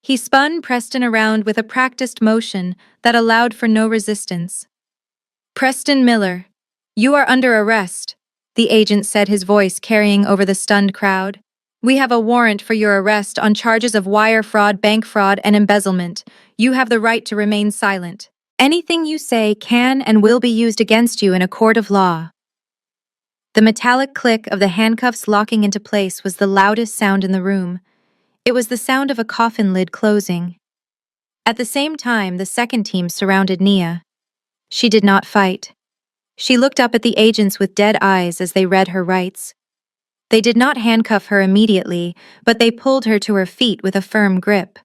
Speaker 1: He spun Preston around with a practiced motion that allowed for no resistance. "Preston Miller, you are under arrest," the agent said, his voice carrying over the stunned crowd. "We have a warrant for your arrest on charges of wire fraud, bank fraud, and embezzlement. You have the right to remain silent. Anything you say can and will be used against you in a court of law." The metallic click of the handcuffs locking into place was the loudest sound in the room. It was the sound of a coffin lid closing. At the same time, the second team surrounded Nia. She did not fight. She looked up at the agents with dead eyes as they read her rights. They did not handcuff her immediately, but they pulled her to her feet with a firm grip.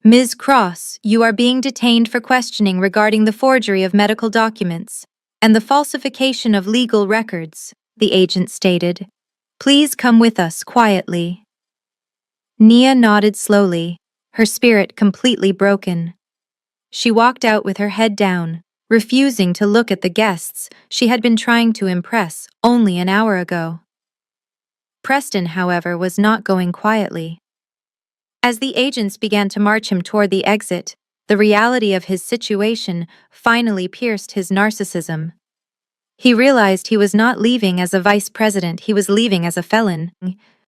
Speaker 1: "Ms. Cross, you are being detained for questioning regarding the forgery of medical documents and the falsification of legal records," the agent stated. "Please come with us quietly." Nia nodded slowly, her spirit completely broken. She walked out with her head down, refusing to look at the guests she had been trying to impress only an hour ago. Preston, however, was not going quietly. As the agents began to march him toward the exit, the reality of his situation finally pierced his narcissism. He realized he was not leaving as a vice president, he was leaving as a felon.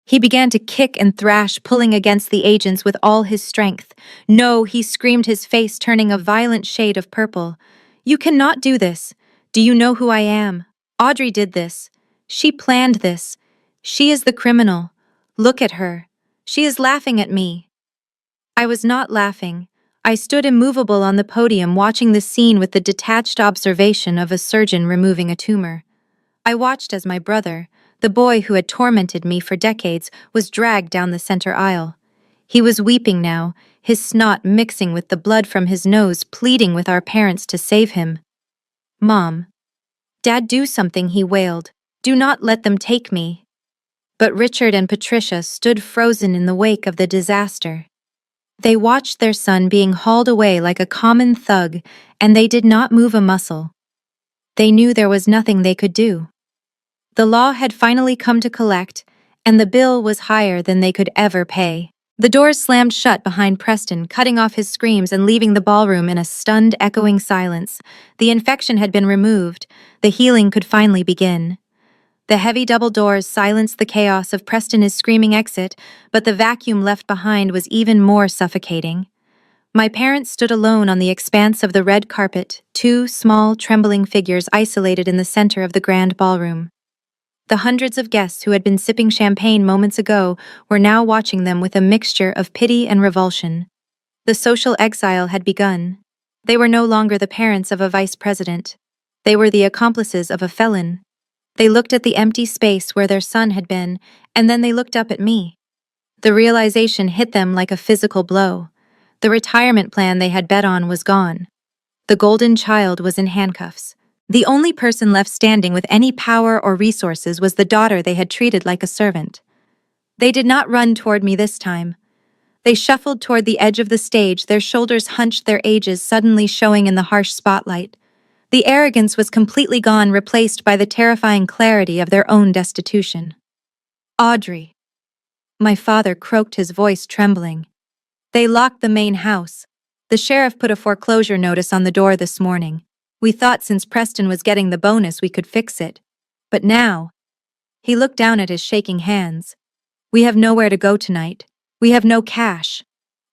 Speaker 1: He began to kick and thrash, pulling against the agents with all his strength. "No," he screamed, his face turning a violent shade of purple. "You cannot do this. Do you know who I am? Audrey did this. She planned this. She is the criminal. Look at her. She is laughing at me." I was not laughing. I stood immovable on the podium, watching the scene with the detached observation of a surgeon removing a tumor. I watched as my brother, the boy who had tormented me for decades, was dragged down the center aisle. He was weeping now, his snot mixing with the blood from his nose, pleading with our parents to save him. "Mom. Dad, do something," he wailed. "Do not let them take me." But Richard and Patricia stood frozen in the wake of the disaster. They watched their son being hauled away like a common thug, and they did not move a muscle. They knew there was nothing they could do. The law had finally come to collect, and the bill was higher than they could ever pay. The doors slammed shut behind Preston, cutting off his screams and leaving the ballroom in a stunned, echoing silence. The infection had been removed. The healing could finally begin. The heavy double doors silenced the chaos of Preston's screaming exit, but the vacuum left behind was even more suffocating. My parents stood alone on the expanse of the red carpet, two small, trembling figures isolated in the center of the grand ballroom. The hundreds of guests who had been sipping champagne moments ago were now watching them with a mixture of pity and revulsion. The social exile had begun. They were no longer the parents of a vice president. They were the accomplices of a felon. They looked at the empty space where their son had been, and then they looked up at me. The realization hit them like a physical blow. The retirement plan they had bet on was gone. The golden child was in handcuffs. The only person left standing with any power or resources was the daughter they had treated like a servant. They did not run toward me this time. They shuffled toward the edge of the stage, their shoulders hunched, their ages suddenly showing in the harsh spotlight. The arrogance was completely gone, replaced by the terrifying clarity of their own destitution. Audrey. My father croaked, his voice trembling. They locked the main house. The sheriff put a foreclosure notice on the door this morning. We thought since Preston was getting the bonus we could fix it. But now… He looked down at his shaking hands. We have nowhere to go tonight. We have no cash.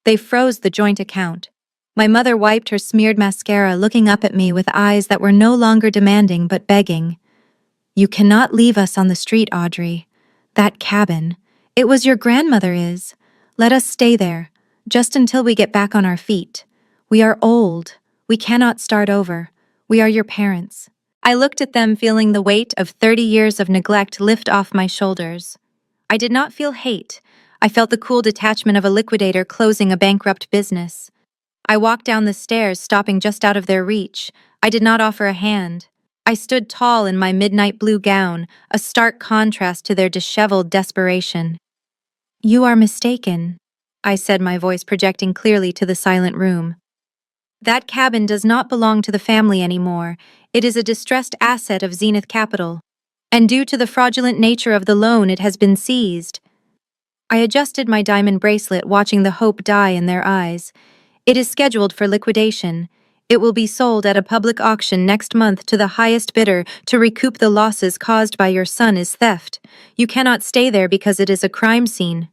Speaker 1: They froze the joint account. My mother wiped her smeared mascara, looking up at me with eyes that were no longer demanding but begging. You cannot leave us on the street, Audrey. That cabin. It was your grandmother's. Let us stay there, just until we get back on our feet. We are old. We cannot start over. We are your parents. I looked at them, feeling the weight of 30 years of neglect lift off my shoulders. I did not feel hate. I felt the cool detachment of a liquidator closing a bankrupt business. I walked down the stairs, stopping just out of their reach. I did not offer a hand. I stood tall in my midnight blue gown, a stark contrast to their disheveled desperation. You are mistaken, I said, my voice projecting clearly to the silent room. That cabin does not belong to the family anymore. It is a distressed asset of Zenith Capital. And due to the fraudulent nature of the loan, it has been seized. I adjusted my diamond bracelet, watching the hope die in their eyes. It is scheduled for liquidation. It will be sold at a public auction next month to the highest bidder to recoup the losses caused by your son's theft. You cannot stay there because it is a crime scene.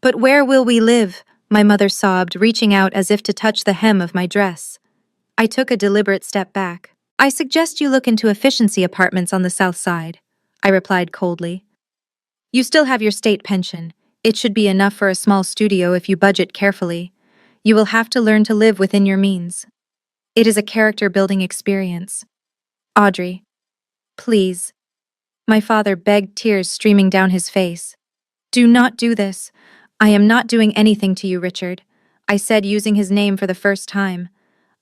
Speaker 1: But where will we live? My mother sobbed, reaching out as if to touch the hem of my dress. I took a deliberate step back. I suggest you look into efficiency apartments on the south side, I replied coldly. You still have your state pension. It should be enough for a small studio if you budget carefully. You will have to learn to live within your means. It is a character-building experience. Audrey, please. My father begged, tears streaming down his face. Do not do this. I am not doing anything to you, Richard, I said, using his name for the first time.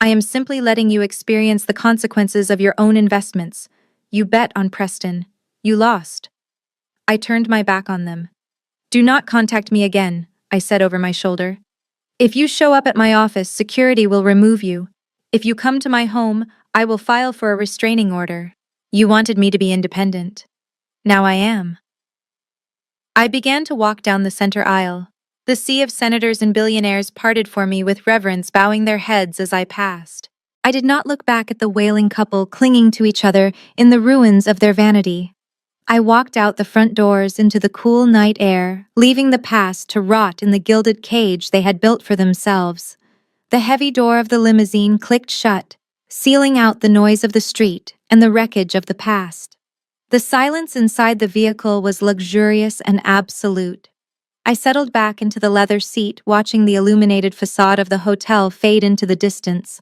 Speaker 1: I am simply letting you experience the consequences of your own investments. You bet on Preston. You lost. I turned my back on them. Do not contact me again, I said over my shoulder. If you show up at my office, security will remove you. If you come to my home, I will file for a restraining order. You wanted me to be independent. Now I am. I began to walk down the center aisle. The sea of senators and billionaires parted for me with reverence, bowing their heads as I passed. I did not look back at the wailing couple clinging to each other in the ruins of their vanity. I walked out the front doors into the cool night air, leaving the past to rot in the gilded cage they had built for themselves. The heavy door of the limousine clicked shut, sealing out the noise of the street and the wreckage of the past. The silence inside the vehicle was luxurious and absolute. I settled back into the leather seat, watching the illuminated facade of the hotel fade into the distance.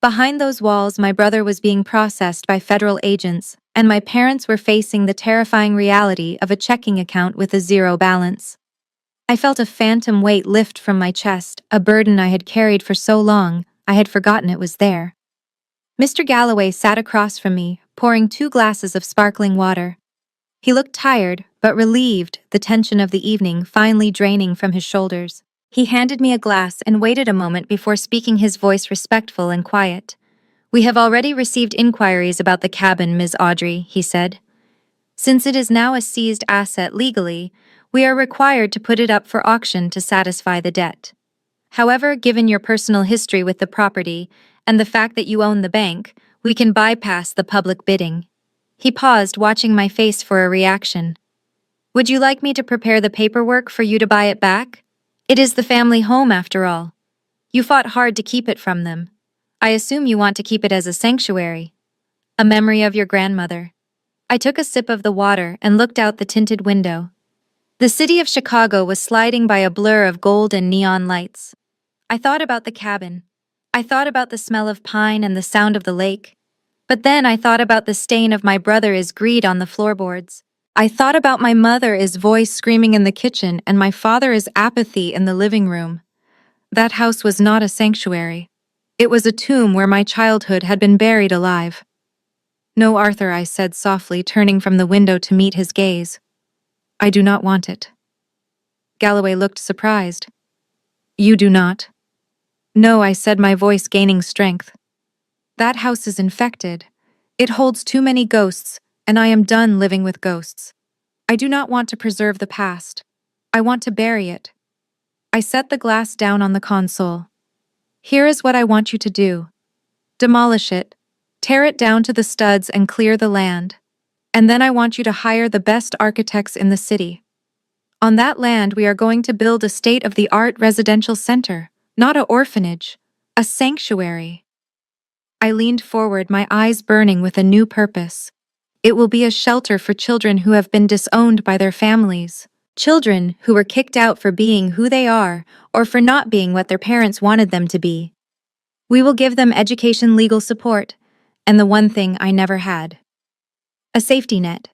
Speaker 1: Behind those walls, my brother was being processed by federal agents, and my parents were facing the terrifying reality of a checking account with a zero balance. I felt a phantom weight lift from my chest, a burden I had carried for so long, I had forgotten it was there. Mr. Galloway sat across from me, pouring 2 glasses of sparkling water. He looked tired, but relieved, the tension of the evening finally draining from his shoulders. He handed me a glass and waited a moment before speaking, his voice respectful and quiet. We have already received inquiries about the cabin, Ms. Audrey, he said. Since it is now a seized asset legally, we are required to put it up for auction to satisfy the debt. However, given your personal history with the property and the fact that you own the bank, we can bypass the public bidding." He paused, watching my face for a reaction. "Would you like me to prepare the paperwork for you to buy it back? It is the family home, after all. You fought hard to keep it from them. I assume you want to keep it as a sanctuary, a memory of your grandmother." I took a sip of the water and looked out the tinted window. The city of Chicago was sliding by a blur of gold and neon lights. I thought about the cabin. I thought about the smell of pine and the sound of the lake. But then I thought about the stain of my brother's greed on the floorboards. I thought about my mother's voice screaming in the kitchen and my father's apathy in the living room. That house was not a sanctuary. It was a tomb where my childhood had been buried alive. "No, Arthur," I said softly, turning from the window to meet his gaze. "I do not want it." Galloway looked surprised. "You do not?" "No," I said, my voice gaining strength. "That house is infected. It holds too many ghosts, and I am done living with ghosts. I do not want to preserve the past. I want to bury it." I set the glass down on the console. "Here is what I want you to do. Demolish it. Tear it down to the studs and clear the land. And then I want you to hire the best architects in the city. On that land, we are going to build a state-of-the-art residential center, not an orphanage, a sanctuary." I leaned forward, my eyes burning with a new purpose. It will be a shelter for children who have been disowned by their families. Children who were kicked out for being who they are or for not being what their parents wanted them to be. We will give them education, legal support, and the one thing I never had: a safety net.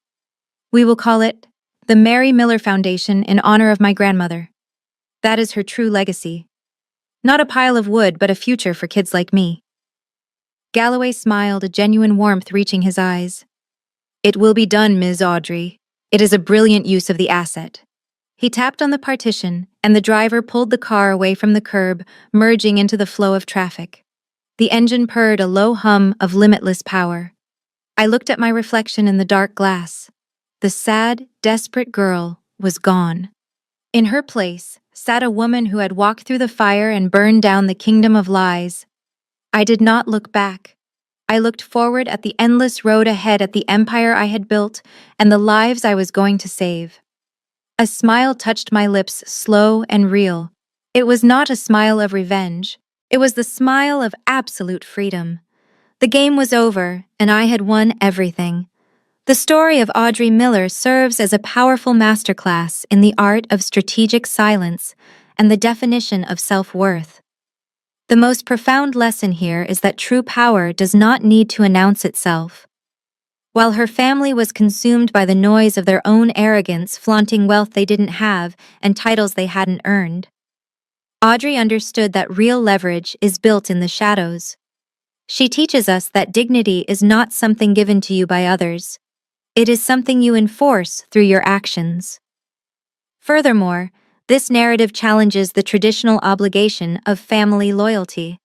Speaker 1: We will call it the Mary Miller Foundation in honor of my grandmother. That is her true legacy. Not a pile of wood, but a future for kids like me. Galloway smiled, a genuine warmth reaching his eyes. "It will be done, Ms. Audrey. It is a brilliant use of the asset." He tapped on the partition, and the driver pulled the car away from the curb, merging into the flow of traffic. The engine purred, a low hum of limitless power. I looked at my reflection in the dark glass. The sad, desperate girl was gone. In her place sat a woman who had walked through the fire and burned down the kingdom of lies. I did not look back. I looked forward at the endless road ahead, at the empire I had built and the lives I was going to save. A smile touched my lips, slow and real. It was not a smile of revenge. It was the smile of absolute freedom. The game was over, and I had won everything. The story of Audrey Miller serves as a powerful masterclass in the art of strategic silence and the definition of self-worth. The most profound lesson here is that true power does not need to announce itself. While her family was consumed by the noise of their own arrogance, flaunting wealth they didn't have and titles they hadn't earned, Audrey understood that real leverage is built in the shadows. She teaches us that dignity is not something given to you by others. It is something you enforce through your actions. Furthermore, this narrative challenges the traditional obligation of family loyalty.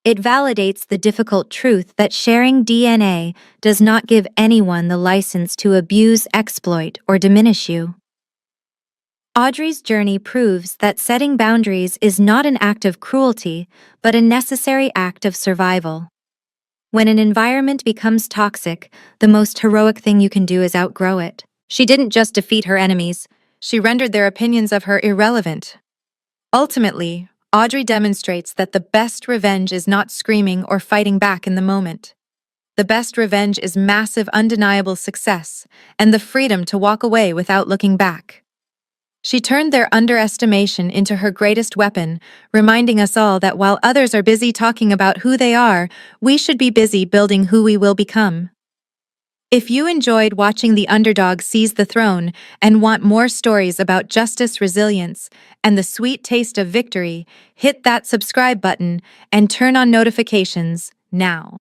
Speaker 1: It validates the difficult truth that sharing DNA does not give anyone the license to abuse, exploit, or diminish you. Audrey's journey proves that setting boundaries is not an act of cruelty, but a necessary act of survival. When an environment becomes toxic, the most heroic thing you can do is outgrow it. She didn't just defeat her enemies, she rendered their opinions of her irrelevant. Ultimately, Audrey demonstrates that the best revenge is not screaming or fighting back in the moment. The best revenge is massive, undeniable success and the freedom to walk away without looking back. She turned their underestimation into her greatest weapon, reminding us all that while others are busy talking about who they are, we should be busy building who we will become. If you enjoyed watching the underdog seize the throne and want more stories about justice, resilience, and the sweet taste of victory, hit that subscribe button and turn on notifications now.